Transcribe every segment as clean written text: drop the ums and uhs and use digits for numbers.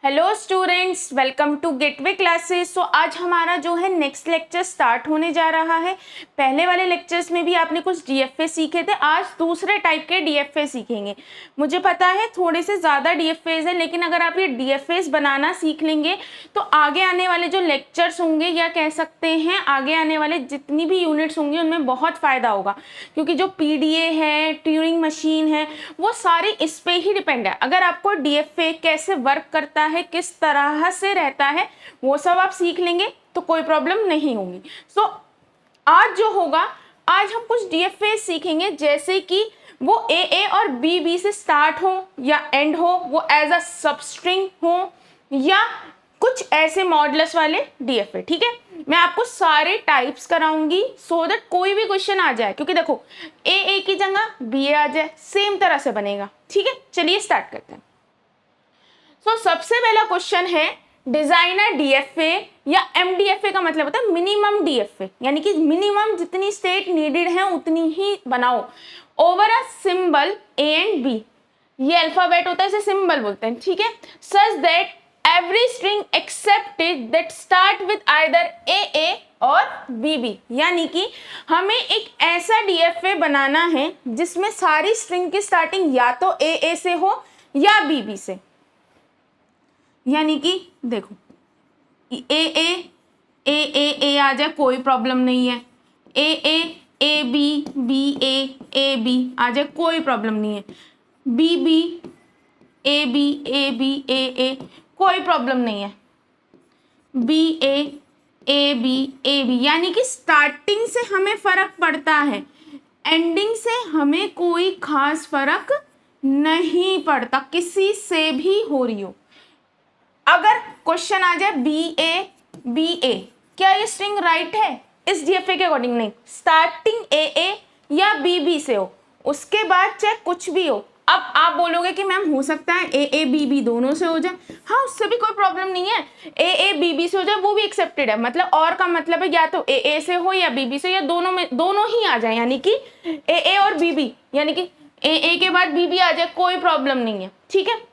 Hello students, welcome to Gateway classes. So आज हमारा जो है नेक्स्ट लेक्चर स्टार्ट होने जा रहा है। पहले वाले लेक्चर्स में भी आपने कुछ डीएफए सीखे थे, आज दूसरे टाइप के डीएफए सीखेंगे। मुझे पता है थोड़े से ज़्यादा डीएफएज हैं, लेकिन अगर आप ये डीएफएज बनाना सीख लेंगे तो आगे आने वाले जो लेक्चर्स होंगे या कह सकते हैं आगे आने वाले जितनी भी यूनिट्स होंगी उनमें बहुत फ़ायदा होगा, क्योंकि जो पीडीए है, ट्यूरिंग मशीन है, वो सारी इस पे ही डिपेंड है। अगर आपको डीएफए कैसे वर्क करता है, किस तरह से रहता है, वो सब आप सीख लेंगे तो कोई प्रॉब्लम नहीं होगी। सो आज जो होगा, आज हम कुछ डीएफए सीखेंगे, जैसे कि वो ए और बी से स्टार्ट हो या एंड हो, वो एज अ सबस्ट्रिंग हो या कुछ ऐसे मॉडुलस वाले डीएफए। ठीक है, मैं आपको सारे टाइप्स कराऊंगी सो दैट कोई भी क्वेश्चन आ जाए, क्योंकि देखो ए की जगह बी आ जाए, सेम तरह से बनेगा। ठीक है, चलिए स्टार्ट करते हैं। सबसे पहला क्वेश्चन है, डिजाइनर डीएफए या एमडीएफए का मतलब होता है मिनिमम डीएफए, यानी कि मिनिमम जितनी स्टेट नीडेड है उतनी ही बनाओ over a symbol A and B. ये अल्फाबेट होता है, इसे सिंबल बोलते हैं। ठीक है, such that every string accepted that start with either A और बी, यानी कि हमें एक ऐसा डीएफए बनाना है जिसमें सारी स्ट्रिंग की स्टार्टिंग या तो ए से हो या बी से। यानी कि देखो ए आ जाए, कोई प्रॉब्लम नहीं है। ए बी आ जाए, कोई प्रॉब्लम नहीं है। बी ए बी कोई प्रॉब्लम नहीं है। ए बी, यानी कि स्टार्टिंग से हमें फर्क पड़ता है, एंडिंग से हमें कोई खास फर्क नहीं पड़ता, किसी से भी हो रही हो। अगर क्वेश्चन आ जाए बी ए, क्या ये स्ट्रिंग राइट है इस डीएफए के अकॉर्डिंग? नहीं, स्टार्टिंग ए या बी से हो, उसके बाद चाहे कुछ भी हो। अब आप बोलोगे कि मैम हो सकता है ए बी दोनों से हो जाए। हाँ, उससे भी कोई प्रॉब्लम नहीं है, ए बी से हो जाए वो भी एक्सेप्टेड है। मतलब और का मतलब है या तो ए से हो या बी से, या दोनों में दोनों ही आ जाए, यानी कि ए और बी, यानी कि ए के बाद बी आ जाए, कोई प्रॉब्लम नहीं है। ठीक है,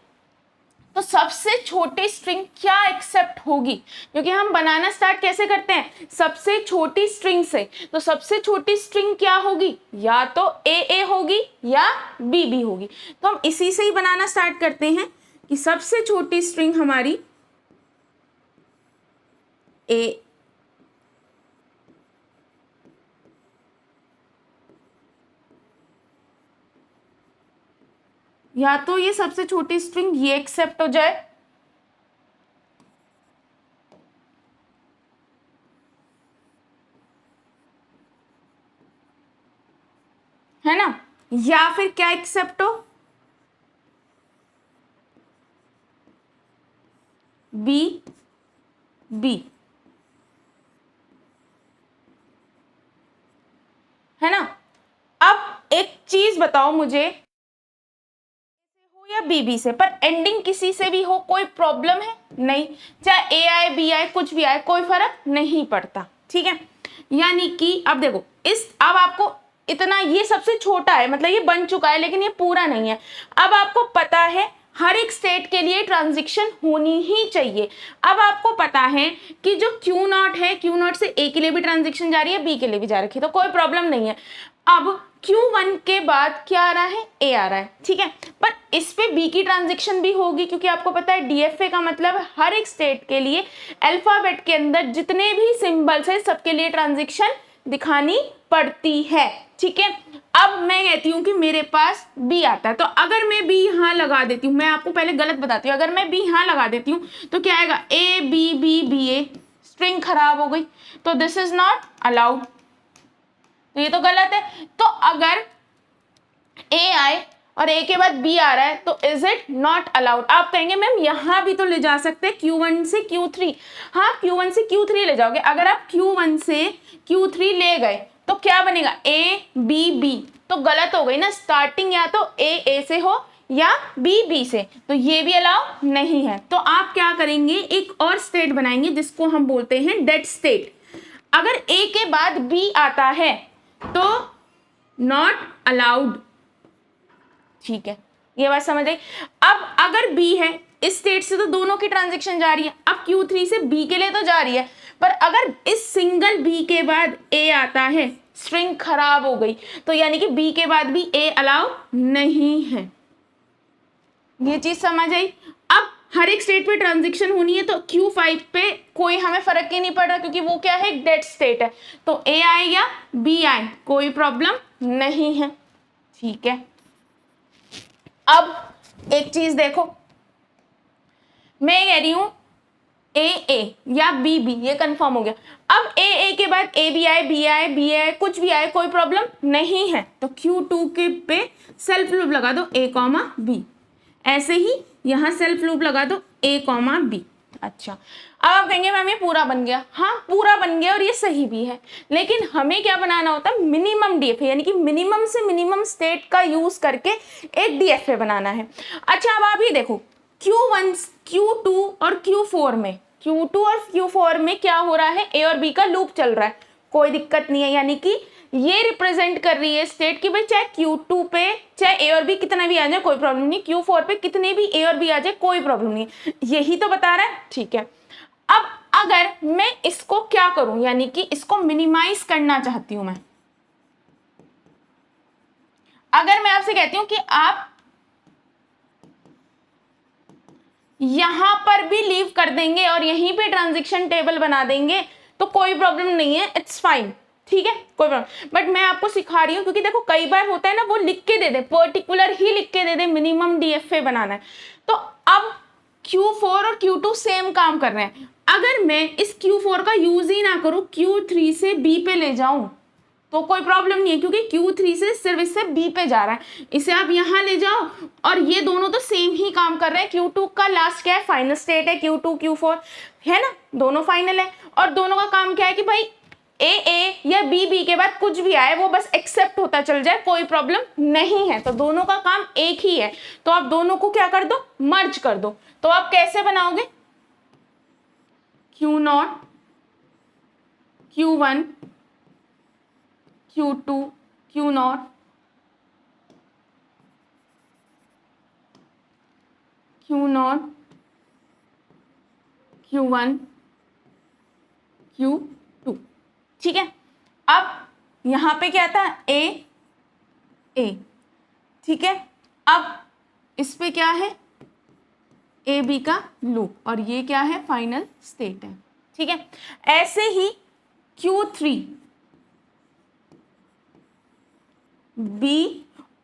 तो सबसे छोटी स्ट्रिंग क्या एक्सेप्ट होगी, क्योंकि हम बनाना स्टार्ट कैसे करते हैं, सबसे छोटी स्ट्रिंग से। तो सबसे छोटी स्ट्रिंग क्या होगी, या तो ए होगी या बी होगी। तो हम इसी से ही बनाना स्टार्ट करते हैं कि सबसे छोटी स्ट्रिंग हमारी ए, या तो ये सबसे छोटी स्ट्रिंग ये एक्सेप्ट हो जाए, है ना, या फिर क्या एक्सेप्ट हो, बी है ना। अब एक चीज बताओ मुझे, हो या बी से, पर एंडिंग किसी से भी हो, कोई प्रॉब्लम है नहीं, चाहे ए आए बी आए कुछ भी आए, कोई फर्क नहीं पड़ता। ठीक है, यानी कि अब देखो अब आपको इतना, ये सबसे छोटा है, मतलब ये बन चुका है लेकिन ये पूरा नहीं है। अब आपको पता है हर एक स्टेट के लिए ट्रांजिशन होनी ही चाहिए। अब आपको पता है कि जो Q0 है, Q0 से ए के लिए भी ट्रांजिशन जा रही है, बी के लिए भी जा रखी है, तो कोई प्रॉब्लम नहीं है। अब Q1 के बाद क्या आ रहा है, ए आ रहा है। ठीक है, पर इस पे बी की ट्रांजिशन भी होगी, क्योंकि आपको पता है डीएफए का मतलब हर एक स्टेट के लिए अल्फाबेट के अंदर जितने भी सिंबल्स है सबके लिए ट्रांजिशन दिखानी पड़ती है। ठीक है, अब मैं कहती हूँ कि मेरे पास बी आता है, तो अगर मैं बी यहाँ लगा देती हूँ, मैं आपको पहले गलत बताती हूँ, अगर मैं बी यहाँ लगा देती हूँ तो क्या आएगा, ए बी ए, स्ट्रिंग खराब हो गई, तो दिस इज नॉट अलाउड, तो ये तो गलत है। तो अगर ए आए और ए के बाद बी आ रहा है तो इज इट नॉट अलाउड। आप कहेंगे मैम यहाँ भी तो ले जा सकते हैं Q1 से Q3, हाँ Q1 से Q3 ले जाओगे। अगर आप Q1 से Q3 ले गए तो क्या बनेगा, ए बी, तो गलत हो गई ना, स्टार्टिंग या तो ए से हो या बी से, तो ये भी अलाउ नहीं है। तो आप क्या करेंगे, एक और स्टेट बनाएंगे जिसको हम बोलते हैं डेड स्टेट। अगर ए के बाद बी आता है तो नॉट अलाउड। ठीक है, ये बात समझ आई। अब अगर बी है इस स्टेट से तो दोनों की ट्रांजेक्शन जा रही है, अब Q3 से B के लिए तो जा रही है, पर अगर इस सिंगल B के बाद A आता है, स्ट्रिंग खराब हो गई, तो यानी कि B के बाद भी A अलाउ नहीं है। ये चीज समझ आई। अब हर एक स्टेट पे ट्रांजिशन होनी है, तो Q5 पे कोई हमें फर्क ही नहीं पड़ रहा, क्योंकि वो क्या है, डेड स्टेट है, तो A आए या B आए कोई प्रॉब्लम नहीं है। ठीक है, अब एक चीज देखो, मैं कह रही हूं A या B ये कंफर्म हो गया। अब A के बाद A भी आए, B आए, B आए, कुछ भी आए, कोई प्रॉब्लम नहीं है, तो Q2 के पे सेल्फ लूप लगा दो A, B। ऐसे ही यहां सेल्फ लूप लगा दो A, B। अच्छा, अब आप कहेंगे मैम ये पूरा बन गया। हाँ, पूरा बन गया और ये सही भी है, लेकिन हमें क्या बनाना होता है, मिनिमम DFA, यानी कि मिनिमम से मिनिमम स्टेट का यूज करके एक DFA बनाना है। अच्छा, अब आप ये देखो Q1, Q2 और Q4 में, Q2 और Q4 में क्या हो रहा है, A और B का लूप चल रहा है, कोई दिक्कत नहीं है, यानी कि ये रिप्रेजेंट कर रही है स्टेट की भाई चाहे Q2 पे चाहे A और B कितना भी आ जाए कोई प्रॉब्लम नहीं, Q4 पे कितने भी A और B आ जाए कोई प्रॉब्लम नहीं, यही तो बता रहा है। ठीक है, अब अगर मैं इसको क्या करूं, यानी कि इसको मिनिमाइज करना चाहती हूं मैं, अगर मैं आपसे कहती हूं कि आप यहां पर भी लीव कर देंगे और यहीं पे ट्रांजैक्शन टेबल बना देंगे तो कोई प्रॉब्लम नहीं है, इट्स फाइन। ठीक है, कोई प्रॉब्लम, बट मैं आपको सिखा रही हूँ क्योंकि देखो कई बार होता है ना, वो लिख के दे दे, पर्टिकुलर ही लिख के दे दे मिनिमम DFA बनाना है। तो अब Q4 और Q2 सेम काम कर रहे हैं, अगर मैं इस Q4 का यूज ही ना करूं, Q3 से B पे ले जाऊं तो कोई प्रॉब्लम नहीं है, क्योंकि Q3 से सिर्फ इससे B पे जा रहा है, इसे आप यहां ले जाओ और ये दोनों तो सेम ही काम कर रहे हैं। Q2 का लास्ट क्या है, फाइनल स्टेट है, Q2 Q4 है ना, दोनों फाइनल है, और दोनों का काम क्या है कि भाई A या B के बाद कुछ भी आए वो बस एक्सेप्ट होता चल जाए, कोई प्रॉब्लम नहीं है, तो दोनों का काम एक ही है। तो आप दोनों को क्या कर दो, मर्ज कर दो। तो आप कैसे बनाओगे, Q0 Q1 Q2 Q0 Q0 Q1 Q2। ठीक है, अब यहां पे क्या था, A। ठीक है, अब इस पे क्या है, AB का लूप, और ये क्या है, फाइनल स्टेट है। ठीक है, ऐसे ही Q3 B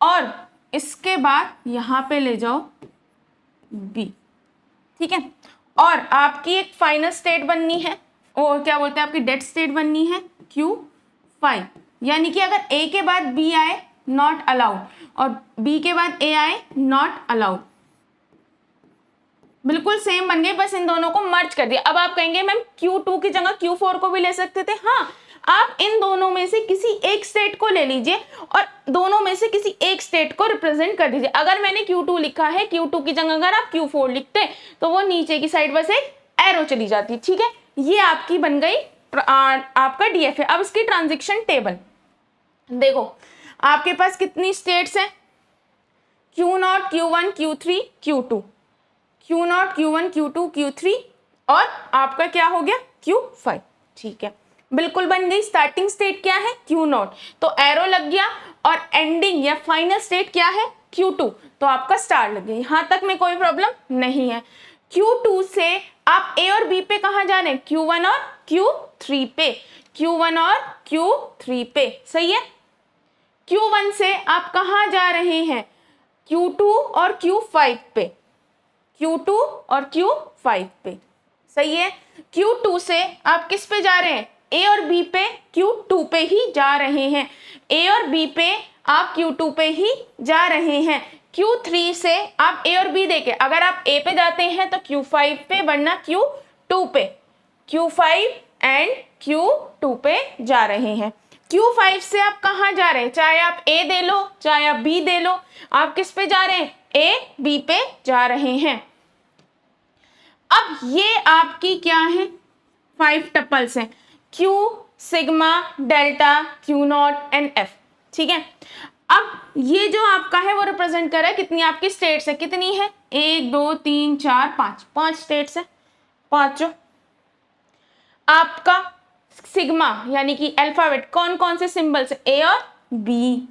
और इसके बाद यहां पे ले जाओ B। ठीक है, और आपकी एक फाइनल स्टेट बननी है, और क्या बोलते हैं, आपकी डेड स्टेट बननी है Q5, यानी कि अगर A के बाद B आए नॉट अलाउड और B के बाद A आए नॉट अलाउड, बिल्कुल सेम बन गए, बस इन दोनों को मर्ज कर दिया। अब आप कहेंगे मैम Q2 की जगह Q4 को भी ले सकते थे। हाँ, आप इन दोनों में से किसी एक स्टेट को ले लीजिए और दोनों में से किसी एक स्टेट को रिप्रेजेंट कर दीजिए। अगर मैंने Q2 लिखा है, Q2 की जगह अगर आप Q4 लिखते तो वो नीचे की साइड बस एक एरो चली जाती। ठीक है, ये आपकी बन गई आपका DFA। अब इसकी ट्रांजेक्शन टेबल देखो, आपके पास कितनी स्टेट्स हैं, Q0 Q1 Q3 Q2, Q0 Q1 Q2 Q3 और आपका क्या हो गया, Q5। ठीक है, बिल्कुल बन गई। स्टार्टिंग स्टेट क्या है, Q0, तो एरो लग गया, और एंडिंग या फाइनल स्टेट क्या है, Q2, तो आपका स्टार लग गया। यहां तक में कोई प्रॉब्लम नहीं है। Q2 से आप A और B पे कहां जा रहे हैं, Q1 और Q3 पे, Q1 और Q3 पे, सही है। Q1 से आप कहां जा रहे हैं, Q2 और Q5 पे, Q2 और Q5 पे, सही है। Q2 से आप किस पे जा रहे हैं, A और B पे, Q2 पे ही जा रहे हैं। A और B पे आप Q2 पे ही जा रहे हैं। Q3 से आप A और B देके, अगर आप A पे जाते हैं तो Q5 पे, वरना Q2 पे, Q5 एंड Q2 पे जा रहे हैं। Q5 से आप कहां जा रहे हैं, चाहे आप A दे लो चाहे आप B दे लो, आप किस पे जा रहे हैं, A B पे जा रहे हैं। अब ये आपकी क्या है, 5 टपल्स हैं, Q, sigma, delta, Q0 and F। ठीक है, अब ये जो आपका है वो रिप्रेजेंट कर रहा है कितनी आपकी स्टेट्स है, कितनी है, 1 2 3 4 5, 5 स्टेट्स है, पांचों। आपका सिग्मा यानी कि अल्फाबेट कौन कौन से सिंबल से, ए और बी।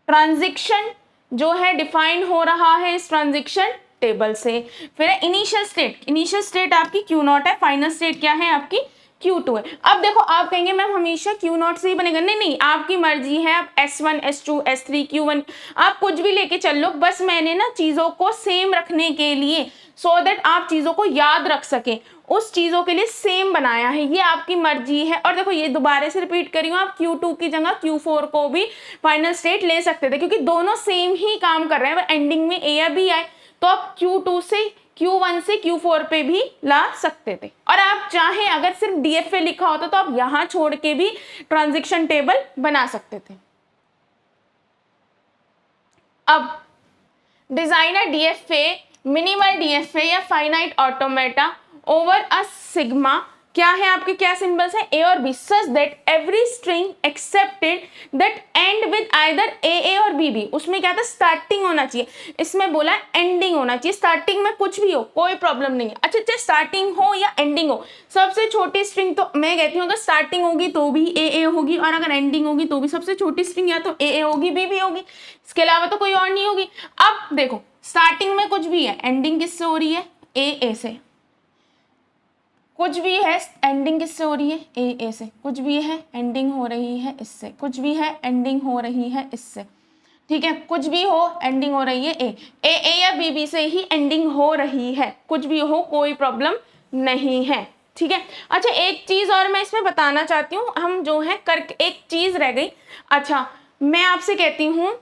ट्रांजिशन जो है डिफाइन हो रहा है इस ट्रांजिशन टेबल से। फिर इनिशियल स्टेट, इनिशियल स्टेट आपकी Q0 है, फाइनल स्टेट क्या है आपकी Q2 है। अब देखो आप कहेंगे मैम हमेशा Q0 से ही बनेगा, नहीं नहीं, आपकी मर्जी है, आप S1 S2 S3 Q1 आप कुछ भी लेके चल लो, बस मैंने ना चीजों को सेम रखने के लिए, सो दैट आप चीजों को याद रख सके, उस चीजों के लिए सेम बनाया है, ये आपकी मर्जी है। और देखो ये दोबारा से रिपीट करी हूँ, आप Q2 की जगह Q4 को भी फाइनल स्टेट ले सकते थे, क्योंकि दोनों सेम ही काम कर रहे हैं, एंडिंग में ए या बी आए तो आप Q2 से Q1 से Q4 पे भी ला सकते थे। और आप चाहें अगर सिर्फ DFA लिखा होता तो आप यहां छोड़ के भी ट्रांजिशन टेबल बना सकते थे। अब डिजाइनर DFA, मिनिमल DFA या finite automata over a sigma, क्या है आपके, क्या सिंबल्स है, ए और B, such that every string accepted that end with either A और बी। उसमें क्या था, स्टार्टिंग होना चाहिए, इसमें बोला एंडिंग होना चाहिए। स्टार्टिंग में कुछ भी हो कोई प्रॉब्लम नहीं है, अच्छा स्टार्टिंग हो या एंडिंग हो, सबसे छोटी स्ट्रिंग तो मैं कहती हूँ अगर स्टार्टिंग होगी तो भी ए होगी, और अगर एंडिंग होगी तो भी सबसे छोटी स्ट्रिंग या तो ए होगी बी होगी, इसके अलावा तो कोई और नहीं होगी। अब देखो स्टार्टिंग में कुछ भी है, एंडिंग किससे हो रही है, ए से, कुछ भी है एंडिंग किससे हो रही है, ए से, कुछ भी है एंडिंग हो रही है इससे, कुछ भी है एंडिंग हो रही है इससे, ठीक है, कुछ भी हो एंडिंग हो रही है ए या बी से ही एंडिंग हो रही है, कुछ भी हो कोई प्रॉब्लम नहीं है, ठीक है। अच्छा एक चीज और मैं इसमें बताना चाहती हूँ, हम जो है कर, एक चीज रह गई, अच्छा मैं आपसे कहती हूँ,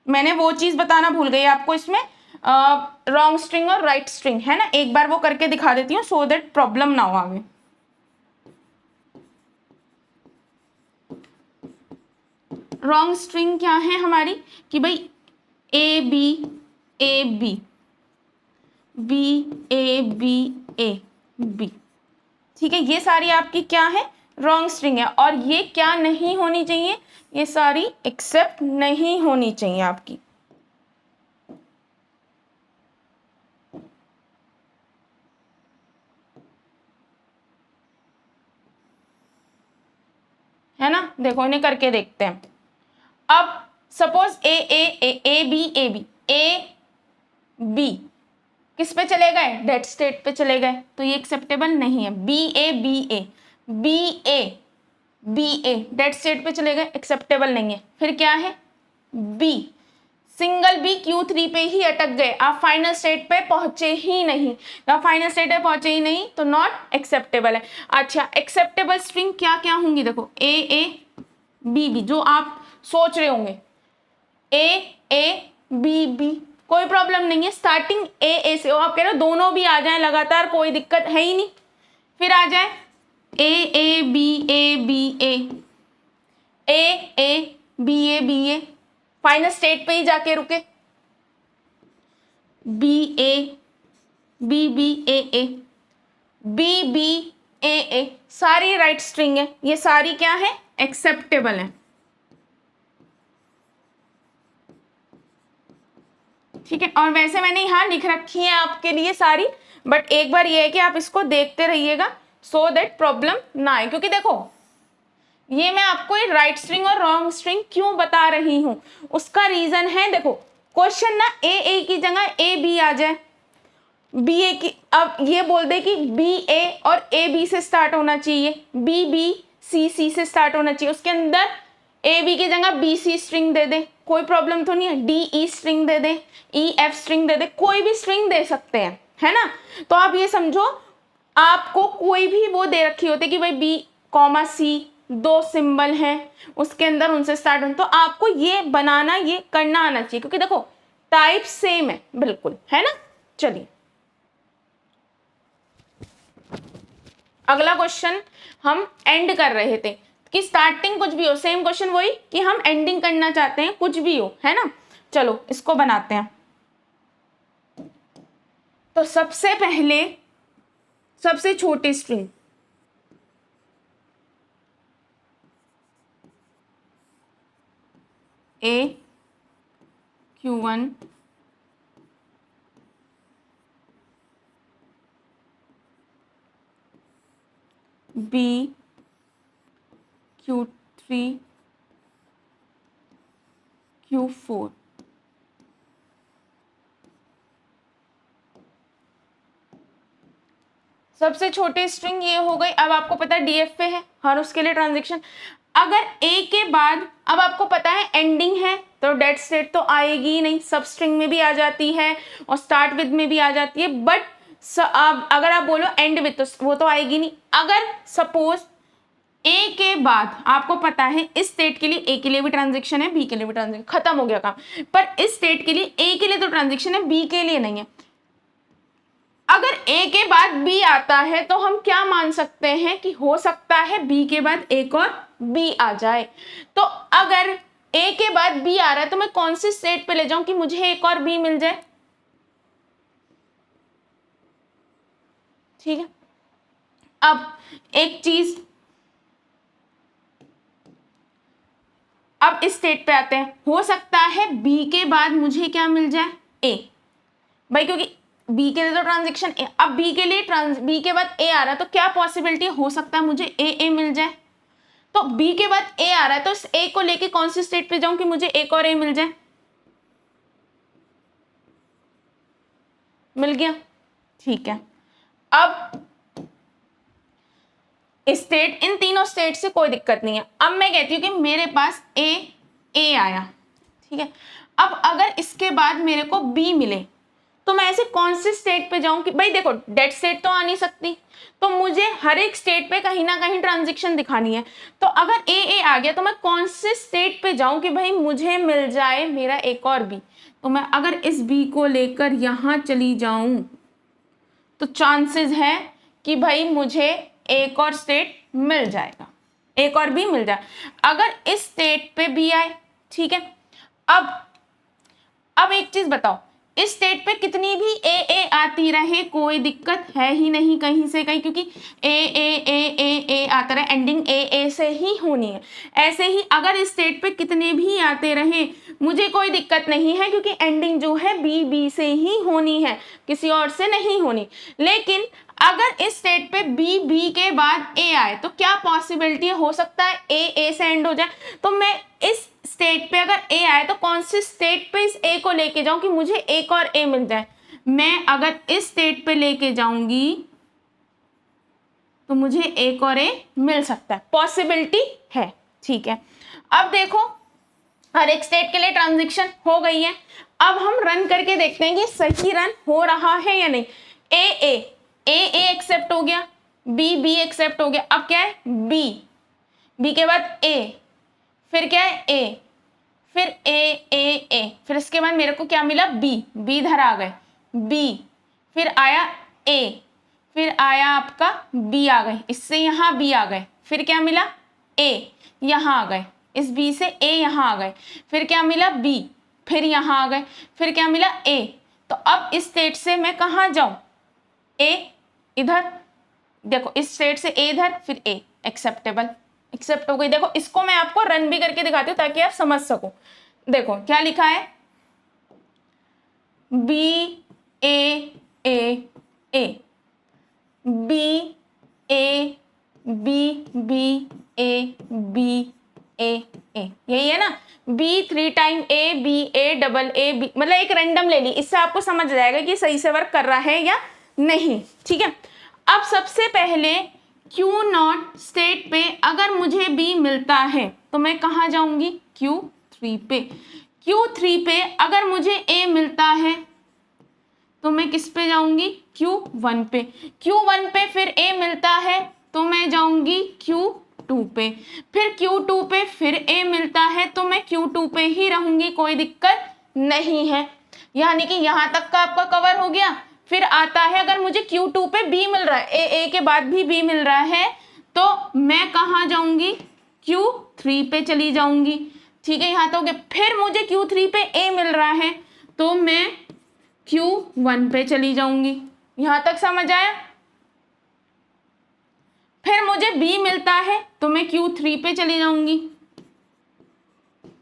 मैंने वो चीज बताना भूल गई आपको, इसमें रॉन्ग स्ट्रिंग और राइट स्ट्रिंग है ना, एक बार वो करके दिखा देती हूँ सो दैट प्रॉब्लम ना हो आगे। रॉन्ग स्ट्रिंग क्या है हमारी कि भाई ए बी ए बी, ठीक है, ये सारी आपकी क्या है, रॉन्ग स्ट्रिंग है। और ये क्या नहीं होनी चाहिए, ये सारी एक्सेप्ट नहीं होनी चाहिए आपकी, है ना। देखो इन्हें करके देखते हैं। अब सपोज ए बी किस पे चले गए, डेड स्टेट पे चले गए, तो ये एक्सेप्टेबल नहीं है। बी ए डेड स्टेट पे चले गए, एक्सेप्टेबल नहीं है। फिर क्या है, बी सिंगल बी Q3 पे ही अटक गए, आप फाइनल स्टेट पे पहुंचे ही नहीं, आप फाइनल स्टेट पे पहुंचे ही नहीं तो नॉट एक्सेप्टेबल है। अच्छा एक्सेप्टेबल स्ट्रिंग क्या क्या होंगी, देखो ए बी जो आप सोच रहे होंगे, ए बी कोई प्रॉब्लम नहीं है, स्टार्टिंग ए से हो, आप कह रहे हो दोनों भी आ जाए लगातार कोई दिक्कत है ही नहीं, फिर आ जाए A B A final state पे ही जाके रुके, बी ए सारी राइट स्ट्रिंग है, ये सारी क्या है, एक्सेप्टेबल है, ठीक है। और वैसे मैंने यहाँ लिख रखी है आपके लिए सारी, बट एक बार ये है कि आप इसको देखते रहिएगा सो दैट प्रॉब्लम ना आए, क्योंकि देखो ये मैं आपको राइट स्ट्रिंग और रॉन्ग स्ट्रिंग क्यों बता रही हूं, उसका रीजन है, देखो क्वेश्चन ना ए की जगह ए बी आ जाए, बी ए की, अब ये बोल दे कि बी ए और ए बी से स्टार्ट होना चाहिए, बी सी से स्टार्ट होना चाहिए, उसके अंदर ए बी की जगह बी सी स्ट्रिंग दे दे, कोई प्रॉब्लम तो नहीं है, डी ई स्ट्रिंग दे दे, ई एफ स्ट्रिंग दे दे, कोई भी स्ट्रिंग दे सकते हैं, है ना। तो आप ये समझो आपको कोई भी वो दे रखी होती कि भाई बी कॉमा सी दो सिंबल हैं उसके अंदर उनसे स्टार्ट हो, तो आपको ये बनाना, ये करना आना चाहिए, क्योंकि देखो टाइप सेम है बिल्कुल, है ना। चलिए अगला क्वेश्चन हम एंड कर रहे थे कि स्टार्टिंग कुछ भी हो, सेम क्वेश्चन वही कि हम एंडिंग करना चाहते हैं कुछ भी हो, है ना। चलो इसको बनाते हैं। तो सबसे पहले सबसे छोटी स्ट्रिंग ए Q1 B Q3 Q4। सबसे छोटी स्ट्रिंग ये हो गई। अब आपको पता है DFA है हर उसके लिए ट्रांजेक्शन। अगर A के बाद, अब आपको पता है एंडिंग है तो डेट स्टेट तो आएगी ही नहीं, सब स्ट्रिंग में भी आ जाती है और स्टार्ट विद में भी आ जाती है, बट अब अगर आप बोलो एंड विद तो वो तो आएगी नहीं। अगर सपोज A के बाद आपको पता है इस स्टेट के लिए A के लिए भी ट्रांजेक्शन है, B के लिए भी ट्रांजेक्शन, खत्म हो गया काम। पर इस स्टेट के लिए A के लिए तो ट्रांजेक्शन है, B के लिए नहीं है। अगर A के बाद B आता है तो हम क्या मान सकते हैं कि हो सकता है B के बाद एक और B आ जाए। तो अगर A के बाद B आ रहा है तो मैं कौन सी स्टेट पे ले जाऊं कि मुझे एक और B मिल जाए? ठीक है, अब एक चीज, अब इस स्टेट पे आते हैं। हो सकता है B के बाद मुझे क्या मिल जाए? A, भाई क्योंकि B के लिए तो ट्रांजेक्शन A, अब B के लिए B के बाद A आ रहा है तो क्या पॉसिबिलिटी हो सकता है मुझे A मिल जाए। तो B के बाद A आ रहा है तो इस A को लेके कौन सी स्टेट पे जाऊं कि मुझे एक और A मिल जाए? मिल गया, ठीक है। अब स्टेट, इन तीनों स्टेट से कोई दिक्कत नहीं है। अब मैं कहती हूँ कि मेरे पास A आया, ठीक है। अब अगर इसके बाद मेरे को B मिले तो मैं ऐसे कौन सी स्टेट पे जाऊं कि भाई देखो डेड स्टेट तो आ नहीं सकती, तो मुझे हर एक स्टेट पे कहीं ना कहीं ट्रांजेक्शन दिखानी है। तो अगर A आ गया तो मैं कौन से स्टेट पे जाऊं कि भाई मुझे मिल जाए मेरा एक और B। तो मैं अगर इस B को लेकर यहां चली जाऊं तो चांसेस है कि भाई मुझे एक और स्टेट मिल जाएगा, एक और B मिल जाए। अगर इस स्टेट पे B आए, ठीक है। अब एक चीज बताओ, इस स्टेट पे कितनी भी ए आती रहे कोई दिक्कत है ही नहीं कहीं से कहीं, क्योंकि ए आता रहे, एंडिंग ए से ही होनी है। ऐसे ही अगर इस स्टेट पे कितने भी आते रहे मुझे कोई दिक्कत नहीं है, क्योंकि एंडिंग जो है बी से ही होनी है, किसी और से नहीं होनी। लेकिन अगर इस स्टेट पे बी के बाद ए आए तो क्या पॉसिबिलिटी हो सकता है ए से एंड हो जाए। तो मैं इस स्टेट पे अगर ए आए तो कौन सी स्टेट पे इस ए को लेके जाऊं कि मुझे एक और ए मिल जाए। मैं अगर इस स्टेट पे लेके जाऊंगी तो मुझे एक और ए मिल सकता है, पॉसिबिलिटी है, ठीक है। अब देखो हर एक स्टेट के लिए ट्रांजेक्शन हो गई है। अब हम रन करके देखते हैं कि सही रन हो रहा है या नहीं। ए एक्सेप्ट हो गया, बी एक्सेप्ट हो गया। अब क्या है, बी के बाद ए, फिर क्या है ए, फिर ए, फिर इसके बाद मेरे को क्या मिला, बी इधर आ गए, बी, फिर आया ए, फिर आया आपका बी आ गए, इससे यहाँ बी आ गए, फिर क्या मिला ए, यहाँ आ गए, इस बी से ए यहाँ आ गए, फिर क्या मिला बी, फिर यहाँ आ गए, फिर क्या मिला ए। तो अब इस स्टेट से मैं कहाँ जाऊं, ए इधर, देखो इस स्टेट से ए इधर, फिर ए, एक्सेप्टेबल, एक्सेप्ट हो गई। देखो इसको मैं आपको रन भी करके दिखाती हूँ ताकि आप समझ सको। देखो क्या लिखा है, B A B A B A B A यही है ना, B 3 time A B A double A B, मतलब एक रैंडम ले ली, इससे आपको समझ जाएगा कि सही से वर्क कर रहा है या नहीं, ठीक है। अब सबसे पहले Q0 स्टेट पे अगर मुझे B मिलता है तो मैं कहाँ जाऊंगी, Q3 पे। Q3 पे अगर मुझे A मिलता है तो मैं किस पे जाऊंगी, Q1 पे। Q1 पे फिर A मिलता है तो मैं जाऊंगी Q2 पे, फिर Q2 पे फिर A मिलता है तो मैं Q2 पे ही रहूंगी, कोई दिक्कत नहीं है। यानी कि यहां तक का आपका कवर हो गया। फिर आता है अगर मुझे Q2 पे B मिल रहा है, A के बाद भी B मिल रहा है तो मैं कहाँ जाऊंगी, Q3 पे चली जाऊंगी, ठीक है। यहाँ तो हो गया। फिर मुझे Q3 पे A मिल रहा है तो मैं Q1 पे चली जाऊंगी, यहां तक समझ आया। फिर मुझे B मिलता है तो मैं Q3 पे चली जाऊंगी,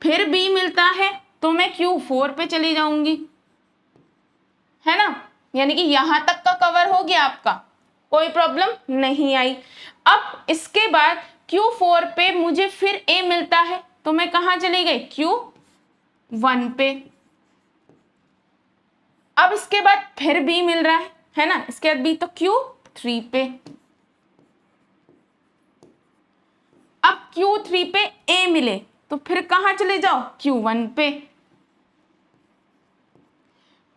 फिर B मिलता है तो मैं Q4 पे चली जाऊंगी, है ना, यानी कि यहां तक का कवर हो गया आपका, कोई प्रॉब्लम नहीं आई। अब इसके बाद Q4 पे मुझे फिर A मिलता है, तो मैं कहां चली गई, Q1 पे। अब इसके बाद फिर B मिल रहा है ना, इसके बाद B, तो Q3 पे। अब Q3 पे A मिले तो फिर कहां चले जाओ, Q1 पे।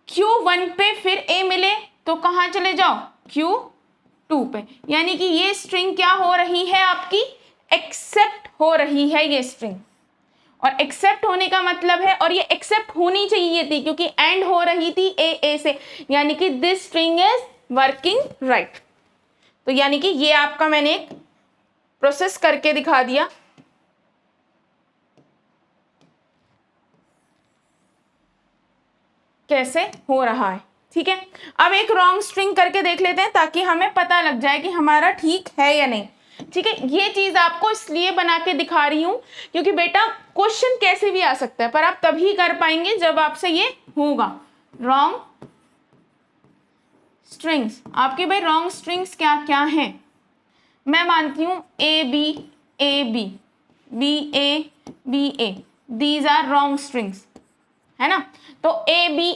Q1 पे फिर A मिले तो कहां चले जाओ, Q2 पे। यानी कि ये स्ट्रिंग क्या हो रही है आपकी, एक्सेप्ट हो रही है ये स्ट्रिंग। और एक्सेप्ट होने का मतलब है, और ये एक्सेप्ट होनी चाहिए थी क्योंकि एंड हो रही थी ए से, यानी कि this string is working right. तो यानी कि ये आपका मैंने एक प्रोसेस करके दिखा दिया, कैसे हो रहा है, ठीक है। अब एक रॉन्ग स्ट्रिंग करके देख लेते हैं ताकि हमें पता लग जाए कि हमारा ठीक है या नहीं, ठीक है। ये चीज आपको इसलिए बना के दिखा रही हूं क्योंकि बेटा क्वेश्चन कैसे भी आ सकता है, पर आप तभी कर पाएंगे जब आपसे ये होगा। रॉन्ग स्ट्रिंग्स, आपके भाई रॉन्ग स्ट्रिंग्स क्या क्या हैं, मैं मानती हूं A B B A, these are wrong strings, है ना। तो ए बी,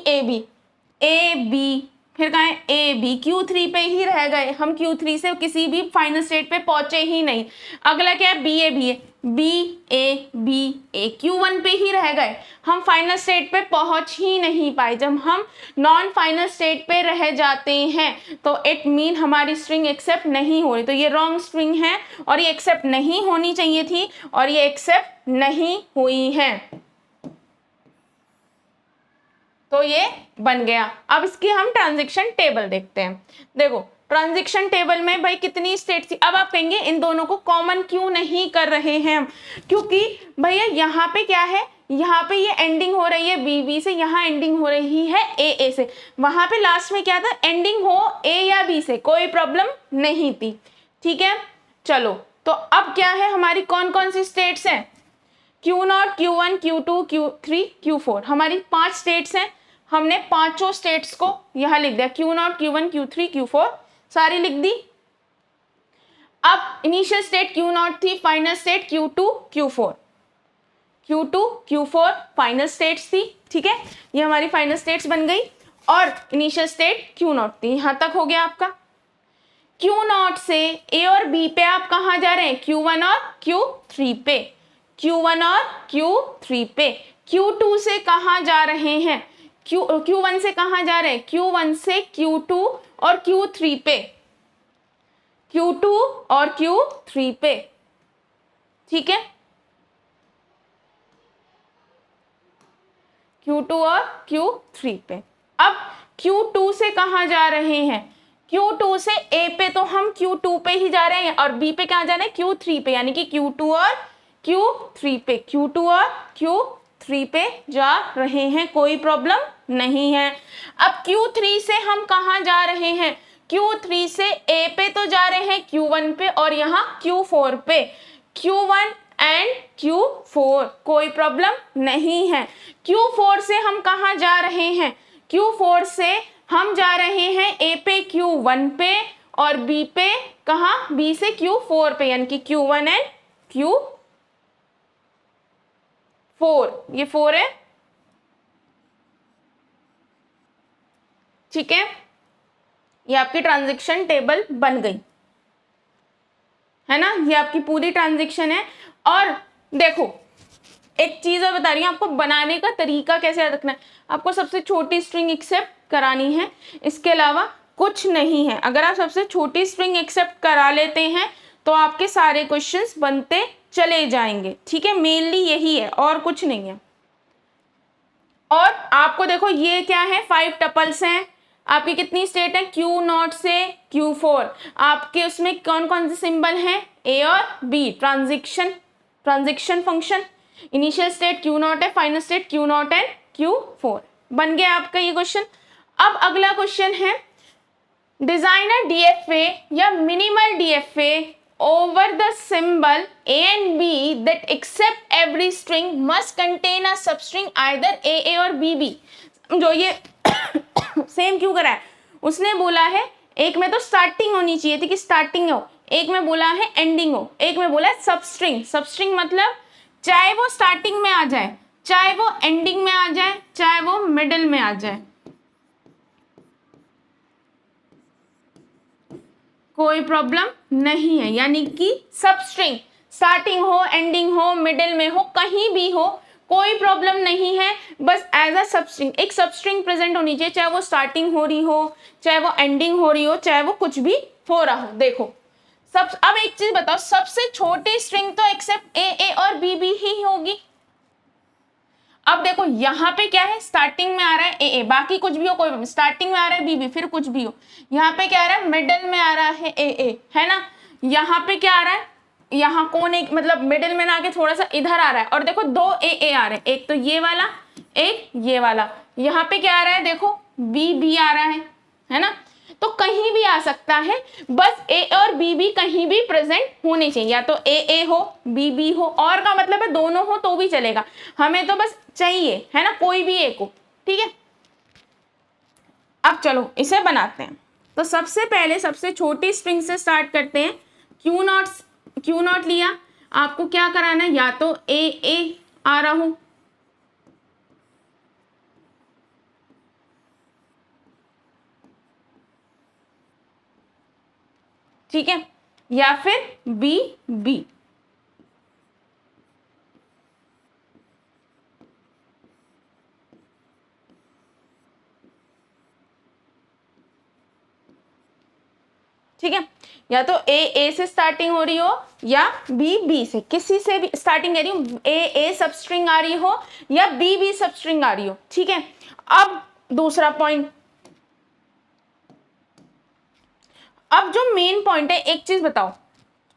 फिर कहा है ए बी, Q3 पे ही रह गए हम, Q3 से किसी भी फाइनल स्टेट पे पहुंचे ही नहीं। अगला क्या है, बी ए, Q1 पे ही रह गए हम, फाइनल स्टेट पे पहुंच ही नहीं पाए। जब हम नॉन फाइनल स्टेट पे रह जाते हैं तो इट मीन हमारी स्ट्रिंग एक्सेप्ट नहीं हो रही, तो ये रॉन्ग स्ट्रिंग है और ये एक्सेप्ट नहीं होनी चाहिए थी और ये एक्सेप्ट नहीं हुई है, तो ये बन गया। अब इसकी हम ट्रांजैक्शन टेबल देखते हैं। देखो ट्रांजैक्शन टेबल में भाई कितनी स्टेट थी। अब आप कहेंगे इन दोनों को कॉमन क्यों नहीं कर रहे हैं हम, क्योंकि भैया यहाँ पे क्या है, यहाँ पे ये एंडिंग हो रही है बी से, यहाँ एंडिंग हो रही है ए से, वहां पे लास्ट में क्या था, एंडिंग हो ए या बी से, कोई प्रॉब्लम नहीं थी, ठीक है। चलो तो अब क्या है, हमारी कौन कौन सी स्टेट्स हैं, Q0, Q1, Q2, Q3, Q4, हमारी 5 स्टेट्स हैं। हमने पांचों स्टेट्स को यहां लिख दिया, Q0, Q1, Q3, Q4 सारी लिख दी। अब इनिशियल स्टेट Q0 थी, final state Q2, Q4 final states थी, ठीक है। ये हमारी फाइनल स्टेट्स बन गई और इनिशियल स्टेट Q0 थी, यहां तक हो गया आपका। Q0 से A और B पे आप कहां जा रहे हैं, Q1 और Q3 पे, Q1 और Q3 पे। Q2 से कहां जा रहे हैं, Q1 से कहां जा रहे हैं, Q1 से Q2 और Q3 पे, Q2 और Q3 पे, ठीक है, Q2 और Q3 पे। अब Q2 से कहां जा रहे हैं, Q2 से A पे, तो हम Q2 पे ही जा रहे हैं और B पे कहां जा रहे हैं, Q3 पे, यानी कि Q2 और Q3 पे, Q2 और Q3 पे जा रहे हैं, कोई प्रॉब्लम नहीं है। अब Q3 से हम कहां जा रहे हैं, Q3 से A पे तो जा रहे हैं Q1 पे और यहाँ Q4 पे, Q1 एंड Q4 कोई प्रॉब्लम नहीं है। Q4 से हम कहां जा रहे हैं, Q4 से हम जा रहे हैं A पे Q1 पे और B पे कहां, B से Q4 पे, यानी कि Q1 एंड Q4, ये 4 है, ठीक है। ये आपकी ट्रांजैक्शन टेबल बन गई, है ना, ये आपकी पूरी ट्रांजैक्शन है। और देखो एक चीज और बता रही हूँ आपको, बनाने का तरीका कैसे याद रखना है, आपको सबसे छोटी स्ट्रिंग एक्सेप्ट करानी है, इसके अलावा कुछ नहीं है। अगर आप सबसे छोटी स्ट्रिंग एक्सेप्ट करा लेते हैं तो आपके सारे क्वेश्चंस बनते चले जाएंगे, ठीक है, मेनली यही है और कुछ नहीं है। और आपको देखो ये क्या है, 5 टपल्स हैं, आपकी कितनी स्टेट है, Q0 से Q4, आपके उसमें कौन कौन से सिंबल हैं, A और B, transaction function, initial state Q0 है, final state Q0 and Q4, बन गया आपका ये क्वेश्चन। अब अगला क्वेश्चन है, डिजाइनर DFA या minimal DFA over the symbol A and B that except every string must contain a substring either AA और BB। जो ये सेम क्यों करा है, उसने बोला है एक में तो स्टार्टिंग होनी चाहिए थी कि स्टार्टिंग हो, एक में बोला है एंडिंग हो, एक में बोला है सबस्ट्रिंग। सबस्ट्रिंग मतलब चाहे वो स्टार्टिंग में आ जाए, चाहे वो एंडिंग में आ जाए, चाहे वो मिडिल में आ जाए, कोई प्रॉब्लम नहीं है। यानी कि सबस्ट्रिंग स्टार्टिंग हो, एंडिंग हो, मिडिल में हो, कहीं भी हो, कोई प्रॉब्लम नहीं है। बस एज अ सबस्ट्रिंग एक सबस्ट्रिंग प्रेजेंट होनी चाहिए, चाहे वो स्टार्टिंग हो रही हो, चाहे वो एंडिंग हो रही हो, चाहे वो कुछ भी हो रहा हो। देखो सब, अब एक चीज बताओ, सबसे छोटी स्ट्रिंग तो एक्सेप्ट ए और बी ही होगी। अब देखो यहाँ पे क्या है, स्टार्टिंग में आ रहा है ए, बाकी कुछ भी हो कोई, स्टार्टिंग में आ रहा है बी, फिर कुछ भी हो। यहाँ पे क्या आ रहा है, मिडिल में आ रहा है ए, है ना। यहाँ पे क्या आ रहा है, यहाँ कौन एक मतलब मिडिल में ना आके थोड़ा सा इधर आ रहा है, और देखो दो ए आ रहे हैं, एक तो ये वाला, एक ये वाला। यहाँ पे क्या आ रहा है, देखो बी आ रहा है ना। तो कहीं भी आ सकता है, बस ए और बी कहीं भी प्रेजेंट होने चाहिए, या तो ए हो बी हो, और का मतलब है दोनों हो तो भी चलेगा, हमें तो बस चाहिए है ना कोई भी एक हो, ठीक है। अब चलो इसे बनाते हैं। तो सबसे पहले सबसे छोटी स्ट्रिंग से स्टार्ट करते हैं। क्यू नॉट लिया, आपको क्या कराना है, या तो ए आ रहा हो, ठीक है, या फिर बी। ठीक है, या तो ए से स्टार्टिंग हो रही हो या बी से, किसी से भी स्टार्टिंग कह रही हूँ, ए सबस्ट्रिंग आ रही हो या बी सबस्ट्रिंग आ रही हो, ठीक है। अब दूसरा पॉइंट, अब जो मेन पॉइंट है, एक चीज बताओ,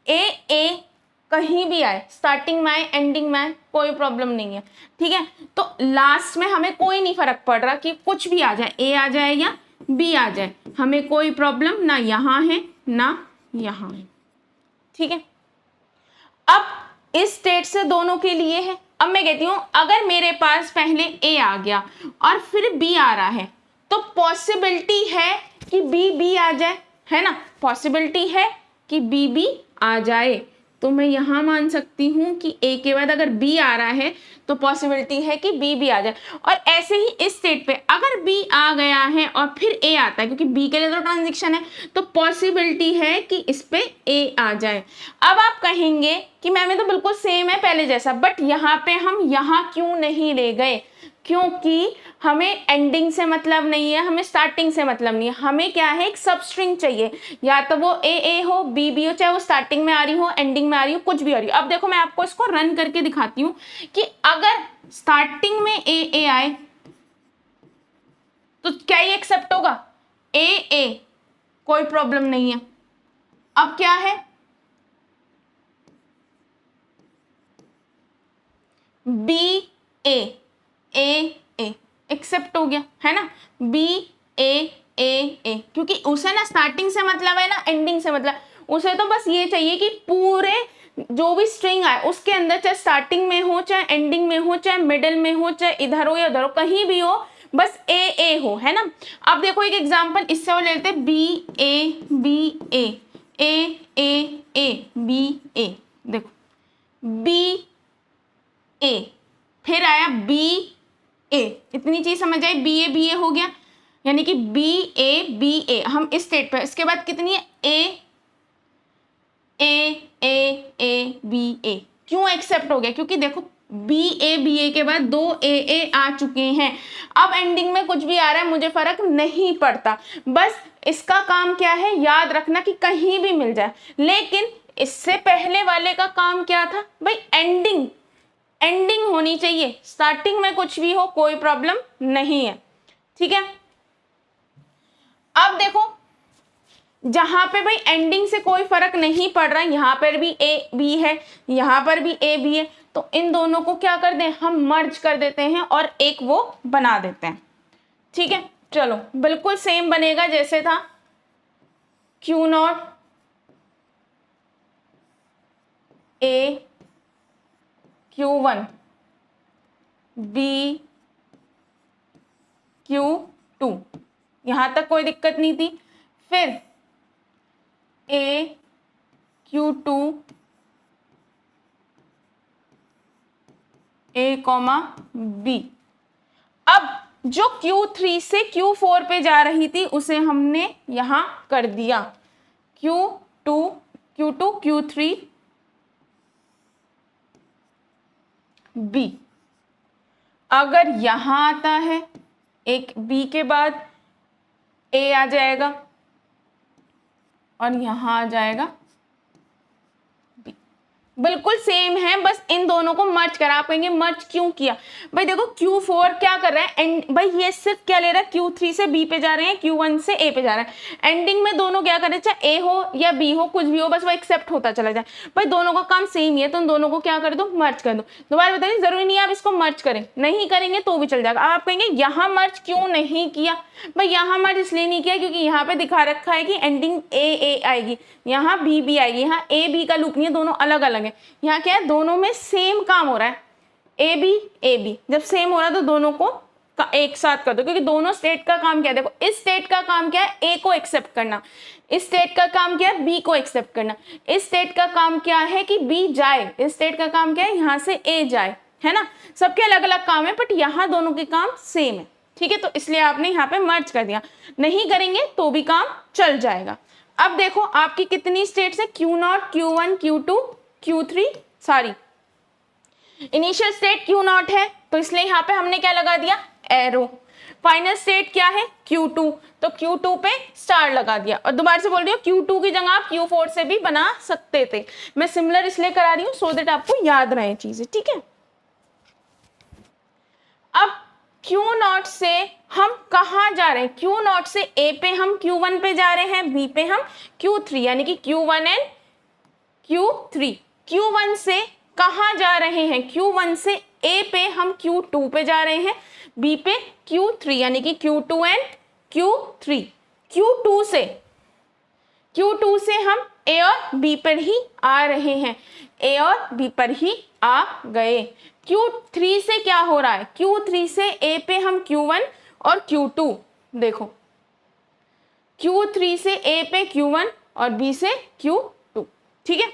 ए कहीं भी आए, स्टार्टिंग में आए, एंडिंग में आए, कोई प्रॉब्लम नहीं है, ठीक है। तो लास्ट में हमें कोई नहीं फर्क पड़ रहा कि कुछ भी आ जाए, ए आ जाए या बी आ जाए, हमें कोई प्रॉब्लम ना यहाँ है ना यहाँ है, ठीक है। अब इस स्टेट से दोनों के लिए है। अब मैं कहती हूं अगर मेरे पास पहले ए आ गया और फिर बी आ रहा है, तो पॉसिबिलिटी है कि बी आ जाए, है ना, पॉसिबिलिटी है कि बी आ जाए। तो मैं यहां मान सकती हूं कि ए के बाद अगर बी आ रहा है तो पॉसिबिलिटी है कि बी आ जाए। और ऐसे ही इस स्टेट पे अगर बी आ गया है और फिर ए आता है, क्योंकि बी के लिए तो ट्रांजिशन है, तो पॉसिबिलिटी है कि इस पे ए आ जाए। अब आप कहेंगे कि मैम ये तो बिल्कुल सेम है पहले जैसा, बट यहाँ पे हम यहाँ क्यों नहीं ले गए, क्योंकि हमें एंडिंग से मतलब नहीं है, हमें स्टार्टिंग से मतलब नहीं है, हमें क्या है, एक सबस्ट्रिंग चाहिए, या तो वो ए हो बी हो, चाहे वो स्टार्टिंग में आ रही हो, एंडिंग में आ रही हो, कुछ भी आ रही हो। अब देखो मैं आपको इसको रन करके दिखाती हूँ कि अगर स्टार्टिंग में ए आए तो क्या ये एक्सेप्ट होगा, ए कोई प्रॉब्लम नहीं है। अब क्या है, बी ए एक्सेप्ट हो गया, है ना, बी ए क्योंकि उसे ना स्टार्टिंग से मतलब है ना एंडिंग से मतलब, उसे तो बस ये चाहिए कि पूरे जो भी स्ट्रिंग आए उसके अंदर, चाहे स्टार्टिंग में हो, चाहे एंडिंग में हो, चाहे मिडिल में हो, चाहे इधर हो या उधर हो, कहीं भी हो, बस ए हो, है ना। अब देखो एक एग्जांपल इससे और लेते हैं, बी ए बी देखो बी ए, फिर आया बी ए, इतनी चीज समझ आई, बी ए हो गया, यानी कि बी ए हम इस स्टेट पे। इसके बाद कितनी है, ए बी ए, क्यों एक्सेप्ट हो गया, क्योंकि देखो बी ए के बाद दो ए आ चुके हैं। अब एंडिंग में कुछ भी आ रहा है मुझे फर्क नहीं पड़ता, बस इसका काम क्या है, याद रखना कि कहीं भी मिल जाए। लेकिन इससे पहले वाले का काम क्या था भाई, एंडिंग होनी चाहिए, स्टार्टिंग में कुछ भी हो कोई प्रॉब्लम नहीं है, ठीक है। अब देखो जहां पे भाई एंडिंग से कोई फर्क नहीं पड़ रहा है, यहां पर भी ए बी है, यहां पर भी ए बी है, तो इन दोनों को क्या कर दें, हम मर्ज कर देते हैं और एक वो बना देते हैं, ठीक है। चलो बिल्कुल सेम बनेगा जैसे था, Q not a Q1 B Q2, यहां तक कोई दिक्कत नहीं थी। फिर A Q2 A, B। अब जो Q3 से Q4 पे जा रही थी उसे हमने यहां कर दिया Q2 Q3 B। अगर यहां आता है एक B के बाद A आ जाएगा और यहां आ जाएगा B। बिल्कुल सेम है, बस इन दोनों को मर्ज करा। आप कहेंगे मर्ज क्यों किया? भाई देखो Q4 क्या कर रहा है, एंड भाई ये सिर्फ क्या ले रहा है, Q3 से B पे जा रहे हैं, Q1 से A पे जा रहे हैं। एंडिंग में दोनों क्या कर रहे हैं, चाहे A हो या B हो, कुछ भी हो, बस वो एक्सेप्ट होता चला जाए। भाई दोनों का काम सेम ही है, तो उन दोनों को क्या कर दो, मर्ज कर दो। दोबारा बताइए, जरूरी नहीं है आप इसको मर्ज करें, नहीं करेंगे तो भी चल जाएगा। आप कहेंगे यहाँ मर्ज क्यों नहीं किया? भाई यहाँ मर्ज इसलिए नहीं किया क्योंकि यहाँ पे दिखा रखा है कि एंडिंग A आएगी, यहाँ B आएगी, यहाँ A B का लूप नहीं है, दोनों अलग अलग है। यहाँ क्या है, दोनों में सेम काम हो रहा है, A B। जब सेम हो रहा है तो दोनों को एक साथ कर दो, क्योंकि दोनों स्टेट का काम क्या है, देखो इस स्टेट का काम क्या है, A को एक्सेप्ट करना, इस स्टेट का काम क्या है, B को एक्सेप्ट करना, इस स्टेट का काम क्या है कि B जाए, इस स्टेट का काम क्या है, यहाँ से A जाए, है ना। सबके अलग अलग काम है, बट यहाँ दोनों के काम सेम है, ठीक है। तो इसलिए आपने यहाँ पे मर्ज कर दिया, नहीं करेंगे तो भी काम चल जाएगा। अब देखो आपकी कितनी स्टेट्स है, Q0 Q1 Q2 Q3, सारी इनिशियल स्टेट Q0 है, तो इसलिए यहाँ पे हमने क्या लगा दिया, एरो। फाइनल स्टेट क्या है, Q2, तो Q2 पे स्टार लगा दिया। और दोबारा से बोल रही हूँ, Q2 की जगह आप Q4 से भी बना सकते थे, मैं सिमिलर इसलिए करा रही हूँ सो दैट आपको याद रहे चीजें, ठीक है। अब Q0 से हम कहाँ जा रहे हैं, Q0 से A पे हम Q1 पे जा रहे हैं, B पे हम Q3, यानी कि Q1 एंड Q3। Q1 से कहाँ जा रहे हैं, Q1 से A पे हम Q2 पे जा रहे हैं, B पे Q3, यानी कि Q2 एंड Q3। Q2 से हम A और B पर ही आ रहे हैं, A और B पर ही आ गए। Q3 से क्या हो रहा है, Q3 से A पे हम Q1 और Q2, देखो Q3 से A पे Q1 और B से Q2, ठीक है।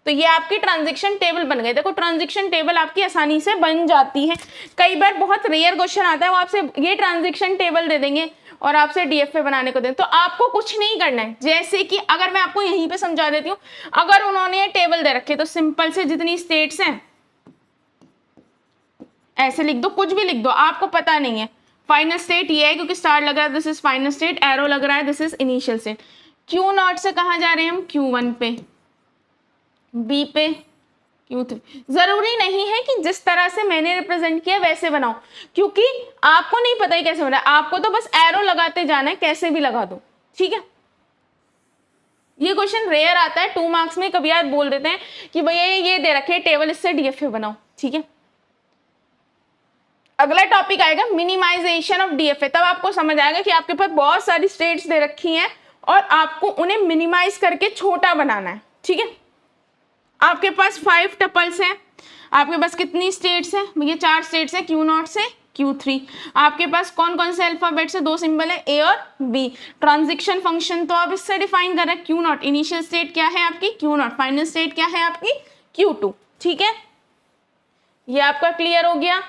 तो ये आपकी ट्रांजैक्शन टेबल बन गए। देखो ट्रांजैक्शन टेबल आपकी आसानी से बन जाती है। कई बार बहुत रेयर क्वेश्चन आता है, वो आपसे ये ट्रांजैक्शन टेबल दे देंगे और आपसे DFA बनाने को दें, तो आपको कुछ नहीं करना है। जैसे कि अगर मैं आपको यहीं पे समझा देती हूँ, अगर उन्होंने ये टेबल दे रखे तो सिंपल से जितनी स्टेट्स हैं ऐसे लिख दो, कुछ भी लिख दो, आपको पता नहीं है। फाइनल स्टेट ये है क्योंकि स्टार लग रहा है, this is final state, arrow लग रहा है, this is initial state. Q0 से कहाँ जा रहे हैं हम, Q1 पे, B पे Q3। जरूरी नहीं है कि जिस तरह से मैंने रिप्रेजेंट किया वैसे बनाओ, क्योंकि आपको नहीं पता है कैसे बना, आपको तो बस एरो लगाते जाना है, कैसे भी लगा दो, ठीक है। ये क्वेश्चन रेयर आता है 2 मार्क्स में, कभी यार बोल देते हैं कि भैया ये दे रखे टेबल, इससे DFA बनाओ, ठीक है। अगला टॉपिक आएगा मिनिमाइजेशन ऑफ DFA, तब आपको समझ आएगा कि आपके पास बहुत सारी स्टेट्स दे रखी हैं और आपको उन्हें मिनिमाइज करके छोटा बनाना है, ठीक है। आपके पास 5 टपल्स हैं, आपके पास कितनी स्टेट्स हैं, ये 4 स्टेट्स हैं, Q0 से Q3। आपके पास कौन कौन से अल्फाबेट से 2 सिंबल है, A और B। ट्रांजिशन फंक्शन तो आप इससे डिफाइन कर रहे हैं, Q0 इनिशियल स्टेट क्या है आपकी, Q0 फाइनल स्टेट क्या है आपकी, Q2, ठीक है। ये आपका क्लियर हो गया।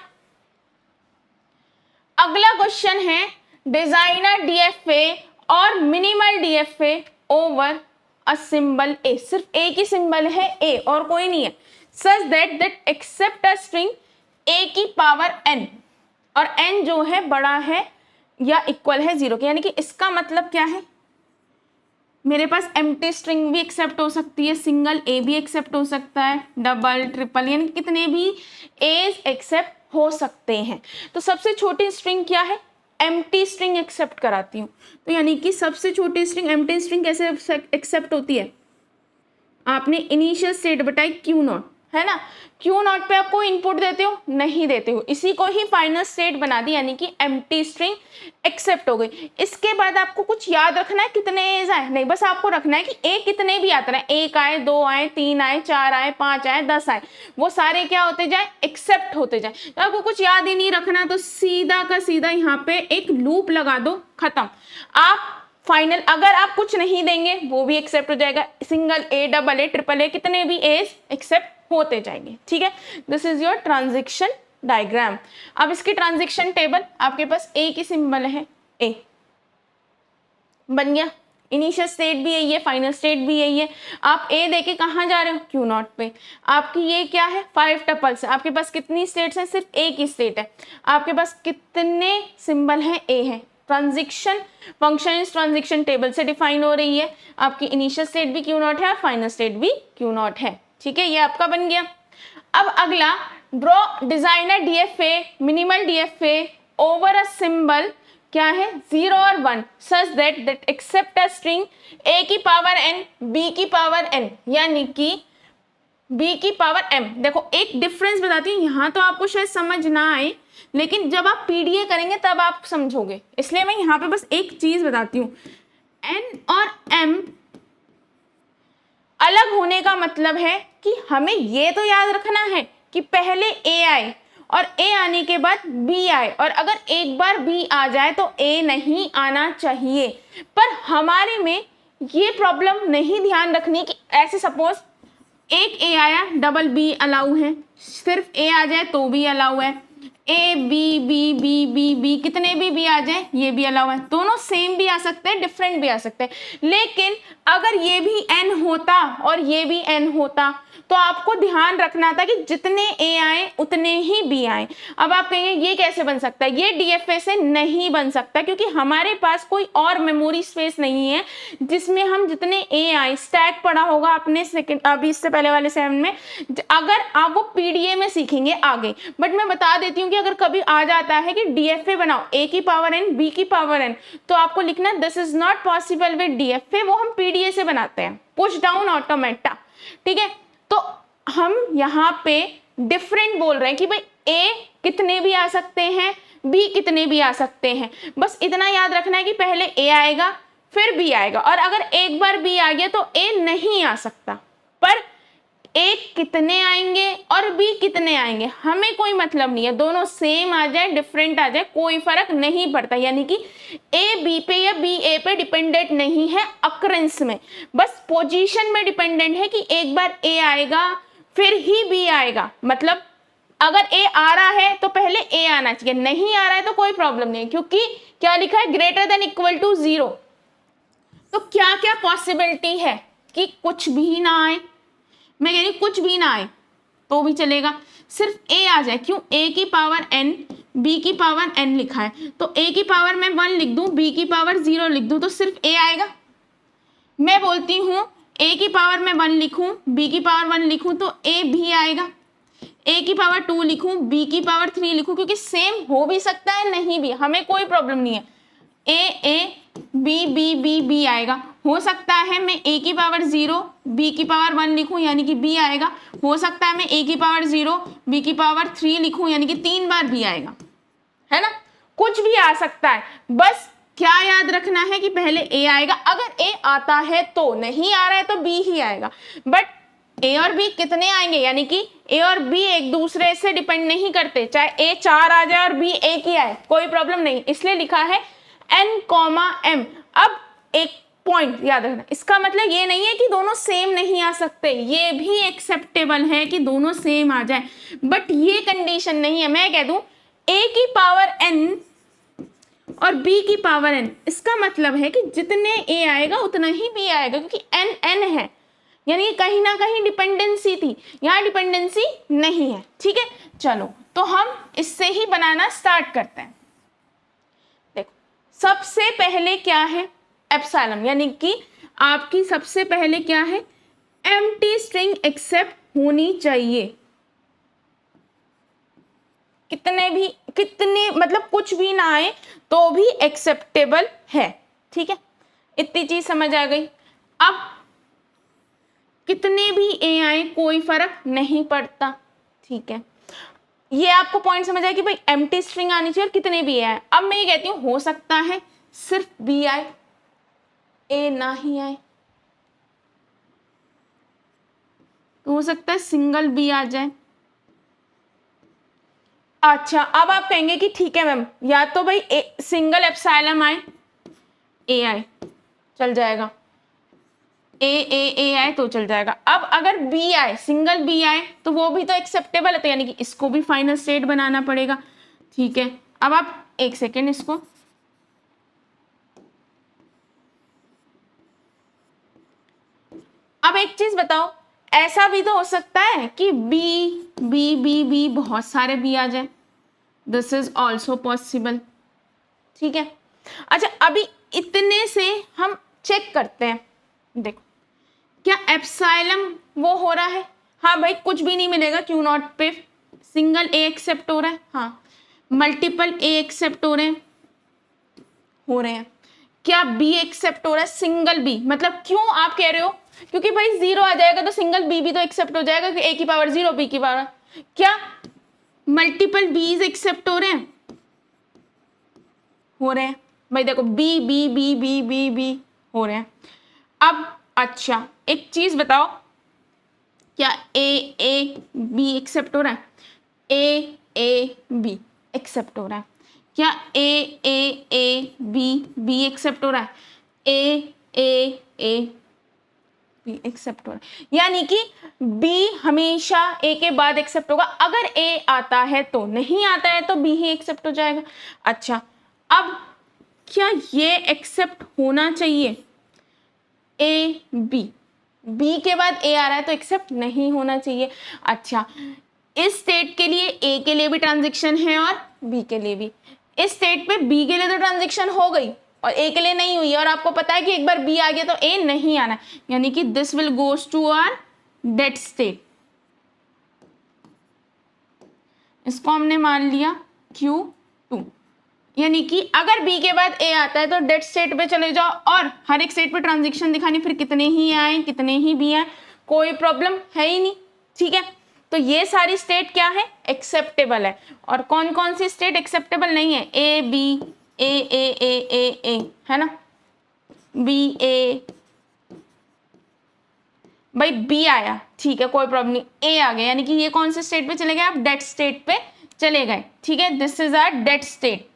अगला क्वेश्चन है डिजाइनर DFA और minimal DFA over a symbol A। सिर्फ एक ही सिंबल है A और कोई नहीं है, such that accept a string A की पावर n, और n जो है बड़ा है या इक्वल है 0 के। यानी कि इसका मतलब क्या है, मेरे पास एम्प्टी स्ट्रिंग भी एक्सेप्ट हो सकती है, सिंगल A भी एक्सेप्ट हो सकता है, डबल ट्रिपल, यानी कितने भी A's एक्सेप्ट हो सकते हैं। तो सबसे छोटी स्ट्रिंग क्या है, एम्प्टी स्ट्रिंग एक्सेप्ट कराती हूँ। तो यानी कि सबसे छोटी स्ट्रिंग, एम्प्टी स्ट्रिंग कैसे एक्सेप्ट होती है, आपने इनिशियल स्टेट बताई Q0, है ना। क्यू नॉट पे आप कोई इनपुट देते हो, नहीं देते हो, इसी को ही फाइनल स्टेट बना दी, यानी कि एम्प्टी स्ट्रिंग एक्सेप्ट हो गई। इसके बाद आपको कुछ याद रखना है कितने एज आए, नहीं, बस आपको रखना है कि ए कितने भी आते रहे, 1 आए, 2 आए, 3 आए, 4 आए, 5 आए, 10 आए, वो सारे क्या होते जाए, एक्सेप्ट होते जाए। तो आपको कुछ याद ही नहीं रखना, तो सीधा का सीधा यहाँ पे एक लूप लगा दो, खत्म। आप फाइनल अगर आप कुछ नहीं देंगे वो भी एक्सेप्ट हो जाएगा, single A, double A, triple A, कितने भी एज एक्सेप्ट होते जाएंगे, ठीक है। This is your transition diagram. अब इसकी ट्रांजिशन टेबल, आपके पास ए की सिंबल है, ए बन गया, इनिशियल स्टेट भी यही है, फाइनल स्टेट भी यही है। आप ए देके कहाँ जा रहे हो, क्यू नॉट पे। आपकी ये क्या है, 5 टपल्स है, आपके पास कितनी स्टेट्स हैं, सिर्फ ए की स्टेट है। आपके पास कितने सिंबल हैं, ए है। ट्रांजिशन फंक्शन इस ट्रांजिशन टेबल से डिफाइन हो रही है, आपकी इनिशियल स्टेट भी क्यू नॉट है और फाइनल स्टेट भी क्यू नॉट है, ठीक है, ये आपका बन गया। अब अगला, draw design a DFA, minimal DFA over a symbol क्या है, 0 और 1 such that accept a string a की पावर एन, बी की पावर एन, यानी कि b की पावर m। देखो एक डिफरेंस बताती हूँ, यहाँ तो आपको शायद समझ ना आए, लेकिन जब आप पीडीए करेंगे तब आप समझोगे, इसलिए मैं यहाँ पे बस एक चीज बताती हूँ। n और m अलग होने का मतलब है कि हमें ये तो याद रखना है कि पहले a आए और a आने के बाद b आए, और अगर एक बार b आ जाए तो a नहीं आना चाहिए। पर हमारे में ये प्रॉब्लम नहीं ध्यान रखनी कि ऐसे सपोज एक ए आया, डबल बी अलाउ है, सिर्फ ए आ जाए तो भी अलाउ है, a B B B B b कितने भी बी आ जाए ये भी अलाउ है, दोनों सेम भी आ सकते हैं, डिफरेंट भी आ सकते हैं। लेकिन अगर ये भी एन होता और ये भी एन होता तो आपको ध्यान रखना था कि जितने ए आए उतने ही बी आए। अब आप कहेंगे ये कैसे बन सकता है, ये डीएफए से नहीं बन सकता, क्योंकि हमारे पास कोई और मेमोरी स्पेस नहीं है जिसमें हम जितने ए आए, स्टैक पड़ा होगा अपने सेकंड अभी इससे पहले वाले सेवन में, अगर आप वो पीडीए में सीखेंगे आगे। बट मैं बता देती हूँ कि अगर कभी आ जाता है कि डीएफए बनाओ ए की पावर एन, बी की पावर एन, तो आपको लिखना this is not possible with DFA, वो हम पीडीए से बनाते हैं, पुश डाउन ऑटोमेटा, ठीक है। तो हम यहाँ पे डिफरेंट बोल रहे हैं कि भाई ए कितने भी आ सकते हैं, बी कितने भी आ सकते हैं, बस इतना याद रखना है कि पहले ए आएगा फिर बी आएगा, और अगर एक बार बी आ गया तो ए नहीं आ सकता। पर ए कितने आएंगे और बी कितने आएंगे हमें कोई मतलब नहीं है, दोनों सेम आ जाए डिफरेंट आ जाए कोई फर्क नहीं पड़ता, यानी कि ए बी पे या बी ए पे डिपेंडेंट नहीं है अकरेंस में, बस पोजीशन में डिपेंडेंट है कि एक बार ए आएगा फिर ही बी आएगा। मतलब अगर ए आ रहा है तो पहले ए आना चाहिए, नहीं आ रहा है तो कोई प्रॉब्लम नहीं है, क्योंकि क्या लिखा है, ग्रेटर देन इक्वल टू 0। तो क्या क्या पॉसिबिलिटी है कि कुछ भी ना आए, मैं कह रही कुछ भी ना आए तो भी चलेगा, सिर्फ ए आ जाए, क्यों, ए की पावर एन, बी की पावर एन लिखा है, तो ए की पावर मैं 1 लिख दूं, बी की पावर 0 लिख दूं, तो सिर्फ ए आएगा। मैं बोलती हूँ ए की पावर मैं 1 लिखूं, बी की पावर 1 लिखूं, तो ए भी आएगा। ए की पावर 2 लिखूं, बी की पावर 3 लिखूं, क्योंकि सेम हो भी सकता है नहीं भी, हमें कोई प्रॉब्लम नहीं है। A B B B b आएगा, हो सकता है मैं ए की पावर 0 बी की पावर 1 लिखूं यानी कि बी आएगा, हो सकता है मैं ए की पावर 0 बी की पावर 3 लिखूं यानी कि 3 बार बी आएगा, है ना, कुछ भी आ सकता है। बस क्या याद रखना है कि पहले ए आएगा, अगर ए आता है तो, नहीं आ रहा है तो बी ही आएगा। बट ए और बी कितने आएंगे, यानी कि ए और बी एक दूसरे से डिपेंड नहीं करते, चाहे ए 4 आ जाए और बी 1 ही आए कोई प्रॉब्लम नहीं, इसलिए लिखा है n, m। अब एक पॉइंट याद रखना, इसका मतलब ये नहीं है कि दोनों सेम नहीं आ सकते, ये भी एक्सेप्टेबल है कि दोनों सेम आ जाए, बट ये कंडीशन नहीं है। मैं कह दूं a की पावर n और b की पावर n, इसका मतलब है कि जितने a आएगा उतना ही b आएगा, क्योंकि n है, यानी कहीं ना कहीं डिपेंडेंसी थी, यहाँ डिपेंडेंसी नहीं है, ठीक है। चलो तो हम इससे ही बनाना स्टार्ट करते हैं। देखो सबसे पहले क्या है, एप्सिलॉन, यानी कि आपकी सबसे पहले क्या है, एम्प्टी स्ट्रिंग एक्सेप्ट होनी चाहिए, कितने मतलब कुछ भी ना आए तो भी एक्सेप्टेबल है, ठीक है, इतनी चीज समझ आ गई। अब कितने भी ए आए कोई फर्क नहीं पड़ता, ठीक है। ये आपको पॉइंट समझ आया कि भाई एम्प्टी स्ट्रिंग आनी चाहिए और कितने भी ए आए। अब मैं ये कहती हूँ हो सकता है सिर्फ बी आए, ए ना ही आए, तो हो सकता है सिंगल बी आ जाए। अच्छा, अब आप कहेंगे कि ठीक है मैम, या तो भाई सिंगल एप्सिलॉन आए, ए आए, चल जाएगा, ए आए तो चल जाएगा। अब अगर बी आए, सिंगल बी आए, तो वो भी तो एक्सेप्टेबल है, तो यानी कि इसको भी फाइनल स्टेट बनाना पड़ेगा, ठीक है। अब आप एक सेकेंड इसको, अब एक चीज बताओ, ऐसा भी तो हो सकता है कि बी बी बी बी बहुत सारे बी आ जाए, दिस इज ऑल्सो पॉसिबल, ठीक है। अच्छा, अभी इतने से हम चेक करते हैं, देखो क्या एप्सिलॉन वो हो रहा है, हाँ भाई कुछ भी नहीं मिलेगा क्यू नॉट पे, सिंगल ए एक्सेप्ट हो रहा है, हाँ मल्टीपल ए एक्सेप्ट हो रहे हैं, क्या बी एक्सेप्ट हो रहा है, सिंगल बी, मतलब क्यों आप कह रहे हो, क्योंकि भाई जीरो आ जाएगा तो सिंगल बी भी तो एक्सेप्ट हो जाएगा, कि ए की पावर जीरो बी की पावर, क्या मल्टीपल बीज एक्सेप्ट हो रहे हैं भाई, देखो b B B B B b हो रहे हैं। अब अच्छा एक चीज बताओ, क्या ए बी एक्सेप्ट हो रहा है, ए बी एक्सेप्ट हो रहा है, क्या ए बी एक्सेप्ट हो रहा है, ए बी एक्सेप्ट हो रहा है, यानी कि बी हमेशा ए के बाद एक्सेप्ट होगा, अगर ए आता है तो, नहीं आता है तो बी ही एक्सेप्ट हो जाएगा। अच्छा, अब क्या ये एक्सेप्ट होना चाहिए, ए बी के बाद ए आ रहा है तो एक्सेप्ट नहीं होना चाहिए। अच्छा, इस स्टेट के लिए ए के लिए भी ट्रांजेक्शन है और बी के लिए भी, इस स्टेट पे बी के लिए तो ट्रांजेक्शन हो गई और ए के लिए नहीं हुई, और आपको पता है कि एक बार बी आ गया तो ए नहीं आना, यानी कि this will goes to our dead state, इसको हमने मान लिया Q2, यानी कि अगर बी के बाद ए आता है तो डेड स्टेट पे चले जाओ और हर एक स्टेट पे ट्रांजेक्शन दिखानी, फिर कितने ही आए कितने ही बी आए, कोई प्रॉब्लम है ही नहीं, ठीक है। तो ये सारी स्टेट क्या है, एक्सेप्टेबल है, और कौन कौन सी स्टेट एक्सेप्टेबल नहीं है, ए बी ए है ना, बी ए, भाई बी आया ठीक है कोई प्रॉब्लम नहीं, ए आ गया, यानी कि ये कौन से स्टेट पे चले गए, आप डेड स्टेट पे चले गए, ठीक है, this is our dead state.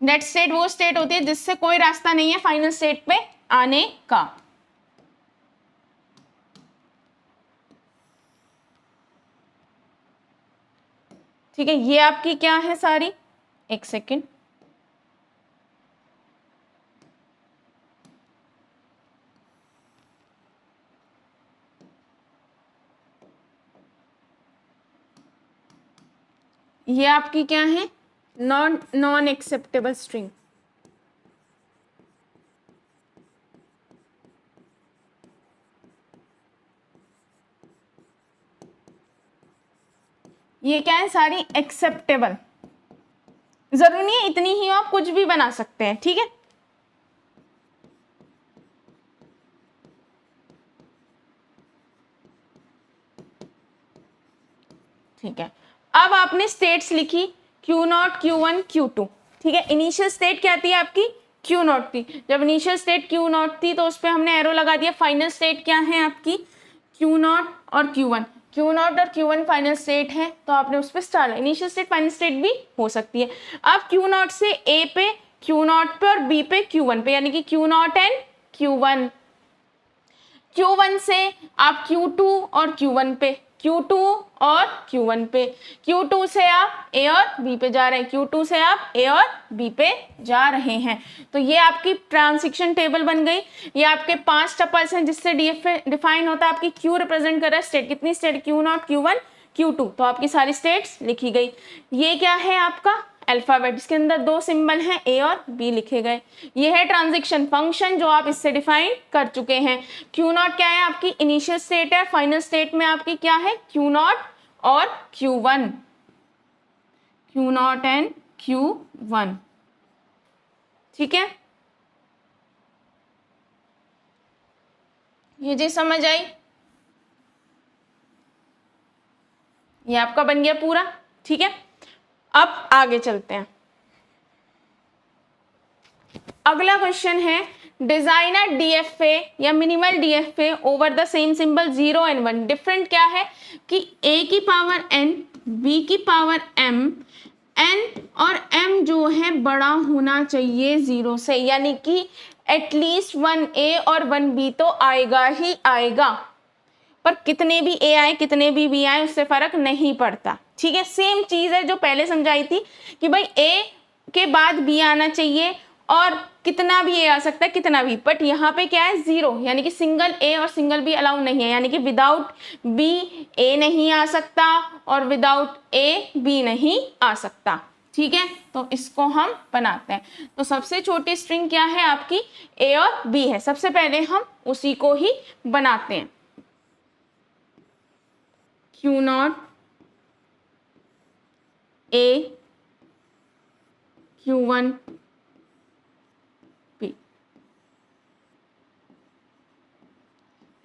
Dead state वो स्टेट होती है जिससे कोई रास्ता नहीं है फाइनल स्टेट पे आने का, ठीक है। ये आपकी क्या है सारी, एक सेकेंड, ये आपकी क्या है, नॉन एक्सेप्टेबल स्ट्रिंग, ये क्या है सारी एक्सेप्टेबल, जरूरी नहीं है इतनी ही हो, आप कुछ भी बना सकते हैं, ठीक है। ठीक है, अब आपने स्टेट्स लिखी Q0 Q1 Q2, ठीक है। इनिशियल स्टेट क्या थी आपकी, Q0 थी, जब इनिशियल स्टेट Q0 थी तो उस पर हमने एरो लगा दिया, फाइनल स्टेट क्या है आपकी Q0 और Q1, Q0 और Q1 फाइनल स्टेट है तो आपने उस पर star, initial state final state भी हो सकती है। अब Q0 से A पे, Q0 पे और B पे Q1 पे, यानी कि Q0 एंड Q1, Q1 से आप Q2 और Q1 पे, Q2 और Q1 पे, Q2 से आप A और B पे जा रहे हैं, Q2 से आप A और B पे जा रहे हैं, तो ये आपकी ट्रांजिशन टेबल बन गई। ये आपके 5 टपल्स हैं जिससे डिफाइन होता है आपकी Q रिप्रेजेंट कर रहा है स्टेट, कितनी स्टेट, Q0 Q1 Q2, तो आपकी सारी स्टेट्स लिखी गई। ये क्या है आपका अल्फाबेट, जिसके अंदर 2 सिंबल हैं A और B लिखे गए, ये है ट्रांजिशन फंक्शन जो आप इससे डिफाइन कर चुके हैं। Q0 क्या है आपकी इनिशियल स्टेट है, फाइनल स्टेट में आपकी क्या है Q0 और Q1, Q0 एंड Q1, ठीक है। ये चीज समझ आई? ये आपका बन गया पूरा, ठीक है। अब आगे चलते हैं। अगला क्वेश्चन है डिजाइन अ डीएफए या minimal DFA over the same symbol 0 and 1। Different क्या है कि a की पावर n, b की पावर m, n और m जो है बड़ा होना चाहिए 0 से, यानी कि एटलीस्ट 1a और 1b तो आएगा ही आएगा, पर कितने भी a आए कितने भी b आए उससे फर्क नहीं पड़ता, ठीक है। सेम चीज है जो पहले समझाई थी कि भाई a के बाद b आना चाहिए और कितना भी a आ सकता है कितना भी, बट यहाँ पे क्या है 0, यानी कि सिंगल a और सिंगल b अलाउ नहीं है, यानी कि विदाउट b a नहीं आ सकता और विदाउट a b नहीं आ सकता, ठीक है। तो इसको हम बनाते हैं। तो सबसे छोटी स्ट्रिंग क्या है आपकी, a और b है। सबसे पहले हम उसी को ही बनाते हैं। Q0 a Q1 b,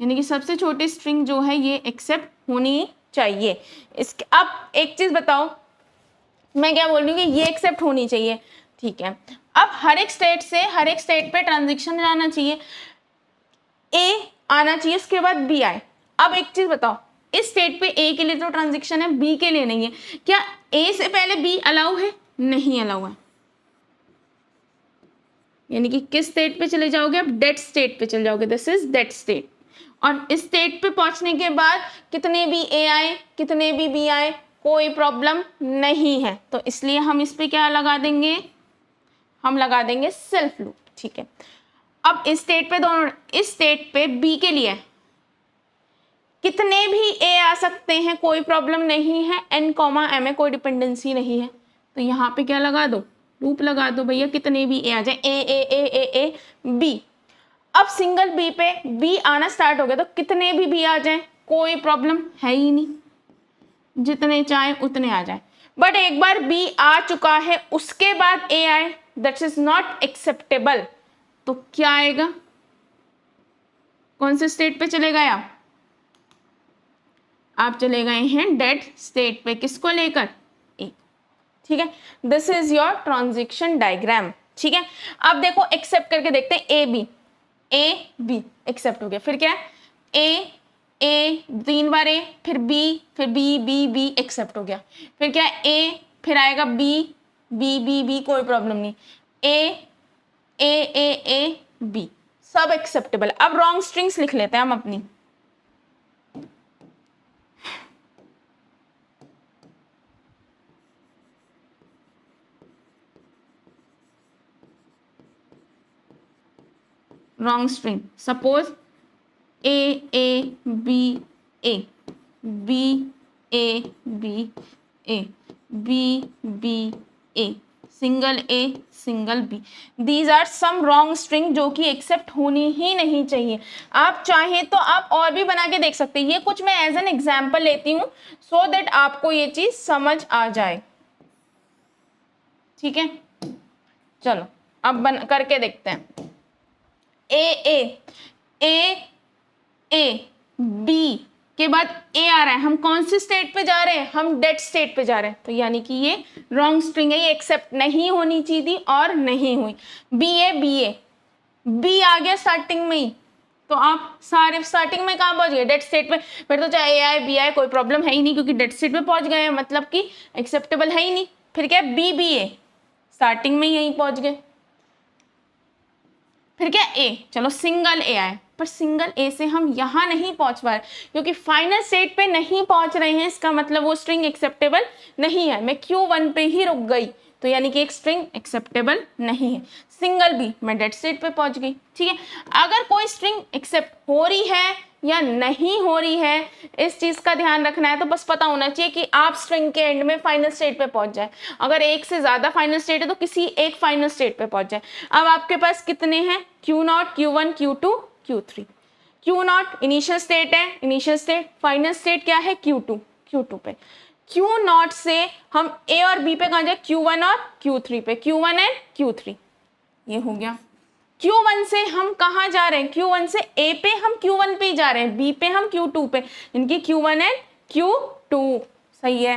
यानी कि सबसे छोटी स्ट्रिंग जो है ये एक्सेप्ट होनी चाहिए। इसके अब एक चीज बताओ, मैं क्या बोल रही हूँ कि ये एक्सेप्ट होनी चाहिए, ठीक है। अब हर एक स्टेट से हर एक स्टेट पे ट्रांजिशन जाना चाहिए, ए आना चाहिए उसके बाद बी आए। अब एक चीज बताओ, इस स्टेट पे ए के लिए तो ट्रांजिशन है, बी के लिए नहीं है, क्या ए से पहले बी अलाउ है? नहीं अलाउ है, यानी कि किस स्टेट पे चले जाओगे, अब डेड स्टेट पे चले जाओगे, दिस इज डेड स्टेट। और इस स्टेट पे पहुंचने के बाद कितने भी ए आए कितने भी बी आए कोई प्रॉब्लम नहीं है, तो इसलिए हम इस पे क्या लगा देंगे, हम लगा देंगे सेल्फ लूप, ठीक है। अब इस स्टेट पे दोनों, इस स्टेट पे बी के लिए कितने भी ए आ सकते हैं कोई प्रॉब्लम नहीं है, एन कॉमा एम में कोई डिपेंडेंसी नहीं है, तो यहाँ पे क्या लगा दो, लूप लगा दो भैया, कितने भी ए आ जाए, ए बी। अब सिंगल बी पे बी आना स्टार्ट हो गया तो कितने भी बी आ जाए कोई प्रॉब्लम है ही नहीं, जितने चाहे उतने आ जाए। बट एक बार बी आ चुका है उसके बाद ए आए, दैट इज नॉट एक्सेप्टेबल। तो क्या आएगा, कौन से स्टेट पे चले गए आप चले गए हैं डेड स्टेट पे, किसको लेकर, ए, ठीक है। This is your transition diagram, ठीक है। अब देखो एक्सेप्ट करके देखते हैं, ए बी एक्सेप्ट हो गया, फिर क्या है ए 3 बार ए, फिर बी बी एक्सेप्ट हो गया, फिर क्या है ए, फिर आएगा बी कोई प्रॉब्लम नहीं, ए बी सब एक्सेप्टेबल। अब रॉन्ग स्ट्रिंग्स लिख लेते हैं हम अपनी, wrong string, suppose a B A B a single b, these are some wrong string जो कि एक्सेप्ट होनी ही नहीं चाहिए। आप चाहें तो आप और भी बना के देख सकते हैं, ये कुछ मैं एज एन एग्जाम्पल लेती हूँ सो दैट आपको ये चीज समझ आ जाए, ठीक है। चलो अब बन करके देखते हैं, ए बी के बाद ए आ रहा है, हम कौन से स्टेट पे जा रहे हैं, हम डेड स्टेट पे जा रहे हैं, तो यानी कि ये रॉन्ग स्ट्रिंग है, ये एक्सेप्ट नहीं होनी चाहिए थी और नहीं हुई। बी आ गया स्टार्टिंग में ही, तो आप सारे स्टार्टिंग में कहाँ पहुंच गए, डेड स्टेट में, फिर तो चाहे ए आए बी आए कोई प्रॉब्लम है ही नहीं, क्योंकि डेड स्टेट में पहुंच गए हैं, मतलब कि एक्सेप्टेबल है ही नहीं। फिर क्या बी ए स्टार्टिंग में ही यहीं पहुंच गए, फिर क्या ए, चलो सिंगल ए आए, पर सिंगल ए से हम यहां नहीं पहुंच पा रहे क्योंकि फाइनल स्टेट पे नहीं पहुंच रहे हैं, इसका मतलब वो स्ट्रिंग एक्सेप्टेबल नहीं है, मैं Q1 पे ही रुक गई, तो यानी कि एक स्ट्रिंग एक्सेप्टेबल नहीं है। सिंगल बी मैं डेड स्टेट पे पहुंच गई, ठीक है। अगर कोई स्ट्रिंग एक्सेप्ट हो रही है या नहीं हो रही है, इस चीज का ध्यान रखना है, तो बस पता होना चाहिए कि आप स्ट्रिंग के एंड में फाइनल स्टेट पे पहुंच जाए। अगर एक से ज्यादा फाइनल स्टेट है तो किसी एक फाइनल स्टेट पे पहुंच जाए। अब आपके पास कितने हैं, Q0 Q1 Q2 Q3। Q0 initial state है, इनिशियल स्टेट, फाइनल स्टेट क्या है Q2 पे। Q0 से हम A और B पे कहाँ जाए, Q1 और Q3 पे, Q1 एंड Q3, ये हो गया। Q1 से हम कहाँ जा रहे हैं, Q1 से A पे हम Q1 पे ही जा रहे हैं, B पे हम Q2 पे, इनकी Q1 एंड Q2, सही है।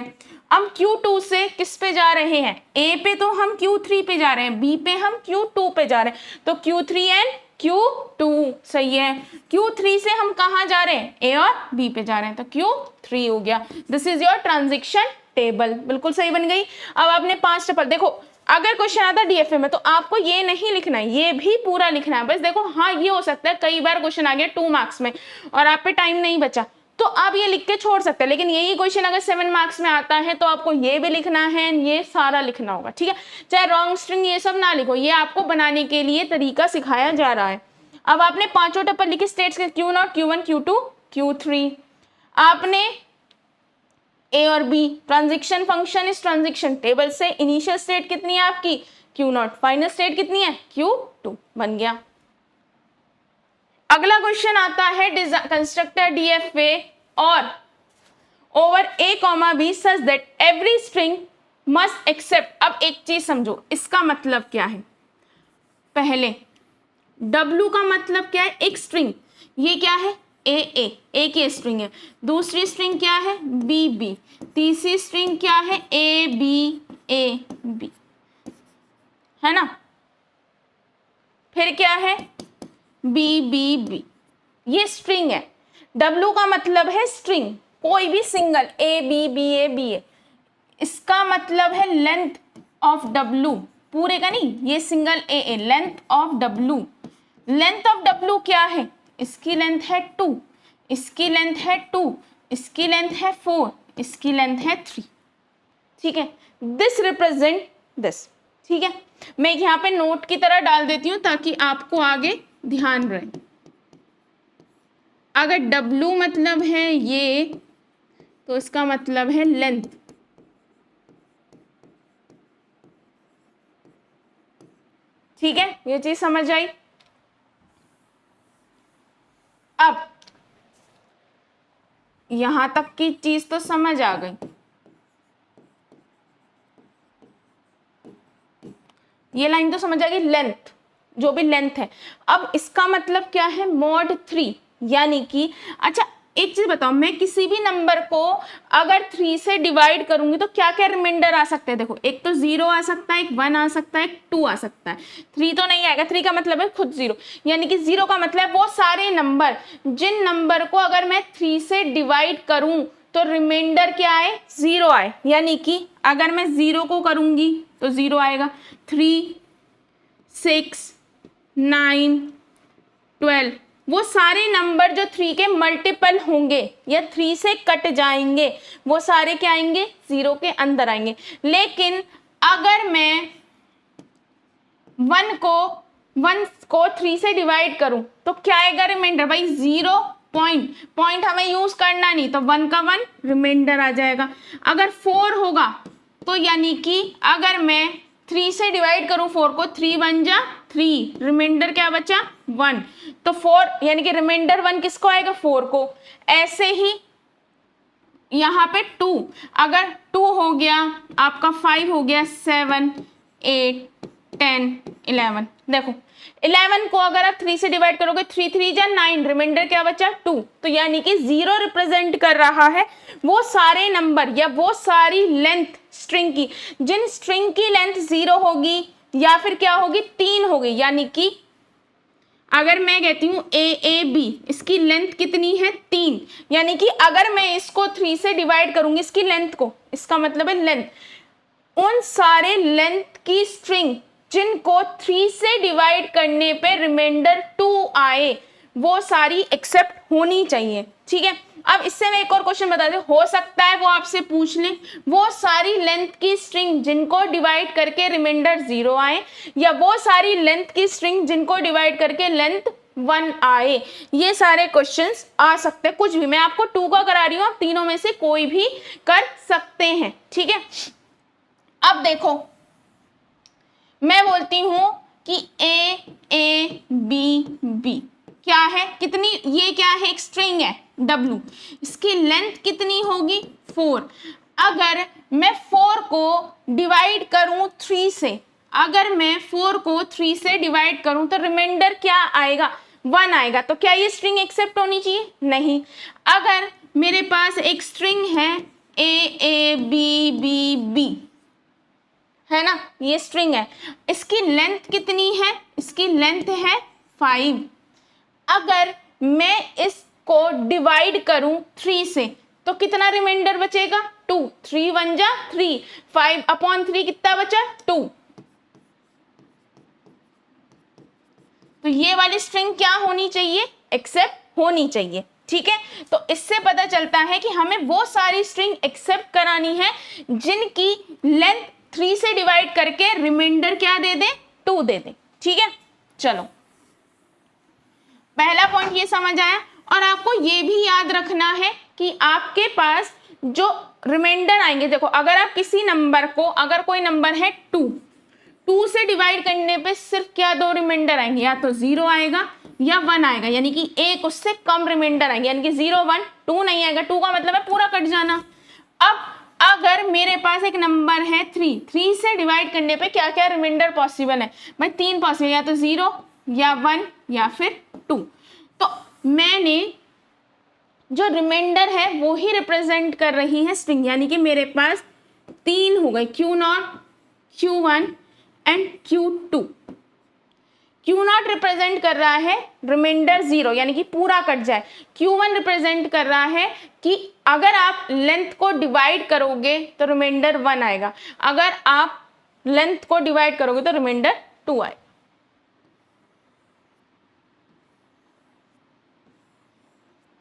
हम Q2 से किस पे जा रहे हैं, A पे तो हम Q3 पे जा रहे हैं, B पे हम Q2 पे जा रहे हैं, तो Q3 एंड Q2, सही है। Q3 से हम कहाँ जा रहे हैं, A और B पे जा रहे हैं, तो Q3 हो गया। This is your transaction table, बिल्कुल सही बन गई। अब आपने 5 टपल, देखो अगर क्वेश्चन आता डीएफए में तो आपको ये नहीं लिखना है, ये भी पूरा लिखना है बस। देखो हाँ ये हो सकता है कई बार क्वेश्चन आ गया 2 मार्क्स में और आप पे टाइम नहीं बचा तो आप ये लिख के छोड़ सकते हैं, लेकिन यही क्वेश्चन अगर 7 मार्क्स में आता है तो आपको ये भी लिखना है, ये सारा लिखना होगा, ठीक है। चाहे रॉन्ग स्ट्रिंग ये सब ना लिखो, ये आपको बनाने के लिए तरीका सिखाया जा रहा है। अब आपने 5 टप्पल लिखे स्टेट्स के, Q0, Q1, Q2, Q3। आपने ए और बी, ट्रांजैक्शन फंक्शन इस ट्रांजैक्शन टेबल से इनिशियल स्टेट कितनी है आपकी Q0, फाइनल स्टेट कितनी है Q2, बन गया। अगला क्वेश्चन आता है कंस्ट्रक्टर डीएफए और over a comma b such that every string must accept. अब एक चीज समझो, इसका मतलब क्या है, पहले W का मतलब क्या है, एक स्ट्रिंग, ये क्या है ए की स्ट्रिंग है, दूसरी स्ट्रिंग क्या है बी, तीसरी स्ट्रिंग क्या है ए बी, है ना, फिर क्या है बी, ये स्ट्रिंग है। W का मतलब है स्ट्रिंग, कोई भी सिंगल ए बी ए, इसका मतलब है लेंथ ऑफ W, पूरे का नहीं, ये single A, length of W। Length of W क्या है, इसकी लेंथ है 2, इसकी लेंथ है 2, इसकी लेंथ है 4, इसकी लेंथ है 3, ठीक है। दिस रिप्रेजेंट दिस, ठीक है। मैं यहाँ पे नोट की तरह डाल देती हूँ ताकि आपको आगे ध्यान रहे। अगर W मतलब है ये तो इसका मतलब है लेंथ, ठीक है, ये चीज समझ आई। अब यहां तक की चीज तो समझ आ गई, ये लाइन तो समझ आ गई, लेंथ जो भी लेंथ है। अब इसका मतलब क्या है mod 3, यानी कि अच्छा एक चीज बताओ, मैं किसी भी नंबर को अगर 3 से डिवाइड करूंगी तो क्या क्या रिमाइंडर आ सकते हैं, देखो एक तो 0 आ सकता है, एक 1 आ सकता है, एक 2 आ सकता है, 3 तो नहीं आएगा, 3 का मतलब है खुद 0, यानी कि 0 का मतलब है वो सारे नंबर जिन नंबर को अगर मैं 3 से डिवाइड करूं तो रिमाइंडर क्या आए 0 आए, यानी कि अगर मैं 0 को करूंगी तो 0 आएगा, 3, 6, 9, 12, वो सारे नंबर जो 3 के मल्टीपल होंगे या 3 से कट जाएंगे वो सारे क्या आएंगे 0 के अंदर आएंगे। लेकिन अगर मैं 1 को 3 से डिवाइड करूं तो क्या आएगा रिमाइंडर, भाई 0 पॉइंट हमें यूज करना नहीं, तो 1 का 1 रिमाइंडर आ जाएगा। अगर 4 होगा तो यानी कि अगर मैं 3 से डिवाइड करूं 4 को, 3 1 जा 3, रिमाइंडर क्या बचा 1, तो 4 यानी कि रिमाइंडर 1 किसको आएगा 4 को। ऐसे ही यहाँ पे 2, अगर 2 हो गया आपका 5 हो गया 7, 8, 10, 11, देखो 11 को अगर आप 3 से डिवाइड करोगे 3 3 जा 9, रिमाइंडर क्या बचा 2, तो यानी कि 0 रिप्रेजेंट कर रहा है वो सारे नंबर या वो सारी लेंथ स्ट्रिंग की, जिन स्ट्रिंग की लेंथ 0 होगी या फिर क्या होगी 3 होगी, यानी कि अगर मैं कहती हूँ ए बी, इसकी लेंथ कितनी है 3, यानी कि अगर मैं इसको 3 से डिवाइड करूंगी इसकी लेंथ को, इसका मतलब है लेंथ, उन सारे लेंथ की स्ट्रिंग जिनको 3 से डिवाइड करने पे रिमाइंडर 2 आए वो सारी एक्सेप्ट होनी चाहिए, ठीक है। अब इससे मैं एक और क्वेश्चन बता दूं, हो सकता है वो आपसे पूछ ले वो सारी लेंथ की स्ट्रिंग जिनको डिवाइड करके रिमाइंडर 0 आए या वो सारी लेंथ की स्ट्रिंग जिनको डिवाइड करके लेंथ 1 आए, ये सारे क्वेश्चंस आ सकते हैं, कुछ भी, मैं आपको 2 का करा रही हूँ, आप तीनों में से कोई भी कर सकते हैं, ठीक है। अब देखो मैं बोलती हूं कि ए बी क्या है, कितनी, ये क्या है एक स्ट्रिंग है W, इसकी लेंथ कितनी होगी 4, अगर मैं 4 को डिवाइड करूं 3 से, अगर मैं 4 को 3 से डिवाइड करूं तो रिमाइंडर क्या आएगा, 1 आएगा। तो क्या ये स्ट्रिंग एक्सेप्ट होनी चाहिए, नहीं। अगर मेरे पास एक स्ट्रिंग है ए बी बी बी, है ना, ये स्ट्रिंग है, इसकी लेंथ कितनी है, इसकी लेंथ है 5। अगर मैं इसको डिवाइड करूं 3 से तो कितना रिमाइंडर बचेगा, 2। 3 1 जा 3, 5/3 कितना बचा, 2। तो ये वाली स्ट्रिंग क्या होनी चाहिए, एक्सेप्ट होनी चाहिए, ठीक है। तो इससे पता चलता है कि हमें वो सारी स्ट्रिंग एक्सेप्ट करानी है जिनकी लेंथ 3 से डिवाइड करके रिमाइंडर क्या दे दे, 2 दे दे, ठीक है। चलो, पहला पॉइंट ये समझ आया। और आपको ये भी याद रखना है कि आपके पास जो रिमाइंडर आएंगे, देखो अगर आप किसी नंबर को, अगर कोई नंबर है 2 से डिवाइड करने पे सिर्फ क्या 2 रिमाइंडर आएंगे, या तो 0 आएगा या 1 आएगा, यानी कि एक उससे कम रिमाइंडर आएंगे, यानी कि 0 1 2 नहीं आएगा। 2 का मतलब है पूरा कट जाना। अब अगर मेरे पास एक नंबर है 3 से डिवाइड करने पे क्या क्या रिमाइंडर पॉसिबल है, भाई 3 पॉसिबल, या तो 0 या 1 या फिर 2। तो मैंने जो रिमाइंडर है वो ही रिप्रेजेंट कर रही है स्ट्रिंग, यानी कि मेरे पास 3 हो गए, Q0 Q1 and Q2। Q0 represent कर रहा है रिमाइंडर 0, यानी कि पूरा कट जाए। Q1 रिप्रेजेंट कर रहा है कि अगर आप लेंथ को डिवाइड करोगे तो रिमाइंडर 1 आएगा, अगर आप लेंथ को डिवाइड करोगे तो रिमाइंडर 2 आएगा।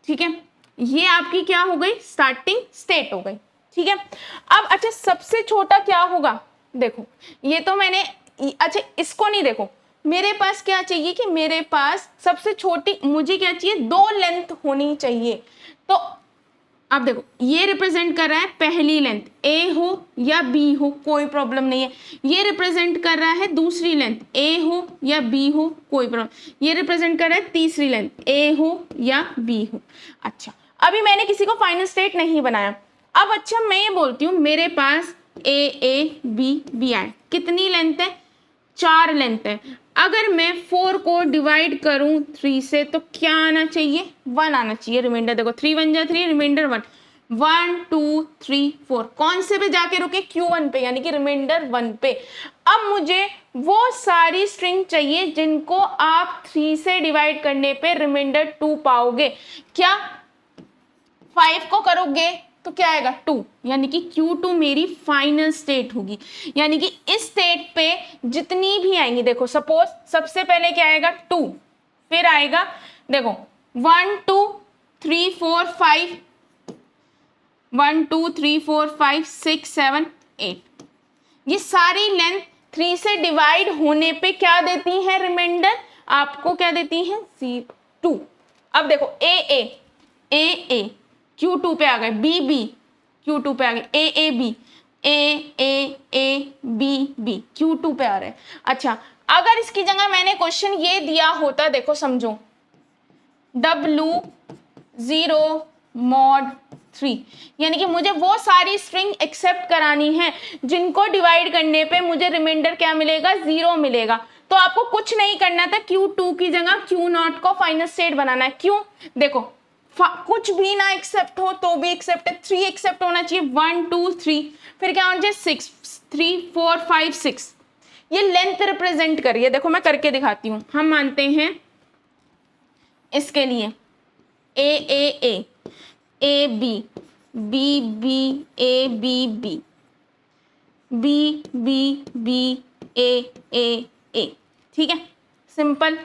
ठीक है, ये आपकी क्या हो गई, स्टार्टिंग स्टेट हो गई, ठीक है। अब अच्छा, सबसे छोटा क्या होगा, देखो ये तो मैंने, अच्छा इसको नहीं, देखो मेरे पास क्या चाहिए कि मेरे पास सबसे छोटी, मुझे क्या चाहिए, 2 लेंथ होनी चाहिए। तो अब देखो ये रिप्रेजेंट कर रहा है पहली लेंथ, ए हो या बी हो कोई प्रॉब्लम नहीं है। ये रिप्रेजेंट कर रहा है दूसरी लेंथ, ए हो या बी हो कोई प्रॉब्लम। ये रिप्रेजेंट कर रहा है तीसरी लेंथ, ए हो या बी हो। अच्छा, अभी मैंने किसी को फाइनल स्टेट नहीं बनाया। अब अच्छा मैं ये बोलती हूँ मेरे पास ए बी बी आए, कितनी लेंथ है, 4 लेंथ है। अगर मैं 4 को डिवाइड करूं 3 से तो क्या आना चाहिए, 1 आना चाहिए रिमाइंडर। देखो 3 1 जा 3, रिमाइंडर 1, 1 2 3 4, कौन से पे जाके रुके, Q1 पे, यानी कि रिमाइंडर 1 पे। अब मुझे वो सारी स्ट्रिंग चाहिए जिनको आप 3 से डिवाइड करने पे रिमाइंडर 2 पाओगे। क्या 5 को करोगे तो क्या आएगा, 2, यानी कि Q2 मेरी फाइनल स्टेट होगी। यानी कि इस स्टेट पे जितनी भी आएंगी, देखो सपोज सबसे पहले क्या आएगा, 2, फिर आएगा देखो 1 2 3 4 5, 1 2 3 4 5 6 7 8, ये सारी लेंथ 3 से डिवाइड होने पे क्या देती है रिमाइंडर, आपको क्या देती है, 2। अब देखो ए Q2 पे आ गए, बी Q2 पे आ गए, ए बी बी Q2 पे आ रहे हैं। अच्छा, अगर इसकी जगह मैंने क्वेश्चन ये दिया होता, देखो समझो, W0 mod 3, यानी कि मुझे वो सारी स्ट्रिंग एक्सेप्ट करानी है जिनको डिवाइड करने पे मुझे रिमाइंडर क्या मिलेगा, 0 मिलेगा। तो आपको कुछ नहीं करना था, Q2 की जगह Q0 को फाइनल स्टेट बनाना है। क्यों, देखो कुछ भी ना एक्सेप्ट हो तो भी एक्सेप्ट है, 3 एक्सेप्ट होना चाहिए, 1 2 3, फिर क्या होना चाहिए, 6 3 4 5 6, ये लेंथ रिप्रेजेंट करिए। देखो मैं करके दिखाती हूँ। हम मानते हैं इसके लिए A B B B A B B B B B A, ठीक है, सिंपल।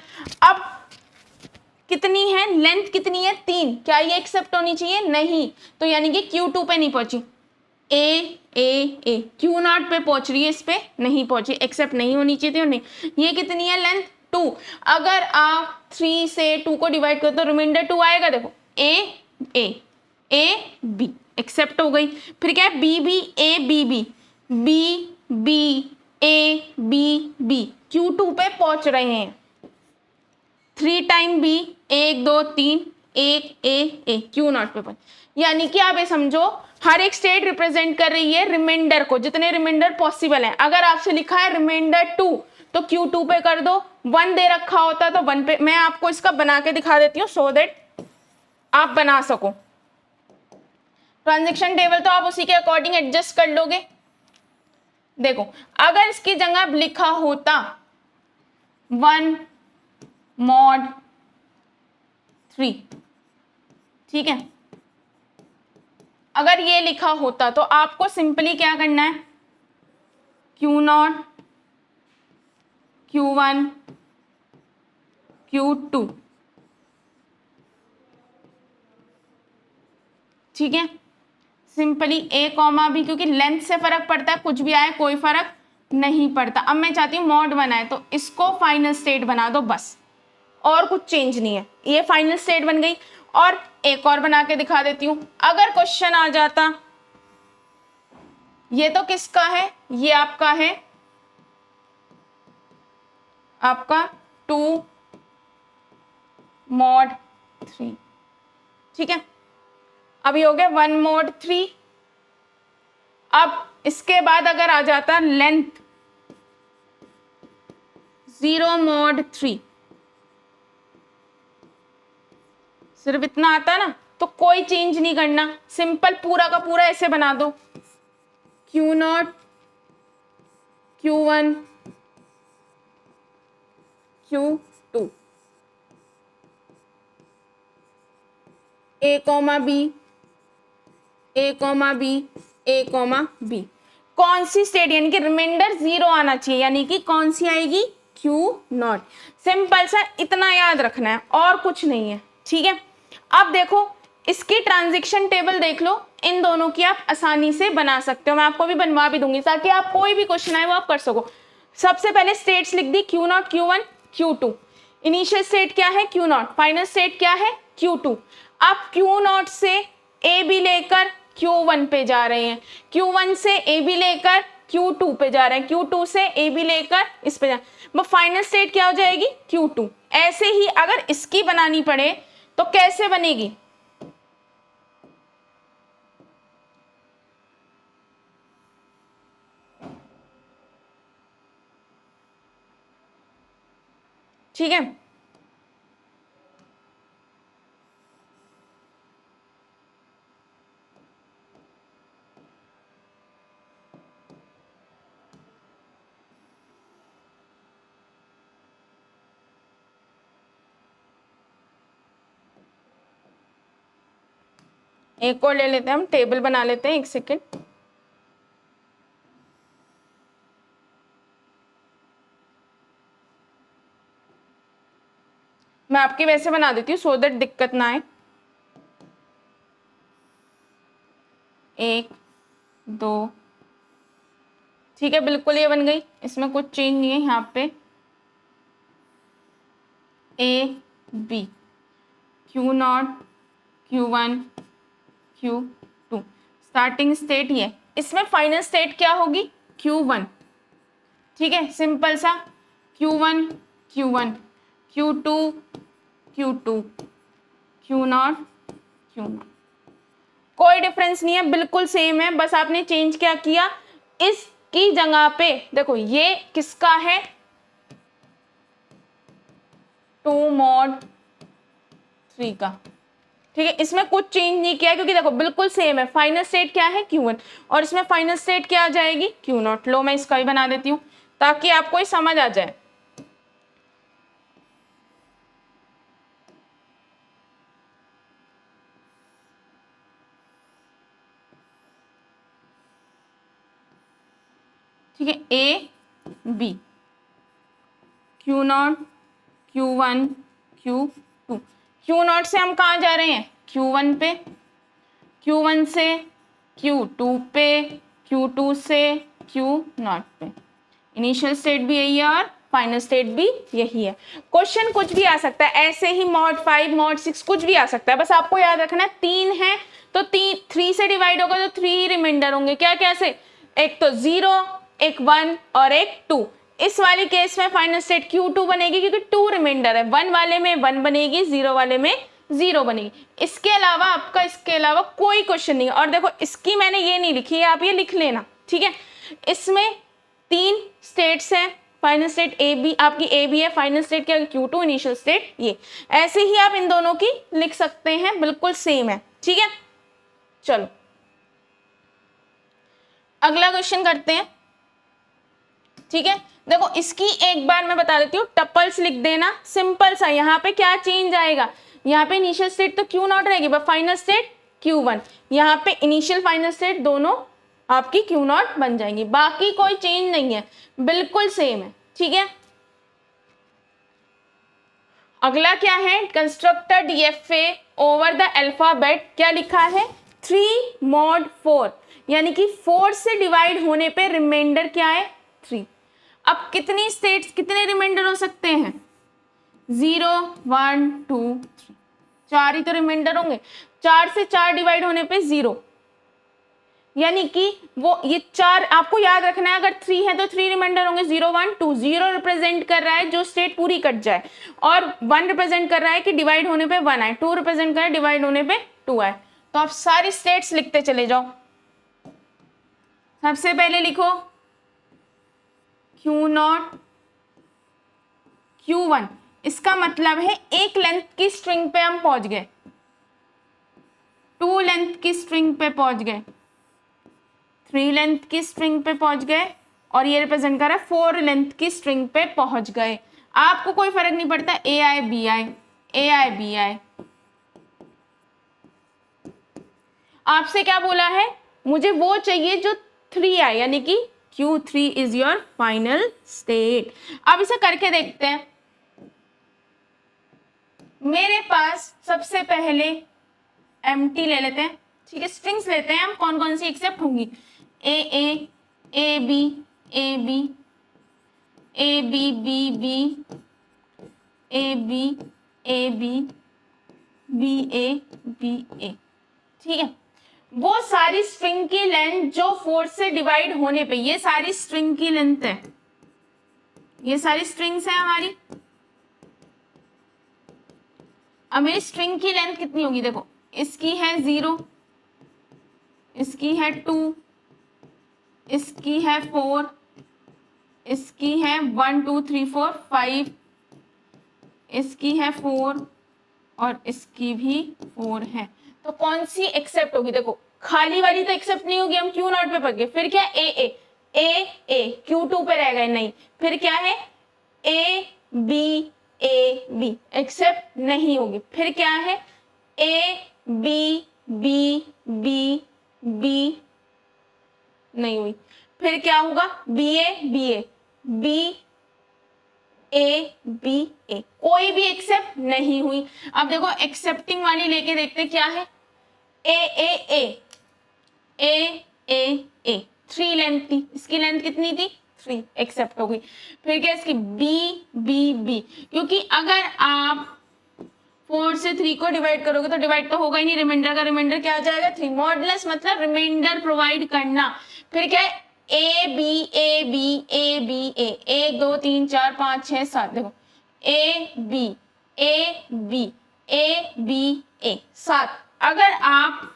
अब कितनी है लेंथ, कितनी है, 3, क्या ये एक्सेप्ट होनी चाहिए, नहीं, तो यानी कि Q2 पे नहीं पहुंची, ए Q0 पे पहुंच रही है, इस पे नहीं पहुंची, एक्सेप्ट नहीं होनी चाहिए थी, नहीं। ये कितनी है लेंथ, 2, अगर आप 3 से 2 को डिवाइड करो तो रिमाइंडर 2 आएगा। देखो ए बी एक्सेप्ट हो गई, फिर क्या है, बी ए बी Q2 पे पहुंच रहे हैं, 3 टाइम बी, 1 2 3, 1 ए Q0 पे पहुंच, यानी कि आप ये समझो हर एक स्टेट रिप्रेजेंट कर रही है रिमाइंडर को, जितने रिमाइंडर पॉसिबल हैं। अगर आपसे लिखा है रिमाइंडर 2 तो Q2 पे कर दो, 1 दे रखा होता तो 1 पे। मैं आपको इसका बना के दिखा देती हूँ सो दैट आप बना सको। ट्रांजैक्शन टेबल तो आप उसी के अकॉर्डिंग एडजस्ट कर लोगे। देखो अगर इसकी जगह लिखा होता 1 mod 3, ठीक है, अगर ये लिखा होता तो आपको सिंपली क्या करना है, Q0 Q1 Q2, ठीक है, सिंपली A कॉमा B, क्योंकि लेंथ से फर्क पड़ता है, कुछ भी आए कोई फर्क नहीं पड़ता। अब मैं चाहती हूँ मॉड बनाए तो इसको फाइनल स्टेट बना दो बस, और कुछ चेंज नहीं है, ये फाइनल स्टेट बन गई। और एक और बना के दिखा देती हूँ। अगर क्वेश्चन आ जाता ये तो किसका है, ये आपका है, आपका 2 mod 3, ठीक है, अभी हो गया 1 mod 3। अब इसके बाद अगर आ जाता लेंथ 0 mod 3, सिर्फ इतना आता ना, तो कोई चेंज नहीं करना, सिंपल पूरा का पूरा ऐसे बना दो, Q0 Q1 Q2 A comma B A comma B A comma B। कौन सी स्टेट, यानी कि रिमाइंडर 0 आना चाहिए, यानी कि कौन सी आएगी, Q0। सिंपल सा इतना याद रखना है और कुछ नहीं है, ठीक है। अब देखो इसकी ट्रांजैक्शन टेबल देख लो, इन दोनों की आप आसानी से बना सकते हो। मैं आपको भी बनवा भी दूंगी ताकि आप कोई भी क्वेश्चन आए वो आप कर सको। सबसे पहले स्टेट्स लिख दी, Q0 Q1 Q2। Initial state क्या है, Q0। फाइनल स्टेट क्या है, Q2। आप Q0 से AB लेकर Q1 पे जा रहे हैं, Q1 से AB लेकर Q2 पे जा रहे हैं, Q2 से AB लेकर इस पे जा, वो फाइनल स्टेट क्या हो जाएगी, Q2। ऐसे ही अगर इसकी बनानी पड़े तो कैसे बनेगी, ठीक है। एक और ले लेते हैं, हम टेबल बना लेते हैं, एक सेकेंड। मैं आपकी वैसे बना देती हूँ सो दैट दिक्कत ना आए। 1 2, ठीक है, बिल्कुल ये बन गई, इसमें कुछ चेंज नहीं है। यहाँ पे A B Q0 Q1 Q2 starting state ये, इसमें फाइनल स्टेट क्या होगी, Q1, ठीक है, सिंपल सा Q1 Q1 Q2 Q2 Q0 Q0, कोई डिफरेंस नहीं है, बिल्कुल सेम है। बस आपने चेंज क्या किया, इसकी जगह पे देखो ये किसका है, 2 mod 3 का, ठीक है, इसमें कुछ चेंज नहीं किया क्योंकि देखो बिल्कुल सेम है। फाइनल स्टेट क्या है, Q1, और इसमें फाइनल स्टेट क्या आ जाएगी, Q0। लो मैं इसका भी बना देती हूँ ताकि आपको ये समझ आ जाए। ठीक है, A B Q0 Q1 Q2, Q0 से हम कहाँ जा रहे हैं, Q1 पे, Q1 से Q2 पे, Q2 से Q0 पे। इनिशियल स्टेट भी यही है और फाइनल स्टेट भी यही है। क्वेश्चन कुछ भी आ सकता है, ऐसे ही mod 5 mod 6 कुछ भी आ सकता है। बस आपको याद रखना है 3 है तो 3 से डिवाइड होगा तो 3 ही रिमाइंडर होंगे। क्या कैसे, एक तो 0, एक 1 और एक 2। इस वाली केस में फाइनल स्टेट Q2 बनेगी क्योंकि 2 रिमाइंडर है, 1 वाले में 1 बनेगी, 0 वाले में 0 बनेगी। इसके अलावा आपका इसके अलावा कोई क्वेश्चन नहीं है। और देखो इसकी मैंने ये नहीं लिखी है, आप ये लिख लेना, ठीक है। इसमें 3 स्टेट्स हैं, फाइनल स्टेट ए बी, आपकी ए बी है, फाइनल स्टेट क्या Q2, इनिशियल स्टेट ये। ऐसे ही आप इन दोनों की लिख सकते हैं, बिल्कुल सेम है, ठीक है। चलो अगला क्वेश्चन करते हैं, ठीक है। देखो इसकी एक बार मैं बता देती हूँ, टपल्स लिख देना, सिंपल सा। यहाँ पे क्या चेंज आएगा, यहाँ पे इनिशियल स्टेट तो Q0 रहेगी, बट फाइनल स्टेट Q1। यहाँ पे इनिशियल फाइनल स्टेट दोनों आपकी Q0 बन जाएंगी, बाकी कोई चेंज नहीं है, बिल्कुल सेम है, ठीक है। अगला क्या है, construct DFA over the alphabet. क्या लिखा है, 3 mod 4, यानी कि 4 से डिवाइड होने पे रिमाइंडर क्या है, 3। अब कितनी स्टेट्स, कितने रिमाइंडर हो सकते हैं, 0 1 2 3, 4 ही तो रिमाइंडर होंगे। 4 से 4 डिवाइड होने पे 0, यानी कि वो ये 4 आपको याद रखना है। अगर 3 है तो 3 रिमाइंडर होंगे, 0 1 2। 0 रिप्रेजेंट कर रहा है जो स्टेट पूरी कट जाए, और 1 रिप्रेजेंट कर रहा है कि डिवाइड होने पे 1 आए, 2 रिप्रेजेंट कर रहा है डिवाइड होने पे 2 आए। तो आप सारी स्टेट्स लिखते चले जाओ। सबसे पहले लिखो Q0 Q1, इसका मतलब है एक लेंथ की स्ट्रिंग पे हम पहुंच गए, 2 लेंथ की स्ट्रिंग पे पहुंच गए, 3 लेंथ की स्ट्रिंग पे पहुंच गए, और ये रिप्रेजेंट कर रहा है 4 लेंथ की स्ट्रिंग पे पहुंच गए। आपको कोई फर्क नहीं पड़ता, AI BI AI BI। आपसे क्या बोला है, मुझे वो चाहिए जो 3 आए, यानी कि Q3 is your final state. अब इसे करके देखते हैं। मेरे पास सबसे पहले एम्प्टी ले लेते हैं, ठीक है, स्ट्रिंग्स लेते हैं हम, कौन कौन सी एक्सेप्ट होंगी, A B A B A B B B A B A B B A B A, ठीक है। वो सारी स्ट्रिंग की लेंथ जो 4 से डिवाइड होने पे, ये सारी स्ट्रिंग की लेंथ है, ये सारी स्ट्रिंग्स है हमारी। अब मेरी स्ट्रिंग की लेंथ कितनी होगी, देखो इसकी है 0, इसकी है 2, इसकी है 4, इसकी है 1 2 3 4 5, इसकी है 4, और इसकी भी 4 है। तो कौन सी एक्सेप्ट होगी, देखो खाली वाली तो एक्सेप्ट नहीं होगी, हम Q0 पे पड़ गए। फिर क्या, A Q2 पे रह गए, नहीं। फिर क्या है, A B एक्सेप्ट नहीं होगी। फिर क्या है, A B नहीं हुई। फिर क्या होगा, BA कोई भी एक्सेप्ट नहीं हुई। अब देखो एक्सेप्टिंग वाली लेके देखते क्या है, A 3 लेंथ थी, इसकी लेंथ कितनी थी, 3, एक्सेप्ट हो गई। फिर क्या, इसकी B क्योंकि अगर आप 4 से 3 को डिवाइड करोगे तो डिवाइड तो होगा ही नहीं, रिमाइंडर का रिमाइंडर क्या आ जाएगा, 3। मॉडुलस मतलब रिमाइंडर प्रोवाइड करना। फिर क्या है, A B 1 2 3 4 5 6 7, देखो A B 7। अगर आप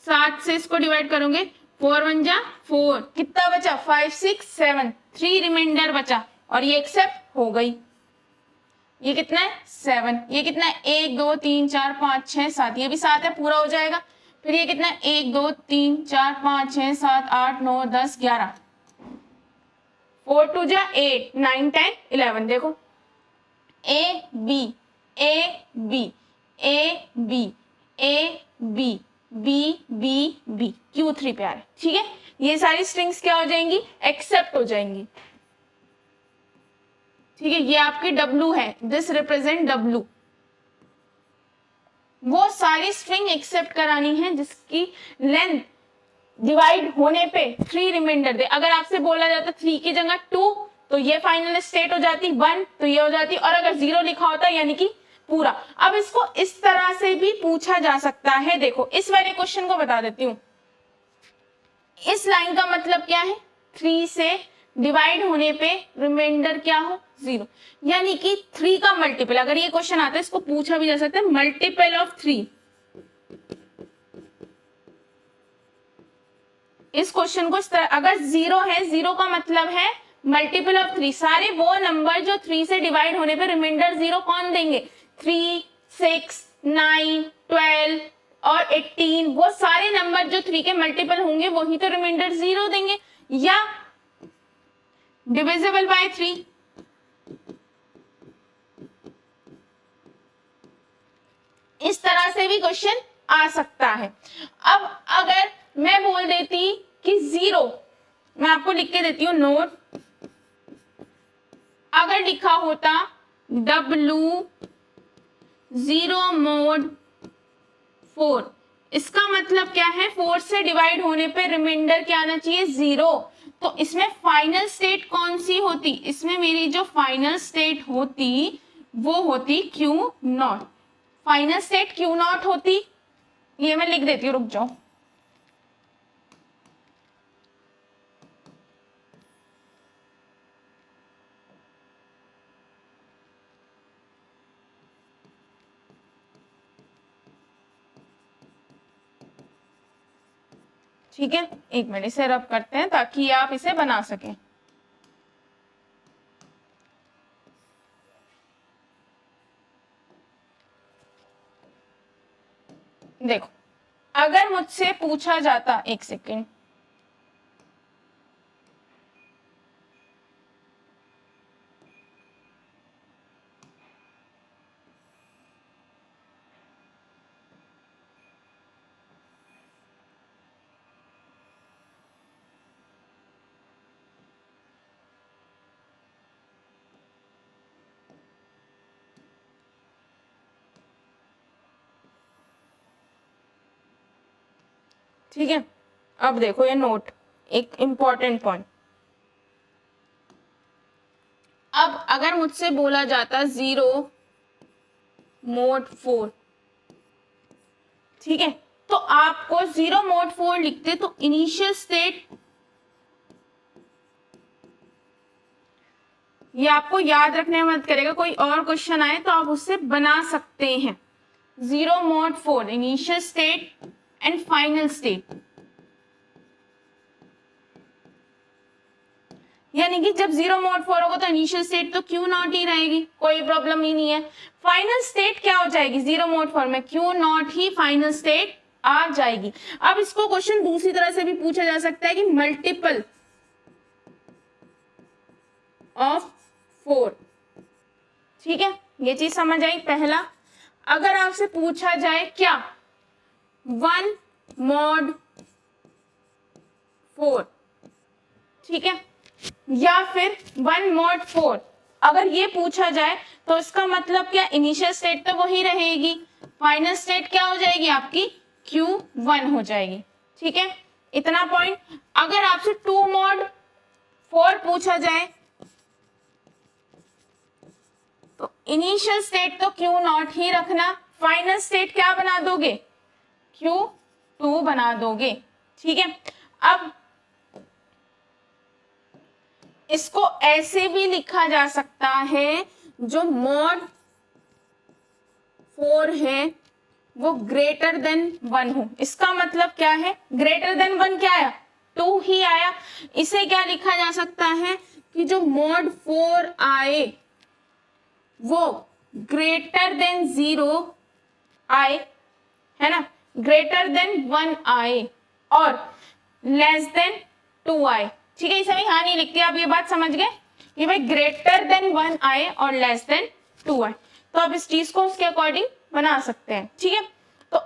7 से इसको डिवाइड करोगे, 4 1 जा 4, कितना बचा, 5 6 7, 3 रिमाइंडर बचा, और ये एक्सेप्ट हो गई। ये कितना है, 7। ये कितना है, 1 2 3 4 5 6 7, ये भी 7 है, पूरा हो जाएगा। फिर ये कितना है, 1 2 3 4 5 6 7 8 9 10 11, 4 2 जा 8 9 10 11। देखो A B Q3 पे आ रहा है, ठीक है। ये सारी स्ट्रिंग्स क्या हो जाएंगी, एक्सेप्ट हो जाएंगी, ठीक है। ये आपकी W है, दिस रिप्रेजेंट W। वो सारी स्ट्रिंग एक्सेप्ट करानी है जिसकी लेंथ डिवाइड होने पे 3 रिमाइंडर दे। अगर आपसे बोला जाता 3 की जगह 2, तो ये फाइनल स्टेट हो जाती, 1 तो ये हो जाती, और अगर 0 लिखा होता यानी कि पूरा। अब इसको इस तरह से भी पूछा जा सकता है। देखो इस वाले क्वेश्चन को बता देती हूँ। इस लाइन का मतलब क्या है, 3 से डिवाइड होने पे रिमाइंडर क्या हो, 0, यानी कि 3 का मल्टीपल, अगर ये क्वेश्चन आता है इसको पूछा भी जा सकता है मल्टीपल ऑफ 3। इस क्वेश्चन को इस तरह, अगर 0 है, 0 का मतलब है मल्टीपल ऑफ 3, सारे वो नंबर जो 3 से डिवाइड होने पे रिमाइंडर 0 कौन देंगे, 3, 6, 9, 12 और 18, वो सारे नंबर जो 3 के मल्टीपल होंगे वही तो रिमाइंडर 0 देंगे। या डिविजिबल बाय 3, इस तरह से भी क्वेश्चन आ सकता है। अब अगर मैं बोल देती कि 0, मैं आपको लिख के देती हूँ नोट, अगर लिखा होता W 0 mod 4, इसका मतलब क्या है, 4 से डिवाइड होने पे रिमाइंडर क्या आना चाहिए, 0। तो इसमें फाइनल स्टेट कौन सी होती, इसमें मेरी जो फाइनल स्टेट होती वो होती Q0, फाइनल स्टेट Q0 होती। ये मैं लिख देती हूँ, रुक जाओ। ठीक है, एक मिनट इसे रब करते हैं ताकि आप इसे बना सकें। देखो, अगर मुझसे पूछा जाता, एक सेकेंड, ठीक है। अब देखो ये नोट, एक इंपॉर्टेंट पॉइंट। अब अगर मुझसे बोला जाता 0 mod 4, ठीक है, तो आपको 0 mod 4 लिखते तो इनिशियल स्टेट, ये आपको याद रखने में मदद करेगा, कोई और क्वेश्चन आए तो आप उससे बना सकते हैं। 0 mod 4 initial state and final state, यानी कि जब 0 mod 4 होगा तो इनिशियल स्टेट तो Q0 ही रहेगी, कोई प्रॉब्लम ही नहीं है। फाइनल स्टेट क्या हो जाएगी, 0 mod 4 में Q0 ही फाइनल स्टेट आ जाएगी। अब इसको क्वेश्चन दूसरी तरह से भी पूछा जा सकता है कि मल्टीपल ऑफ 4, ठीक है, ये चीज समझ आई। पहला, अगर आपसे पूछा जाए क्या 1 mod 4, ठीक है, या फिर 1 mod 4, अगर ये पूछा जाए तो इसका मतलब क्या, इनिशियल स्टेट तो वही रहेगी, फाइनल स्टेट क्या हो जाएगी आपकी, Q1 हो जाएगी। ठीक है, इतना पॉइंट। अगर आपसे 2 mod 4 पूछा जाए तो इनिशियल स्टेट तो Q0 ही रखना, फाइनल स्टेट क्या बना दोगे, Q2 बना दोगे। ठीक है, अब इसको ऐसे भी लिखा जा सकता है, जो mod 4 है वो ग्रेटर देन 1 हो। इसका मतलब क्या है, ग्रेटर देन 1 क्या आया, 2 ही आया। इसे क्या लिखा जा सकता है कि जो mod 4 आए वो ग्रेटर देन 0 आए, है ना, ग्रेटर देन 1 आए और लेस देन 2 आए। ठीक है, इसे मैं यहां नहीं लिखती, आप ये बात समझ गए, ये भाई ग्रेटर देन 1 आए और लेस देन 2 आए, तो आप इस चीज को उसके अकॉर्डिंग बना सकते हैं। ठीक है, तो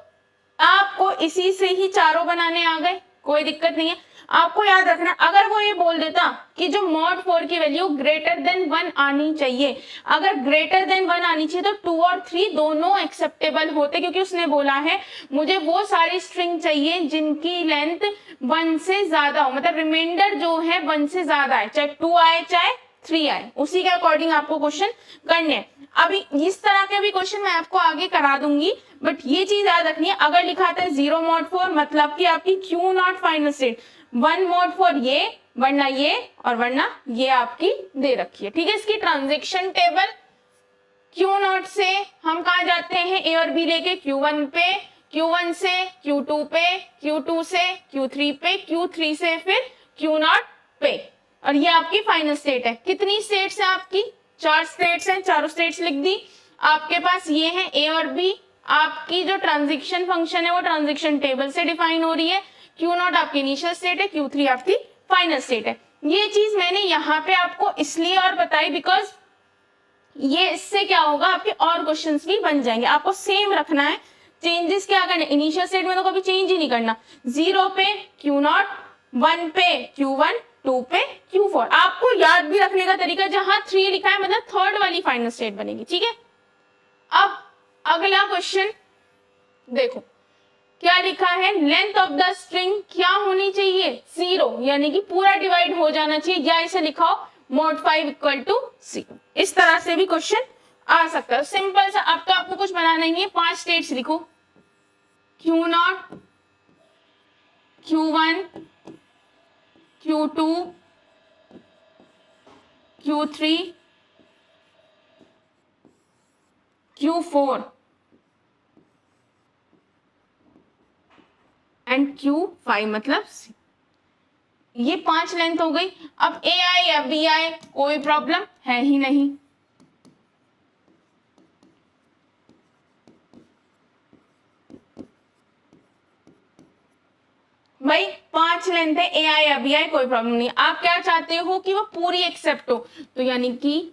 आपको इसी से ही चारों बनाने आ गए, कोई दिक्कत नहीं है। आपको याद रखना, अगर वो ये बोल देता कि जो mod 4 की वैल्यू ग्रेटर देन 1 आनी चाहिए, अगर ग्रेटर देन 1 आनी चाहिए तो 2 और 3 दोनों एक्सेप्टेबल होते, क्योंकि उसने बोला है मुझे वो सारी स्ट्रिंग चाहिए जिनकी लेंथ 1 से ज्यादा हो, मतलब रिमाइंडर जो है 1 से ज्यादा है, चाहे 2 आए चाहे 3 आए, उसी के अकॉर्डिंग आपको क्वेश्चन करने हैं। अभी इस तरह के भी क्वेश्चन मैं आपको आगे करा दूंगी, बट ये चीज याद रखनी है, अगर लिखा था 0 mod 4 मतलब कि आपकी Q0 फाइनल स्टेट, 1 mod 4 ये वरना ये और वरना ये आपकी दे रखी है। ठीक है, इसकी ट्रांजैक्शन टेबल Q0 से हम कहा जाते हैं A और B लेके Q1 पे, Q1 से Q2 पे, Q2 से Q3 पे, Q3 से फिर Q0 पे, और ये आपकी फाइनल स्टेट है। कितनी स्टेट्स है आपकी? 4 स्टेट्स हैं, चारों स्टेट्स लिख दी। आपके पास ये है A और B। आपकी जो ट्रांजिशन फंक्शन है वो ट्रांजिशन टेबल से डिफाइन हो रही है। Q0 आपकी इनिशियल स्टेट है, Q3 आपकी फाइनल स्टेट है। ये चीज मैंने यहाँ पे आपको इसलिए और बताई बिकॉज ये इससे क्या होगा, आपके और क्वेश्चंस भी बन जाएंगे। आपको सेम रखना है, चेंजेस क्या करने, इनिशियल स्टेट में तो कभी चेंज ही नहीं करना। 0 पे Q0, 1 पे Q1, 2 पे Q4। आपको याद भी रखने का तरीका, जहां 3 लिखा है मतलब थर्ड वाली फाइनल स्टेट बनेगी। ठीक है, अब अगला क्वेश्चन देखो क्या लिखा है, लेंथ ऑफ द स्ट्रिंग क्या होनी चाहिए? 0, यानी कि पूरा डिवाइड हो जाना चाहिए, या इसे लिखाओ mod 5 इक्वल टू 0। इस तरह से भी क्वेश्चन आ सकता है। सिंपल सा, अब तो आपको कुछ बनाना नहीं है, 5 स्टेट्स लिखो, Q0, Q1, Q2, Q3, Q4 and Q5 मतलब C। ये 5 लेंथ हो गई। अब ए आई या बी आई कोई प्रॉब्लम है ही नहीं, भाई 5 लेंथ है, ए आई या बी आई कोई प्रॉब्लम नहीं। आप क्या चाहते हो कि वो पूरी एक्सेप्ट हो, तो यानी कि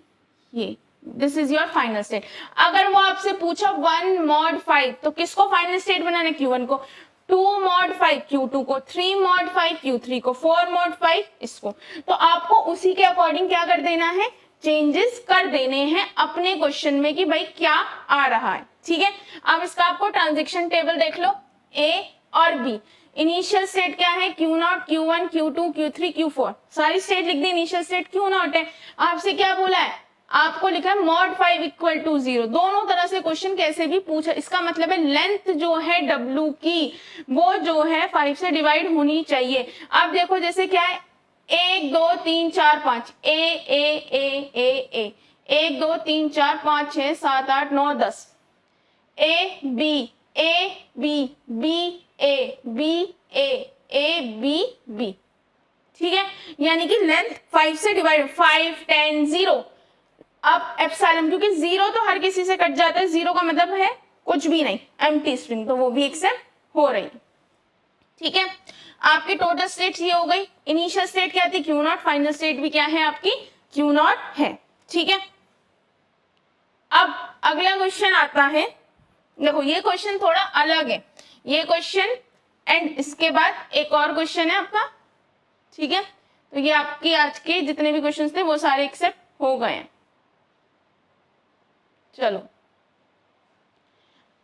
ये this is your final state. अगर वो आपसे पूछा 1 mod 5 तो किसको फाइनल स्टेट बनाना है? Q1 को। 2 mod 5 Q2 को, 3 mod 5 Q3 को, 4 mod 5 इसको। तो आपको उसी के अकॉर्डिंग क्या कर देना है, चेंजेस कर देने हैं अपने क्वेश्चन में कि भाई क्या आ रहा है। ठीक है, अब इसका आपको ट्रांजैक्शन टेबल देख लो, A और B। इनिशियल स्टेट क्या है? Q0, Q1, Q2, Q3, Q4, सारी स्टेट लिख दी। इनिशियल स्टेट Q0 है। आपसे क्या बोला है? आपको लिखा है mod 5 इक्वल टू 0। दोनों तरह से क्वेश्चन कैसे भी पूछा, इसका मतलब है लेंथ जो है W की वो जो है 5 से डिवाइड होनी चाहिए। अब देखो जैसे क्या है, 1 2 3 4 5 ए 1 2 3 4 5 6 7 8 9 10 ए बी बी। ठीक है, यानी कि लेंथ 5 से डिवाइड, 5 10 0। अब एप्सिलॉन, क्योंकि 0 तो हर किसी से कट जाता है, 0 का मतलब है कुछ भी नहीं, एम्प्टी स्ट्रिंग, तो वो भी एक्सेप्ट हो रही है। ठीक है, आपकी टोटल स्टेट ये हो गई। इनिशियल स्टेट क्या थी? Q0। फाइनल स्टेट भी क्या है आपकी? Q0 है। ठीक है, अब अगला क्वेश्चन आता है। देखो ये क्वेश्चन थोड़ा अलग है, ये क्वेश्चन एंड इसके बाद एक और क्वेश्चन है आपका। ठीक है, तो ये आपकी आज के जितने भी क्वेश्चंस थे वो सारे एक्सेप्ट हो गए हैं। चलो,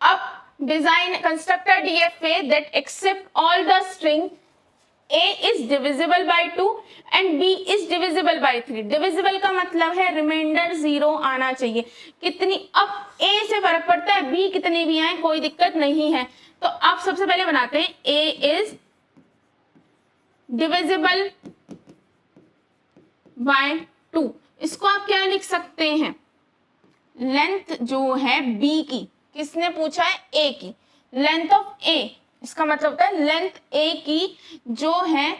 अब design construct a DFA that accept all the string A is divisible by 2 and B is divisible by 3। Divisible का मतलब है रिमाइंडर 0 आना चाहिए। कितनी, अब A से फर्क पड़ता है, B कितने भी आए कोई दिक्कत नहीं है। तो आप सबसे पहले बनाते हैं A is divisible by 2। इसको आप क्या लिख सकते हैं? लेंथ जो है B की, किसने पूछा है? A की। लेंथ ऑफ A, इसका मतलब होता है लेंथ A की जो है,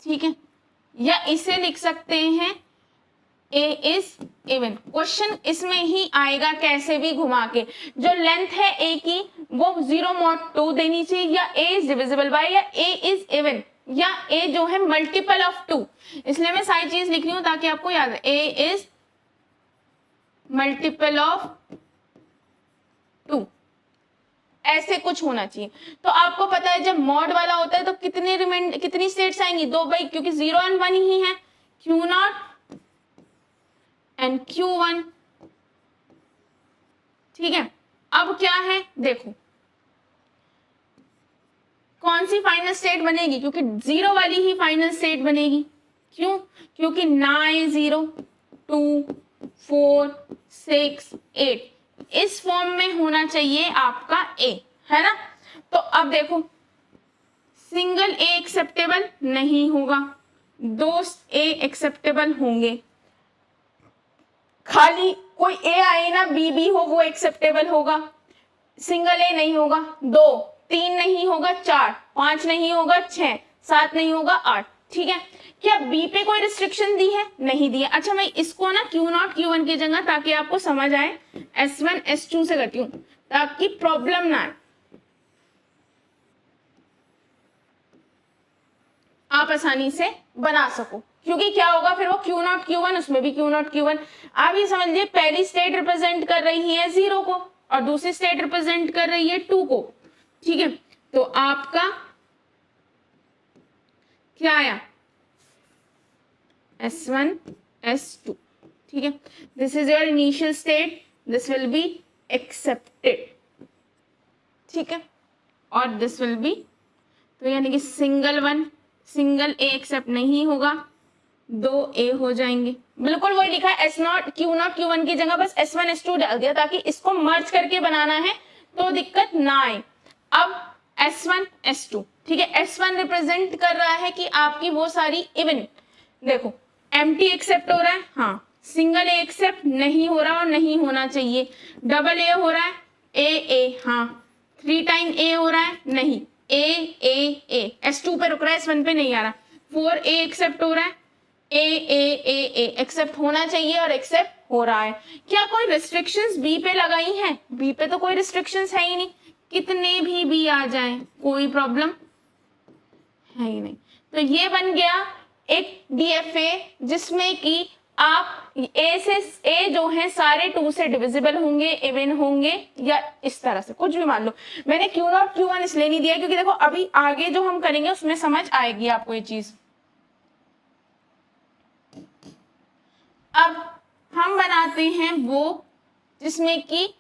ठीक है, या इसे लिख सकते हैं A इज इवन। क्वेश्चन इसमें ही आएगा कैसे भी घुमा के, जो लेंथ है A की वो 0 mod 2 देनी चाहिए, या A इज डिविजिबल बाय, या A इज इवन, या A जो है मल्टीपल ऑफ 2। इसलिए मैं सारी चीज लिख रही हूं ताकि आपको याद है। A इज मल्टीपल ऑफ 2, ऐसे कुछ होना चाहिए। तो आपको पता है जब मॉड वाला होता है तो कितनी स्टेट्स आएंगी? 2 भाई, क्योंकि 0 और 1 ही है, Q0 एंड Q1। ठीक है, अब क्या है देखो, कौन सी फाइनल स्टेट बनेगी? क्योंकि 0 वाली ही फाइनल स्टेट बनेगी। क्यों? क्योंकि 9 0 2 4 6 8 इस फॉर्म में होना चाहिए आपका A, है ना। तो अब देखो सिंगल ए एक्सेप्टेबल नहीं होगा, दो ए एक्सेप्टेबल होंगे, खाली कोई ए आए ना बी भी हो वो एक्सेप्टेबल होगा, सिंगल ए नहीं होगा, 2 3 नहीं होगा, 4 5 नहीं होगा, 6 7 नहीं होगा, 8। ठीक है, क्या बी पे कोई रिस्ट्रिक्शन दी है? नहीं दी है। अच्छा मैं इसको ना Q0 Q1 की जगह, ताकि आपको समझ आए, S1 S2 से करती हूँ ताकि प्रॉब्लम ना आए, आप आसानी से बना सको। क्योंकि क्या होगा फिर वो Q0 Q1, उसमें भी Q0 Q1। आप ये समझ लीजिए पहली स्टेट रिप्रेजेंट कर रही है 0 को और दूसरी स्टेट रिप्रेजेंट कर रही है 2 को। ठीक है, तो आपका क्या आया? S1 S2। ठीक है, this is your initial state, this will be accepted. ठीक है, और दिस विल बी, तो यानी कि सिंगल ए एक्सेप्ट नहीं होगा, 2 ए हो जाएंगे। बिल्कुल वही लिखा है, S0 Q0 Q1 की जगह बस S1 S2 डाल दिया ताकि इसको मर्ज करके बनाना है तो दिक्कत ना आए। अब S1 S2, ठीक है, S1 रिप्रेजेंट कर रहा है कि आपकी वो सारी इवन, देखो एम्प्टी एक्सेप्ट हो रहा है, हाँ, सिंगल ए एक्सेप्ट नहीं हो रहा और नहीं होना चाहिए, डबल ए हो रहा है, ए हाँ, 3 टाइम ए हो रहा है, नहीं, ए S2 पे रुक रहा है, S1 पे नहीं आ रहा, 4 ए एक्सेप्ट हो रहा है, ए एक्सेप्ट होना चाहिए और एक्सेप्ट हो रहा है। क्या कोई रिस्ट्रिक्शंस बी पे लगाई हैं? बी पे तो कोई रिस्ट्रिक्शंस है ही नहीं, कितने भी बी आ जाएं कोई प्रॉब्लम है ही नहीं। तो ये बन गया एक डीएफए जिसमें कि आप ए से ए जो है सारे 2 से डिविजिबल होंगे, इवन होंगे, या इस तरह से कुछ भी मान लो। मैंने Q0 Q1 इसलिए नहीं दिया क्योंकि देखो अभी आगे जो हम करेंगे उसमें समझ आएगी आपको ये चीज। अब हम बनाते हैं वो जिसमें कि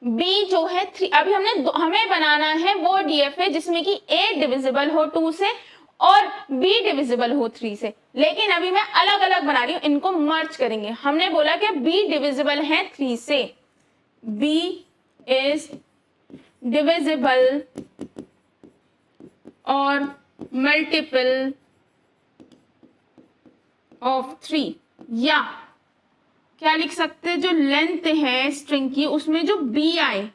बी जो है 3, अभी हमें बनाना है वो डीएफए जिसमें कि ए डिविजिबल हो 2 से और बी डिविजिबल हो 3 से, लेकिन अभी मैं अलग अलग बना रही हूं, इनको मर्ज करेंगे। हमने बोला कि बी डिविजिबल है 3 से, बी इज डिविजिबल और मल्टीपल ऑफ 3, या क्या लिख सकते हैं, जो लेंथ है स्ट्रिंग की उसमें जो बी आए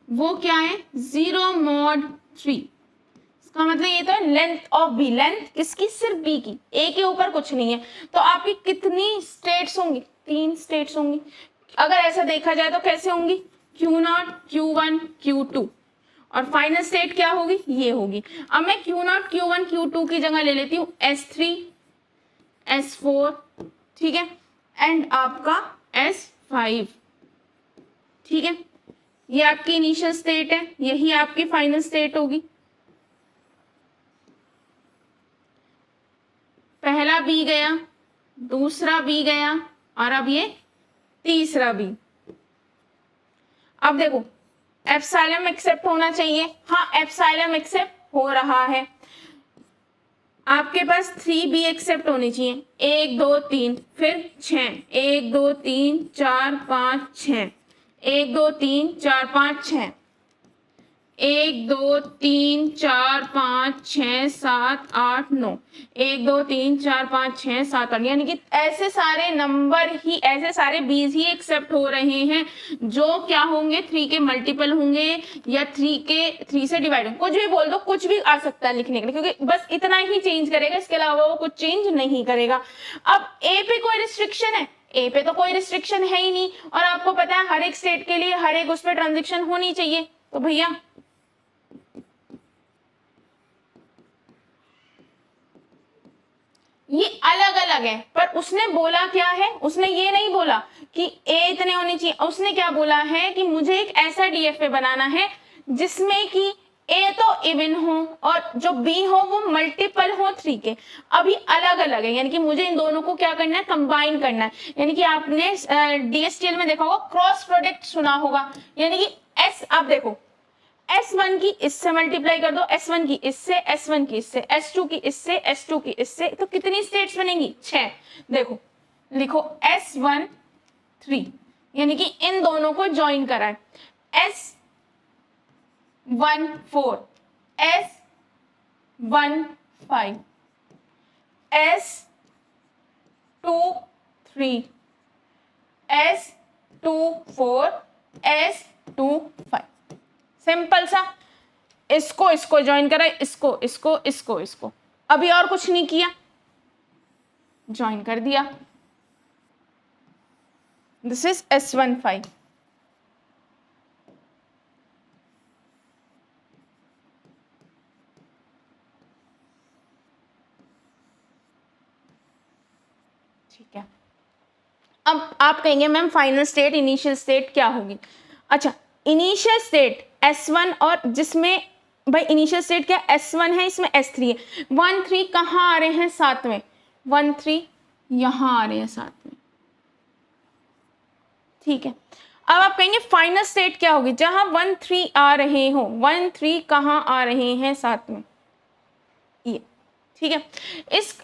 वो क्या है, 0 mod 3। इसका मतलब ये तो लेंथ ऑफ बी, लेंथ किसकी, सिर्फ बी की, ए के ऊपर कुछ नहीं है। तो आपकी कितनी स्टेट्स होंगी, 3 स्टेट्स होंगी। अगर ऐसा देखा जाए तो कैसे होंगी, Q0 Q1 Q2 और फाइनल स्टेट क्या होगी, ये होगी। अब मैं Q0 Q1 Q2 की जगह ले लेती हूँ S3 S4, ठीक है, एंड आपका S5। ठीक है, ये आपकी इनिशियल स्टेट है, यही आपकी फाइनल स्टेट होगी। पहला बी गया, दूसरा बी गया और अब ये तीसरा बी। अब देखो एप्सिलॉन एक्सेप्ट होना चाहिए, हाँ एप्सिलॉन एक्सेप्ट हो रहा है। आपके पास 3 बी एक्सेप्ट होनी चाहिए, 1 2 3 फिर 6, 1 2 3 4 5 6, 1 2 3 4 5 6, 1 2 3 4 5 6 7 8 9, 1 2 3 4 5 6 7 8, यानी कि ऐसे सारे नंबर ही, ऐसे सारे बीज ही एक्सेप्ट हो रहे हैं जो क्या होंगे, 3 के मल्टीपल होंगे या 3 से डिवाइड होंगे। कुछ भी बोल दो, कुछ भी आ सकता है लिखने के लिए, क्योंकि बस इतना ही चेंज करेगा, इसके अलावा वो कुछ चेंज नहीं करेगा। अब ए पे कोई रिस्ट्रिक्शन है, ए पे तो कोई रिस्ट्रिक्शन है ही नहीं, और आपको पता है हर एक स्टेट के लिए हर एक उस पर ट्रांजेक्शन होनी चाहिए। तो भैया ये अलग अलग है, पर उसने बोला क्या है, उसने ये नहीं बोला कि ए इतने होने चाहिए, उसने क्या बोला है कि मुझे एक ऐसा डीएफए बनाना है जिसमें कि ए तो इवन हो और जो बी हो वो मल्टीपल हो 3 के। अभी अलग अलग है, यानी कि मुझे इन दोनों को क्या करना है, कंबाइन करना है। यानी कि आपने डीएसटीएल में देखा होगा, क्रॉस प्रोडक्ट सुना होगा, यानी कि एस, आप देखो S1 की इससे मल्टीप्लाई कर दो, S1 की इससे, S1 की इससे, S2 की इससे, S2 की इससे, तो कितनी स्टेट्स बनेंगी, 6। देखो लिखो S1 3, यानी कि इन दोनों को ज्वाइन करा है, S1 4, S1 1 5 S2 3 S2 4 S2 5। Simple सा, इसको ज्वाइन करा, इसको अभी और कुछ नहीं किया, ज्वाइन कर दिया। This is S1 5। ठीक है, अब आप कहेंगे ma'am final state initial state क्या होगी। अच्छा, इनिशियल स्टेट S1 और जिसमें भाई इनिशियल स्टेट क्या S1 है, इसमें S3 है। 1 3 कहाँ आ रहे हैं साथ में, 1 3 यहाँ आ रहे हैं साथ में। ठीक है, अब आप कहेंगे फाइनल स्टेट क्या होगी, जहां 1 3 आ रहे हो, 1 3 कहाँ आ रहे हैं साथ में, ये। ठीक है,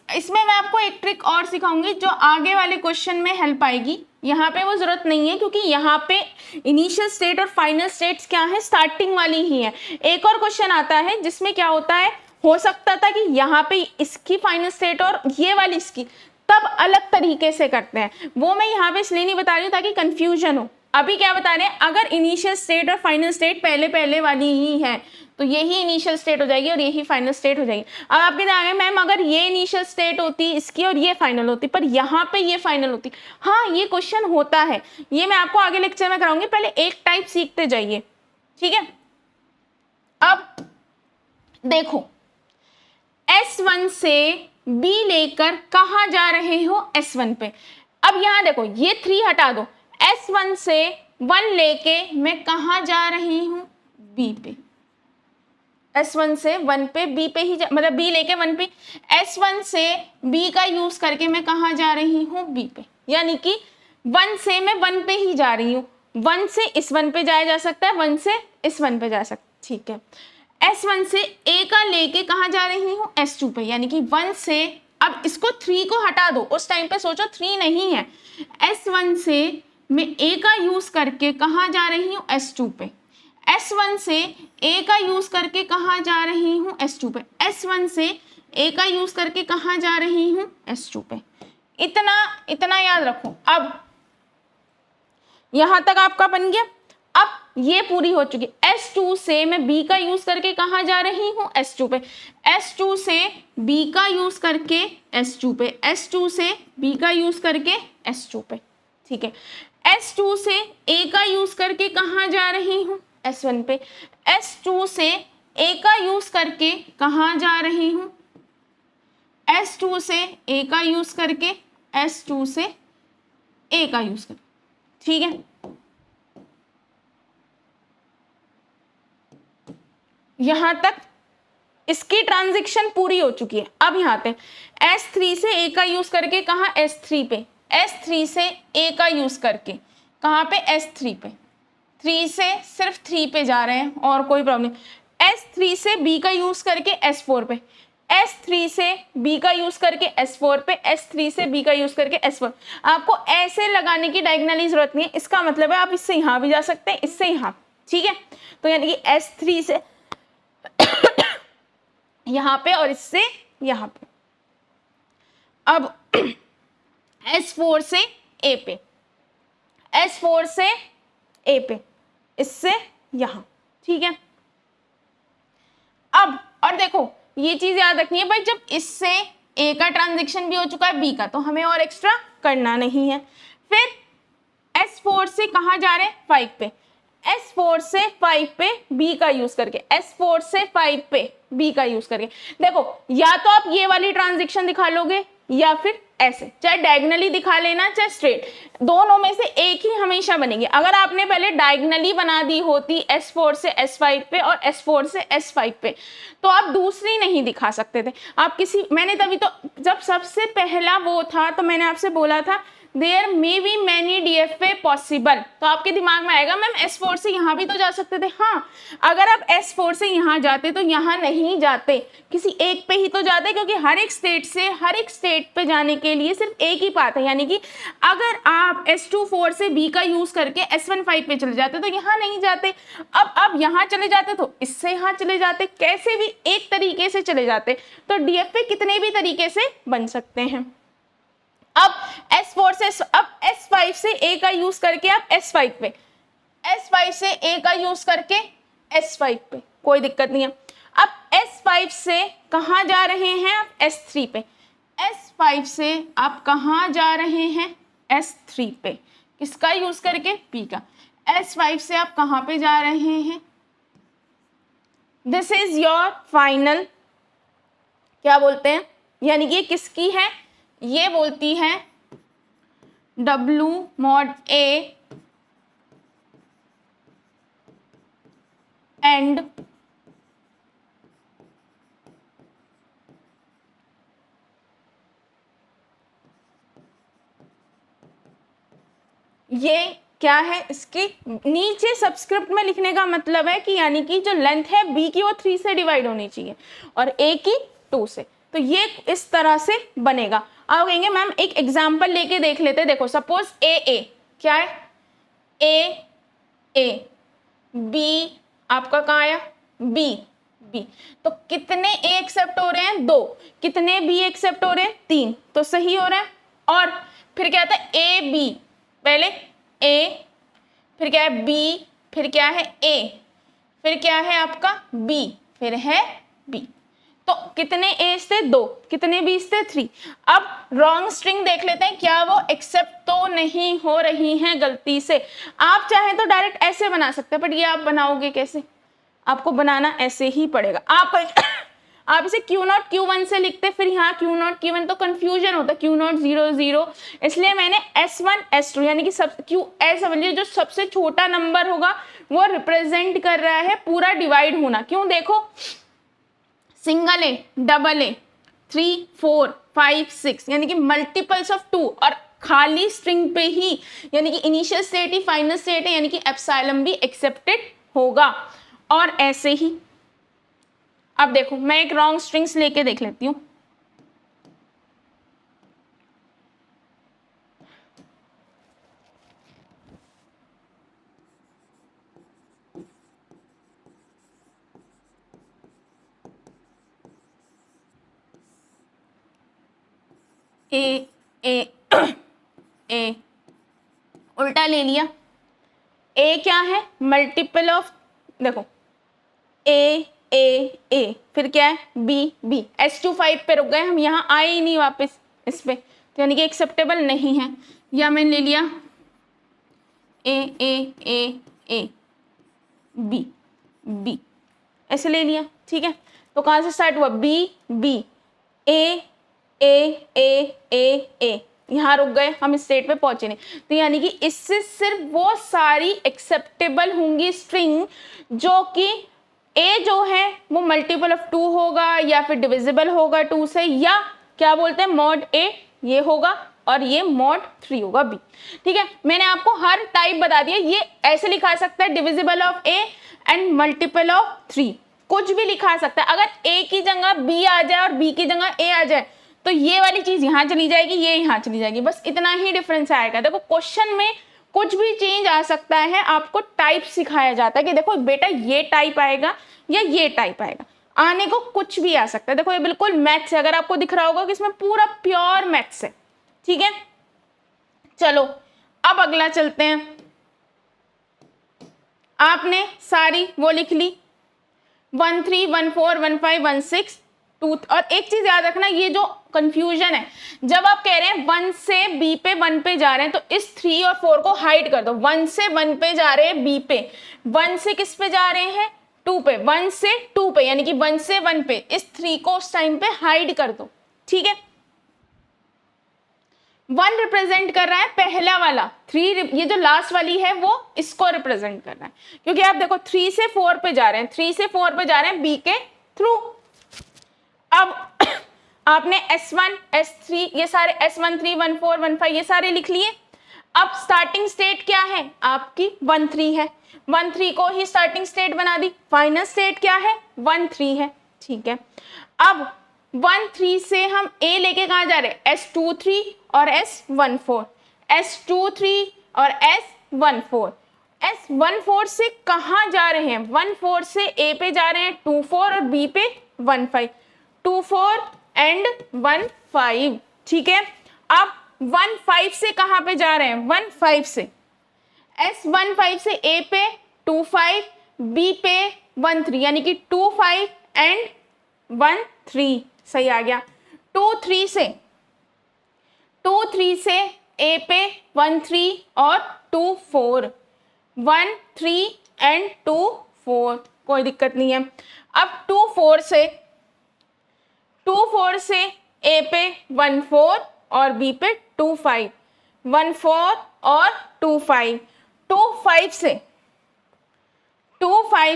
इसमें मैं आपको एक ट्रिक और सिखाऊंगी जो आगे वाले क्वेश्चन में हेल्प आएगी। यहाँ पे वो जरूरत नहीं है क्योंकि यहाँ पे इनिशियल स्टेट और फाइनल स्टेट्स क्या है, स्टार्टिंग वाली ही है। एक और क्वेश्चन आता है जिसमें क्या होता है, हो सकता था कि यहाँ पे इसकी फाइनल स्टेट और ये वाली इसकी, तब अलग तरीके से करते हैं। वो मैं यहाँ पे इसलिए नहीं बता रही हूँ ताकि कंफ्यूजन हो। अभी क्या बता रहे हैं, अगर इनिशियल स्टेट और फाइनल स्टेट पहले वाली ही है तो यही इनिशियल स्टेट हो जाएगी और यही फाइनल स्टेट हो जाएगी। अब आपके दिमाग में मैम अगर ये इनिशियल स्टेट होती इसकी और ये फाइनल होती, पर यहाँ पे ये फाइनल होती। हाँ, ये क्वेश्चन होता है, ये मैं आपको आगे लेक्चर में कराऊंगी, पहले एक टाइप सीखते जाइए। ठीक है, अब देखो S1 से B लेकर कहाँ जा रहे हो, S1 पे। अब यहाँ देखो ये 3 हटा दो, S1 से 1 लेके मैं कहाँ जा रही हूँ, B पे। S1 से 1 पे, B पे ही मतलब B लेके 1 पे, S1 से B का यूज करके मैं कहाँ जा रही हूँ, B पे। यानी कि 1 से मैं 1 पे ही जा रही हूँ, 1 से इस 1 पे जाया जा सकता है, 1 से इस 1 पे जा सकता है। ठीक है, S1 से A का लेके कहाँ जा रही हूँ, S2 पे। यानी कि 1 से, अब इसको 3 को हटा दो, उस टाइम पे सोचो 3 नहीं है। S1 से मैं A का यूज करके कहाँ जा रही हूँ, S2 पे। S1 से A का यूज करके कहाँ जा रही हूँ, S2 पे। S1 से A का यूज करके कहाँ जा रही हूँ, S2 पे। इतना याद रखो। अब यहां तक आपका बन गया। अब ये पूरी हो चुकी। S2 से मैं B का यूज करके कहाँ जा रही हूँ, S2 पे। S2 से B का यूज करके S2 पे, S2 से B का यूज करके S2 पे। ठीक है, S2 से A का यूज करके कहाँ जा रही हूँ, S1 पे। S2 से A का यूज करके कहाँ जा रही हूँ, S2 से A का यूज करके, S2 से A का यूज करके। ठीक है, यहां तक इसकी ट्रांजैक्शन पूरी हो चुकी है। अब यहाँ पे S3 से A का यूज करके कहाँ, S3 पे। S3 से A का यूज करके कहाँ पे, S3 पे। 3 से सिर्फ 3 पे जा रहे हैं और कोई प्रॉब्लम। S3 से B का यूज करके S4 पे, S3 से B का यूज करके S4 पे, S3 से B का यूज करके S4। आपको ऐसे लगाने की डायगोनली जरूरत नहीं है। इसका मतलब है आप इससे यहाँ भी जा सकते हैं, इससे यहाँ। ठीक है, तो यानी कि S3 से यहाँ पे और इससे यहाँ पे। अब S4 से A पे, S4 से A पे, इससे यहाँ। ठीक है, अब और देखो ये चीज याद रखनी है भाई, जब इससे A का ट्रांजैक्शन भी हो चुका है B का, तो हमें और एक्स्ट्रा करना नहीं है। फिर S4 से कहाँ जा रहे हैं, 5 पे। S4 से 5 पे B का यूज करके, S4 से 5 पे B का यूज करके। देखो या तो आप ये वाली ट्रांजैक्शन दिखा लोगे या फिर ऐसे, चाहे डायगोनली दिखा लेना चाहे स्ट्रेट, दोनों में से एक ही हमेशा बनेगी। अगर आपने पहले डायगोनली बना दी होती S4 से S5 पे और S4 से S5 पे, तो आप दूसरी नहीं दिखा सकते थे। आप किसी, मैंने तभी तो जब सबसे पहला वो था तो मैंने आपसे बोला था there may be many DFA possible, तो आपके दिमाग में आएगा मैम S4 से यहाँ भी तो जा सकते थे। हाँ, अगर आप S4 से यहाँ जाते तो यहाँ नहीं जाते, किसी एक पे ही तो जाते, क्योंकि हर एक स्टेट से हर एक स्टेट पे जाने के के लिए सिर्फ एक ही पाथ है, यानी कि अगर आप S24 से B का यूज करके S15 पे चले जाते तो यहाँ नहीं जाते, अब यहाँ चले जाते तो इससे यहाँ चले जाते, कैसे भी एक तरीके से चले जाते। तो DFA कितने भी तरीके से बन सकते हैं। अब S4 से अब S5 से A का यूज करके आप S5 पे, S5 से A का यूज करके S5 पे, कोई दिक्कत नहीं है। अब S5 से कहाँ जा रहे हैं आप, S3 पे। S5 से आप कहाँ जा रहे हैं, S3 पे, किसका यूज करके, P का। S5 से आप कहाँ पे जा रहे हैं, दिस इज योर फाइनल, क्या बोलते हैं, यानी कि किसकी है, ये बोलती है W mod A एंड ये क्या है, इसकी नीचे सब्सक्रिप्ट में लिखने का मतलब है कि यानी कि जो लेंथ है B की वो 3 से डिवाइड होनी चाहिए और A की 2 से। तो ये इस तरह से बनेगा। आप कहेंगे मैम एक एग्जांपल लेके देख लेते हैं। देखो सपोज A क्या है, A B आपका कहाँ आया, B तो कितने A एक्सेप्ट हो रहे हैं, 2, कितने B एक्सेप्ट हो रहे हैं, 3, तो सही हो रहा है। और फिर क्या आता है, AB, पहले A, फिर क्या है B, फिर क्या है A, फिर क्या है आपका B, फिर है B। तो कितने A थे, 2, कितने B थे, 3। अब रॉन्ग स्ट्रिंग देख लेते हैं, क्या वो एक्सेप्ट तो नहीं हो रही हैं गलती से। आप चाहें तो डायरेक्ट ऐसे बना सकते हैं, बट ये आप बनाओगे कैसे, आपको बनाना ऐसे ही पड़ेगा। आप इसे Q0 Q1 से लिखते, फिर यहाँ Q0 Q1 तो कंफ्यूजन होता है, Q0 0 0, इसलिए मैंने S1 S2 यानी कि सब Q ऐसा समझिए जो सबसे छोटा नंबर होगा वो रिप्रेजेंट कर रहा है पूरा डिवाइड होना। क्यों, देखो सिंगल A, डबल A, 3 4 5 6 यानी कि मल्टीपल्स ऑफ 2 और खाली स्ट्रिंग पे ही यानी कि इनिशियल स्टेट ही फाइनल स्टेट है, यानी कि एप्सिलॉन भी एक्सेप्टेड होगा। और ऐसे ही अब देखो मैं एक रॉन्ग स्ट्रिंग्स लेके देख लेती हूँ। ए ए उल्टा ले लिया। ए क्या है, मल्टीपल ऑफ, देखो ए फिर क्या है B S25 पे रुक गए हम, यहाँ आए ही नहीं वापस इस पे, तो यानी कि एक्सेप्टेबल नहीं है। या मैंने ले लिया A B ऐसे ले लिया, ठीक है। तो कहाँ से स्टार्ट हुआ, B A यहाँ रुक गए हम, इस स्टेट पे पहुंचे नहीं। तो यानी कि इससे सिर्फ वो सारी एक्सेप्टेबल होंगी स्ट्रिंग जो कि A जो है वो मल्टीपल ऑफ 2 होगा या फिर डिविजिबल होगा 2 से, या क्या बोलते हैं मॉड A ये होगा और ये मॉड 3 होगा B। ठीक है, मैंने आपको हर टाइप बता दिया। ये ऐसे लिखा सकता है divisible of A and multiple of 3, कुछ भी लिखा सकता है। अगर A की जगह B आ जाए और B की जगह A आ जाए तो ये वाली चीज यहाँ चली जाएगी, ये यहाँ चली जाएगी, बस इतना ही डिफरेंस आएगा। देखो क्वेश्चन में कुछ भी चेंज आ सकता है, आपको टाइप सिखाया जाता है कि देखो बेटा ये टाइप आएगा या ये टाइप आएगा, आने को कुछ भी आ सकता है। देखो ये बिल्कुल मैथ्स है, अगर आपको दिख रहा होगा कि इसमें पूरा प्योर मैथ्स है। ठीक है, चलो अब अगला चलते हैं। आपने सारी वो लिख ली 1 3 1 4 1 5 1 6 2। और एक चीज याद रखना, ये जो कंफ्यूजन है, जब आप कह रहे हैं 1 से B पे 1 पे जा रहे हैं तो इस 3 और 4 को हाइड कर दो। 1 से 1 पे जा रहे हैं B पे, 1 से किस पे जा रहे हैं 2 पे, 1 से 2 पे यानी कि 1 से 1 पे, इस 3 को उस टाइम पे हाइड कर दो। ठीक है, 1 रिप्रेजेंट कर रहा है पहला वाला, 3 ये जो लास्ट वाली है वो इसको रिप्रेजेंट कर रहा है, क्योंकि आप देखो 3 से 4 पे जा रहे हैं, 3 से 4 पे जा रहे हैं B के थ्रू। अब आपने S1 S3 ये सारे S1 3 1 4 1 5 ये सारे लिख लिए। अब स्टार्टिंग स्टेट क्या है आपकी 1 3 है, 1 3 को ही स्टार्टिंग स्टेट बना दी। फाइनल स्टेट क्या है 1 3 है। ठीक है, अब 1 3 से हम a लेके कहाँ जा रहे हैं, S23 और S14, S23 और S14, S14 से कहाँ जा रहे हैं, 14 से a पे जा रहे हैं 24 और b पे 15, 24 एंड 15, ठीक है। अब 15 से कहाँ पे जा रहे हैं, 15 से S15 से a पे 25, b पे 13, यानी कि 25 एंड 13, सही आ गया। 23 से a पे 13 और 24, 13 एंड 24, कोई दिक्कत नहीं है। अब 24 से a पे 14 और b पे 25, 14 और 25, 25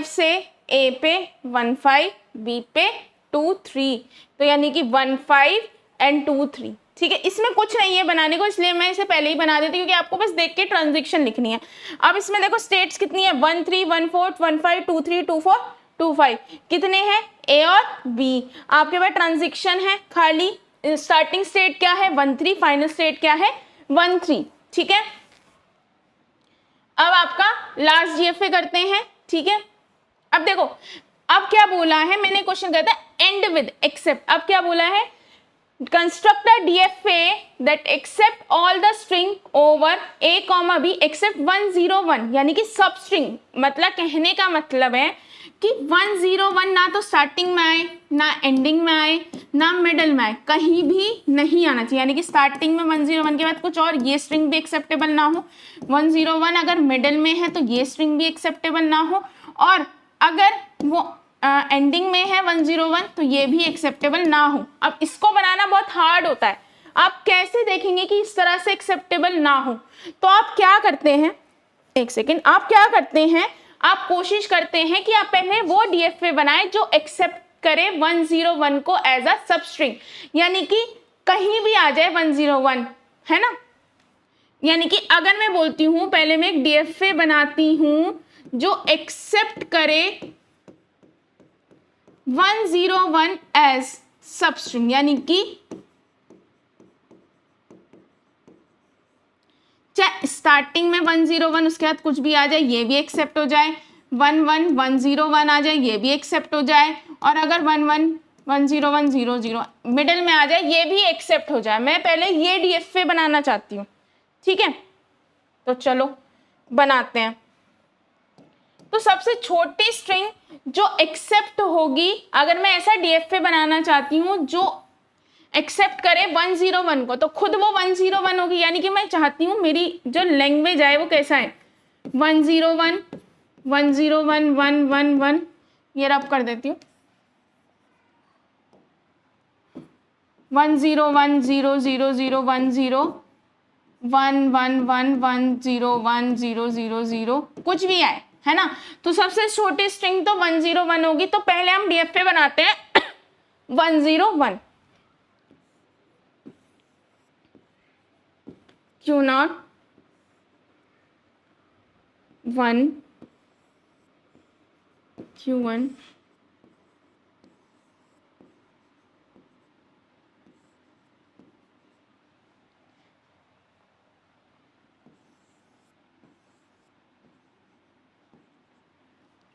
से a पे 15, b पे 23, तो यानी कि 15 एंड 23, ठीक है। इसमें कुछ नहीं है बनाने को, इसलिए मैं इसे पहले ही बना देती हूँ क्योंकि आपको बस देख के ट्रांजैक्शन लिखनी है। अब इसमें देखो स्टेट्स कितनी है, 1 3 1 4 1 5 2 3 2 4 2 5, कितने हैं, a और b। आपके पास ट्रांजैक्शन है खाली, स्टार्टिंग स्टेट क्या है 1 3, फाइनल स्टेट क्या है 1 3, ठीक है। अब आपका लास्ट GFA करते हैं, ठीक है। अब देखो अब क्या बोला है, मैंने क्वेश्चन कहता है एंड विद एक्सेप्ट, अब क्या बोला है, construct a DFA that accept all the string over a, b accept 101, यानी कि सब स्ट्रिंग, मतलब कहने का मतलब है कि 101 ना तो स्टार्टिंग में आए, ना एंडिंग में आए, ना मिडल में आए, कहीं भी नहीं आना चाहिए। यानी कि स्टार्टिंग में 101 के बाद कुछ और, ये स्ट्रिंग भी एक्सेप्टेबल ना हो, 101 अगर मिडल में है तो ये स्ट्रिंग भी एक्सेप्टेबल ना हो, और अगर वो एंडिंग में है 101 तो ये भी एक्सेप्टेबल ना हो। अब इसको बनाना बहुत हार्ड होता है, आप कैसे देखेंगे कि इस तरह से एक्सेप्टेबल ना हो, तो आप क्या करते हैं, एक सेकेंड, आप क्या करते हैं, आप कोशिश करते हैं कि आप पहले वो DFA बनाएं जो एक्सेप्ट करे 101 को एज अ सब स्ट्रिंग, यानी कि कहीं भी आ जाए 101, है ना। यानी कि अगर मैं बोलती हूं, पहले मैं एक DFA बनाती हूं जो एक्सेप्ट करे 101 एज सब स्ट्रिंग, यानी कि चाहे स्टार्टिंग में 101 उसके बाद कुछ भी आ जाए ये भी एक्सेप्ट हो जाए, 11101 आ जाए ये भी एक्सेप्ट हो जाए, और अगर 111010 मिडल में आ जाए ये भी एक्सेप्ट हो जाए। मैं पहले ये DFA बनाना चाहती हूँ, ठीक है। तो चलो बनाते हैं। तो सबसे छोटी स्ट्रिंग जो एक्सेप्ट होगी, अगर मैं ऐसा DFA बनाना चाहती हूँ जो एक्सेप्ट करे 101 को, तो खुद वो 101 होगी। यानी कि मैं चाहती हूँ मेरी जो लैंग्वेज है वो कैसा है, 101 101 111, ये रब कर देती हूँ, 101 0 0 0 1 0 1 1 1 1 0 1 0 0 0, कुछ भी आए, है ना। तो सबसे छोटी स्ट्रिंग तो 101 होगी। तो पहले हम DFA बनाते हैं 101, Q0 1 Q1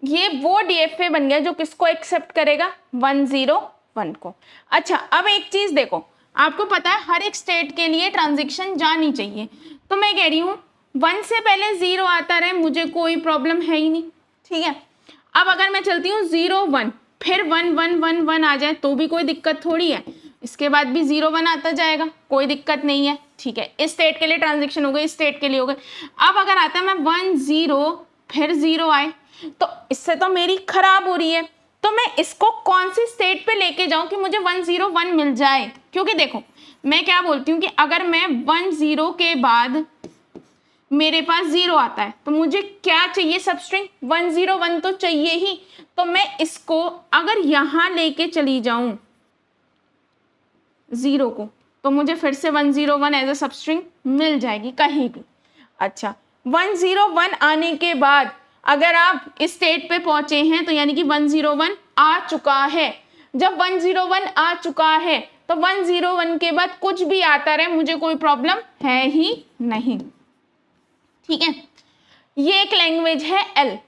ये वो DFA बन गया जो किसको एक्सेप्ट करेगा, 101 को। अच्छा अब एक चीज देखो, आपको पता है हर एक स्टेट के लिए ट्रांजैक्शन जानी चाहिए, तो मैं कह रही हूँ 1 से पहले 0 आता रहे, मुझे कोई प्रॉब्लम है ही नहीं, ठीक है। अब अगर मैं चलती हूँ 0 1 फिर 1 1 1 1 आ जाए तो भी कोई दिक्कत थोड़ी है, इसके बाद भी 0 1 आता जाएगा, कोई दिक्कत नहीं है, ठीक है। इस स्टेट के लिए ट्रांजैक्शन हो गई, इस स्टेट के लिए हो गई। अब अगर आता है मैं 1 0 फिर 0 आए, तो इससे तो मेरी खराब हो रही है, तो मैं इसको कौन सी स्टेट पे लेके जाऊं कि मुझे 101 मिल जाए। क्योंकि देखो मैं क्या बोलती हूँ कि अगर मैं 10 के बाद मेरे पास 0 आता है तो मुझे क्या चाहिए, सब स्ट्रिंग 101 तो चाहिए ही। तो मैं इसको अगर यहां लेके चली जाऊं 0 को, तो मुझे फिर से 101 एज अ सब स्ट्रिंग मिल जाएगी कहीं भी। अच्छा 101 आने के बाद अगर आप इस स्टेट पे पहुंचे हैं तो यानी कि 101 आ चुका है। जब 101 आ चुका है तो 101 के बाद कुछ भी आता रहे, मुझे कोई प्रॉब्लम है ही नहीं। ठीक है, ये एक लैंग्वेज है एल।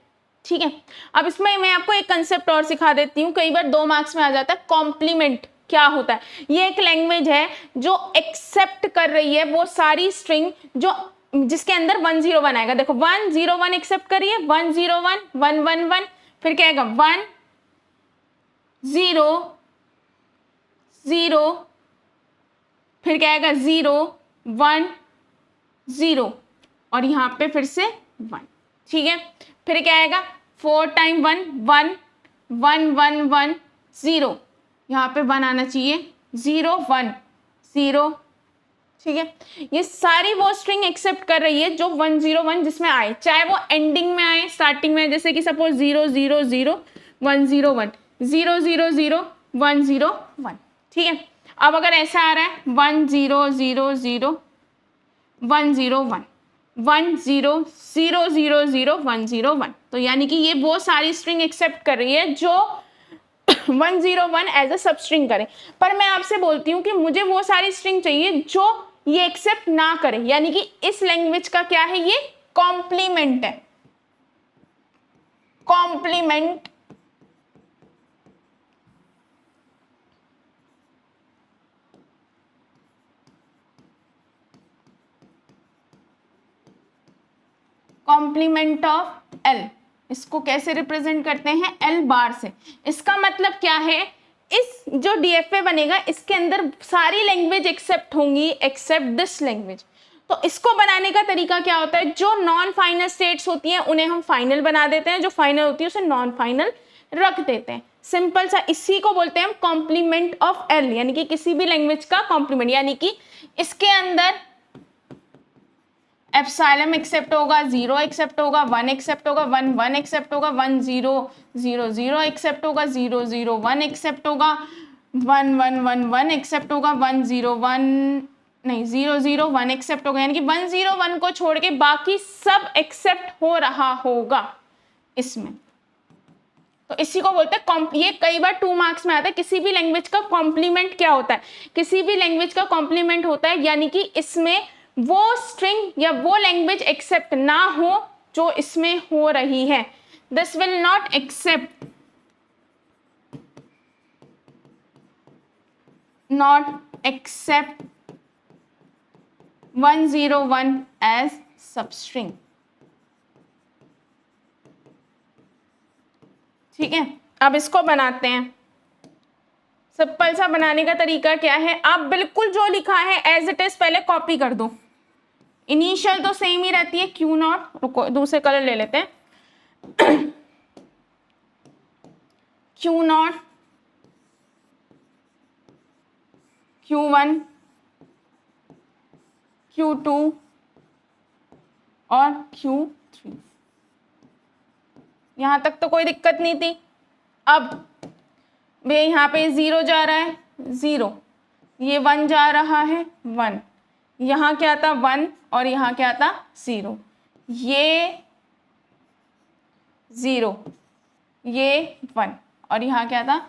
ठीक है, अब इसमें मैं आपको एक कंसेप्ट और सिखा देती हूँ, कई बार 2 मार्क्स में आ जाता है। कॉम्प्लीमेंट क्या होता है? ये एक लैंग्वेज है जो एक्सेप्ट कर रही है वो सारी स्ट्रिंग जो जिसके अंदर 101 आएगा। देखो 101 एक्सेप्ट करिए, 101 111, फिर क्या आएगा 1 0 0, फिर क्या आएगा 0 1 0, और यहाँ पे फिर से 1। ठीक है, फिर क्या आएगा 4 टाइम 1 1 1 1 1 0, यहाँ पे 1 आना चाहिए, 0 1 0। ठीक है, ये सारी वो स्ट्रिंग एक्सेप्ट कर रही है जो 101 जिसमें आए, चाहे वो एंडिंग में आए स्टार्टिंग में, जैसे कि सपोज 0 0 0 101 0 0 0 101। ठीक है, अब अगर ऐसा आ रहा है 1 0 0 0 101 1 0 0 0 0 101, तो यानी कि ये वो सारी स्ट्रिंग एक्सेप्ट कर रही है जो 101 एज अ सब स्ट्रिंग करे। पर मैं आपसे बोलती हूँ कि मुझे वो सारी स्ट्रिंग चाहिए जो ये एक्सेप्ट ना करे, यानी कि इस लैंग्वेज का क्या है, ये कॉम्प्लीमेंट है। कॉम्प्लीमेंट कॉम्प्लीमेंट ऑफ एल, इसको कैसे रिप्रेजेंट करते हैं? एल बार से। इसका मतलब क्या है, इस जो डीएफए बनेगा इसके अंदर सारी लैंग्वेज एक्सेप्ट होंगी एक्सेप्ट दिस लैंग्वेज। तो इसको बनाने का तरीका क्या होता है, जो नॉन फाइनल स्टेट्स होती हैं उन्हें हम फाइनल बना देते हैं, जो फाइनल होती है उसे नॉन फाइनल रख देते हैं। सिंपल सा, इसी को बोलते हैं हम कॉम्प्लीमेंट ऑफ एल, यानी कि किसी भी लैंग्वेज का कॉम्प्लीमेंट, यानी कि इसके अंदर एप्सिलॉन एक्सेप्ट होगा, 0 एक्सेप्ट होगा, 1 एक्सेप्ट होगा, 1 1 एक्सेप्ट होगा, 1 0 0 0 एक्सेप्ट होगा, 0 0 1 एक्सेप्ट होगा, 1 1 1 1 एक्सेप्ट होगा, 1 0 1 नहीं 0 0 1 एक्सेप्ट होगा, यानी कि 1 0 1 को छोड़ के बाकी सब एक्सेप्ट हो रहा होगा इसमें। तो इसी को बोलते हैं ये कई बार 2 मार्क्स में आता है। किसी भी लैंग्वेज का कॉम्प्लीमेंट क्या होता है? किसी भी लैंग्वेज का कॉम्प्लीमेंट होता है यानी कि इसमें वो स्ट्रिंग या वो लैंग्वेज एक्सेप्ट ना हो जो इसमें हो रही है। This will not accept not accept 101 as substring। ठीक है, अब इसको बनाते हैं। सिंपल सा बनाने का तरीका क्या है, आप बिल्कुल जो लिखा है एज इट इज पहले कॉपी कर दो। इनिशियल तो सेम ही रहती है, क्यू नॉट, रुको दूसरे कलर ले लेते हैं, क्यू नॉट, Q1, Q2 और Q3। यहां तक तो कोई दिक्कत नहीं थी। अब भैया यहाँ पे 0 जा रहा है 0, ये 1 जा रहा है 1, यहाँ क्या था 1 और यहाँ क्या था 0, ये 0, ये 1 और यहाँ क्या था।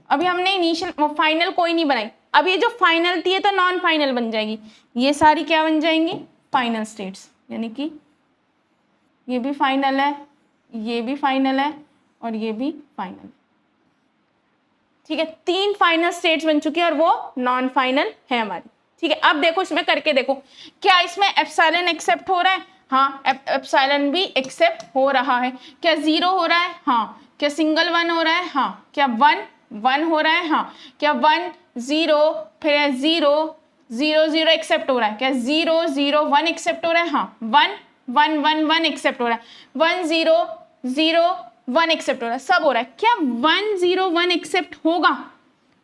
अभी हमने इनिशियल फाइनल कोई नहीं बनाई, अब ये जो फाइनल थी ये तो नॉन फाइनल बन जाएगी, ये सारी क्या बन जाएंगी फाइनल स्टेट्स, यानी कि ये भी फाइनल है, ये भी फाइनल है और ये भी फाइनल। ठीक है, 3 फाइनल स्टेट्स बन चुकी है और वो नॉन फाइनल है हमारी। ठीक है, अब देखो इसमें करके देखो, क्या इसमें एप्सिलॉन एक्सेप्ट हो रहा है? हाँ, एप्सिलॉन भी एक्सेप्ट हो रहा है। क्या 0 हो रहा है? हाँ। क्या सिंगल 1 हो रहा है? हाँ। क्या 1 1 हो रहा है? हाँ। क्या 1 0 फिर 0 0 0 एक्सेप्ट हो रहा है? क्या 0 0 1 एक्सेप्ट हो रहा है? हाँ। 1 1 1 1 एक्सेप्ट हो रहा है, 1 0 0 1 एक्सेप्ट हो रहा है, सब हो रहा है। क्या 1 0 1 एक्सेप्ट होगा?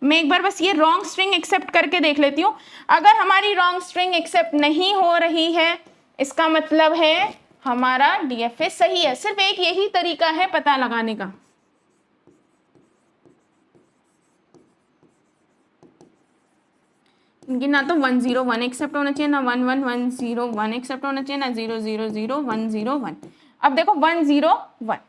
मैं एक बार बस ये रॉन्ग स्ट्रिंग एक्सेप्ट करके देख लेती हूँ। अगर हमारी रॉन्ग स्ट्रिंग एक्सेप्ट नहीं हो रही है इसका मतलब है हमारा डीएफए सही है। सिर्फ एक यही तरीका है पता लगाने का। कि ना तो 1 0 1 एक्सेप्ट होना चाहिए, ना 1 1 1 0 1 एक्सेप्ट होना चाहिए, ना 0 0 0 1 0 1। अब देखो 1 0 1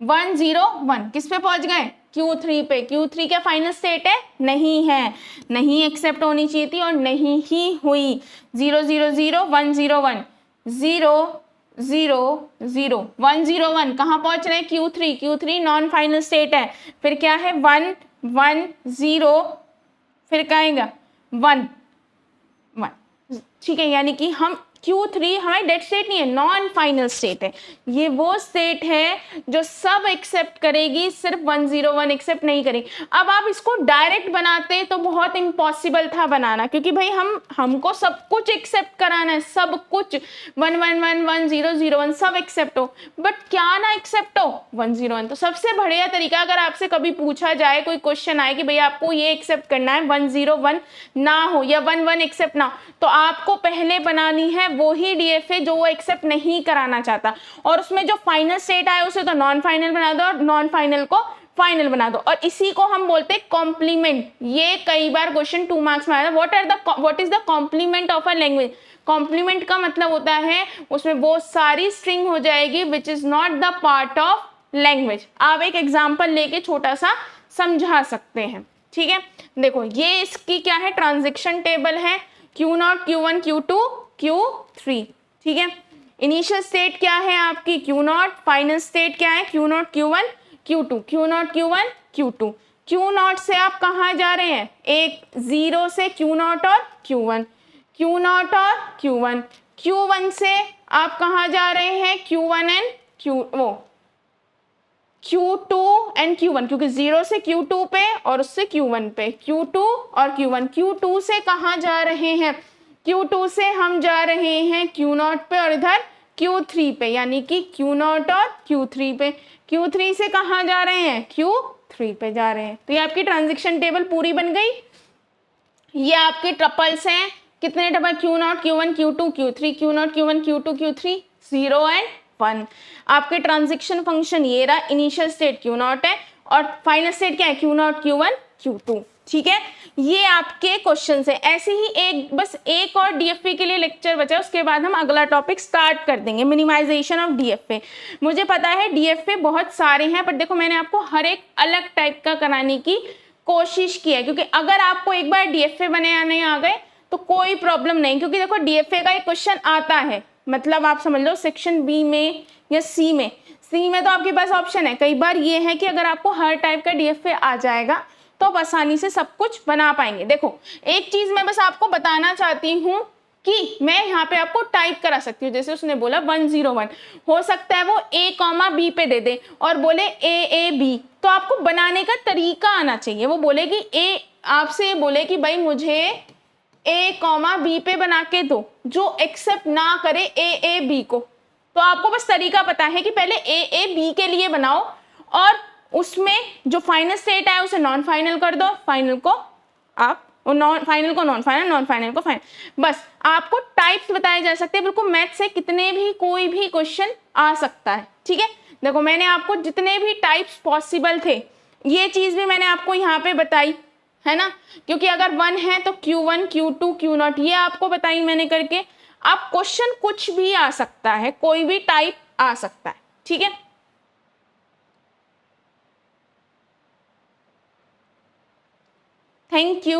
1 0 1 किस पे पहुंच गए? Q3 पे। Q3 क्या फाइनल स्टेट है? नहीं है, नहीं एक्सेप्ट होनी चाहिए थी और नहीं ही हुई। 0 0 0 1 0 1 0 0 0 1 0 1 कहाँ पहुंच रहे हैं? Q3। Q3 non final state है। फिर क्या है? 1 1 0, फिर क्या आएगा? 1 1। ठीक है, यानी कि हम Q3 हमारी डेड स्टेट नहीं है, नॉन फाइनल स्टेट है। ये वो स्टेट है जो सब एक्सेप्ट करेगी, सिर्फ 101 एक्सेप्ट नहीं करेगी। अब आप इसको डायरेक्ट बनाते तो बहुत इम्पॉसिबल था बनाना, क्योंकि भाई हमको सब कुछ एक्सेप्ट कराना है, सब कुछ 1 1 1 1 0 0 1 सब एक्सेप्ट हो, बट क्या ना एक्सेप्ट हो? 101। तो सबसे बढ़िया तरीका, अगर आपसे कभी पूछा जाए, कोई क्वेश्चन आए कि भाई आपको ये एक्सेप्ट करना है 101 ना हो या 11 एक्सेप्ट ना हो, तो आपको पहले बनानी है वो ही डीएफए जो वो एक्सेप्ट नहीं कराना चाहता, और उसमें जो फाइनल स्टेट आए उसे तो नॉन फाइनल बना दो और नॉन फाइनल को फाइनल बना दो, और इसी को हम बोलते हैं कॉम्प्लीमेंट। ये कई बार क्वेश्चन 2 मार्क्स में आया था। What is the complement of a language? Complement का मतलब होता है उसमें वो सारी स्ट्रिंग हो जाएगी which is not the part of language. आप एक एग्जाम्पल लेके छोटा सा समझा सकते हैं। ठीक है, देखो ये इसकी क्या है? ट्रांजैक्शन टेबल है। Q0 Q1 Q2 Q3। ठीक है, इनिशियल स्टेट क्या है आपकी? Q0। फाइनल स्टेट क्या है? Q0 Q1 Q2 Q0 Q1 Q2। Q0 से आप कहाँ जा रहे हैं? एक 0 से Q0 और Q1, Q0 और Q1। Q1 से आप कहाँ जा रहे हैं? Q1 and Q2 and Q1, क्योंकि 0 से Q2 पे और उससे Q1 पे, Q2 और Q1। Q2 से कहाँ जा रहे हैं? Q2 से हम जा रहे हैं Q0 पे और इधर Q3 पे, यानी कि Q0 और Q3 पे। Q3 से कहाँ जा रहे हैं? Q3 पे जा रहे हैं। तो ये आपकी ट्रांजैक्शन टेबल पूरी बन गई। ये आपके ट्रपल्स हैं। कितने truffle? Q0 Q1 Q2 Q3, Q0 Q1 Q2 Q3, 0 and 1। आपके ट्रांजैक्शन फंक्शन ये रहा, इनिशियल स्टेट Q0 है और फाइनल स्टेट क्या है? Q0 Q1 Q2। ठीक है, ये आपके क्वेश्चन है। ऐसे ही बस एक और डीएफए के लिए लेक्चर बचा, उसके बाद हम अगला टॉपिक स्टार्ट कर देंगे, मिनिमाइजेशन ऑफ डीएफए। मुझे पता है डीएफए बहुत सारे हैं, पर देखो मैंने आपको हर एक अलग टाइप का कराने की कोशिश की है, क्योंकि अगर आपको एक बार डीएफए बनाने आ गए तो कोई प्रॉब्लम नहीं। क्योंकि देखो डीएफए का एक क्वेश्चन आता है, मतलब आप समझ लो सेक्शन बी में या सी में। सी में तो आपके पास ऑप्शन है। कई बार ये है कि अगर आपको हर टाइप का डीएफए आ जाएगा तो आप आसानी से सब कुछ बना पाएंगे। देखो एक चीज मैं बस आपको बताना चाहती हूँ कि मैं यहाँ पे आपको टाइप करा सकती हूँ। जैसे उसने बोला 101, हो सकता है वो A, B पे दे दे और बोले A, तो आपको बनाने का तरीका आना चाहिए। वो बोले कि आपसे बोले कि भाई मुझे A, B पे बना के दो, जो एक्सेप्ट ना करे A, B को, तो आपको बस तरीका पता है कि पहले A, B के लिए बनाओ और उसमें जो फाइनल स्टेट है उसे नॉन फाइनल कर दो, फाइनल को आप नॉन फाइनल को नॉन फाइनल, नॉन फाइनल को फाइनल। बस आपको टाइप्स बताए जा सकते हैं। बिल्कुल मैथ से कितने भी कोई भी क्वेश्चन आ सकता है। ठीक है, देखो मैंने आपको जितने भी टाइप्स पॉसिबल थे ये चीज भी मैंने आपको यहाँ पे बताई है ना, क्योंकि अगर 1 है तो Q1 Q2 Q0 ये आपको बताई मैंने करके। आप क्वेश्चन कुछ भी आ सकता है, कोई भी टाइप आ सकता है। ठीक है, थैंक यू।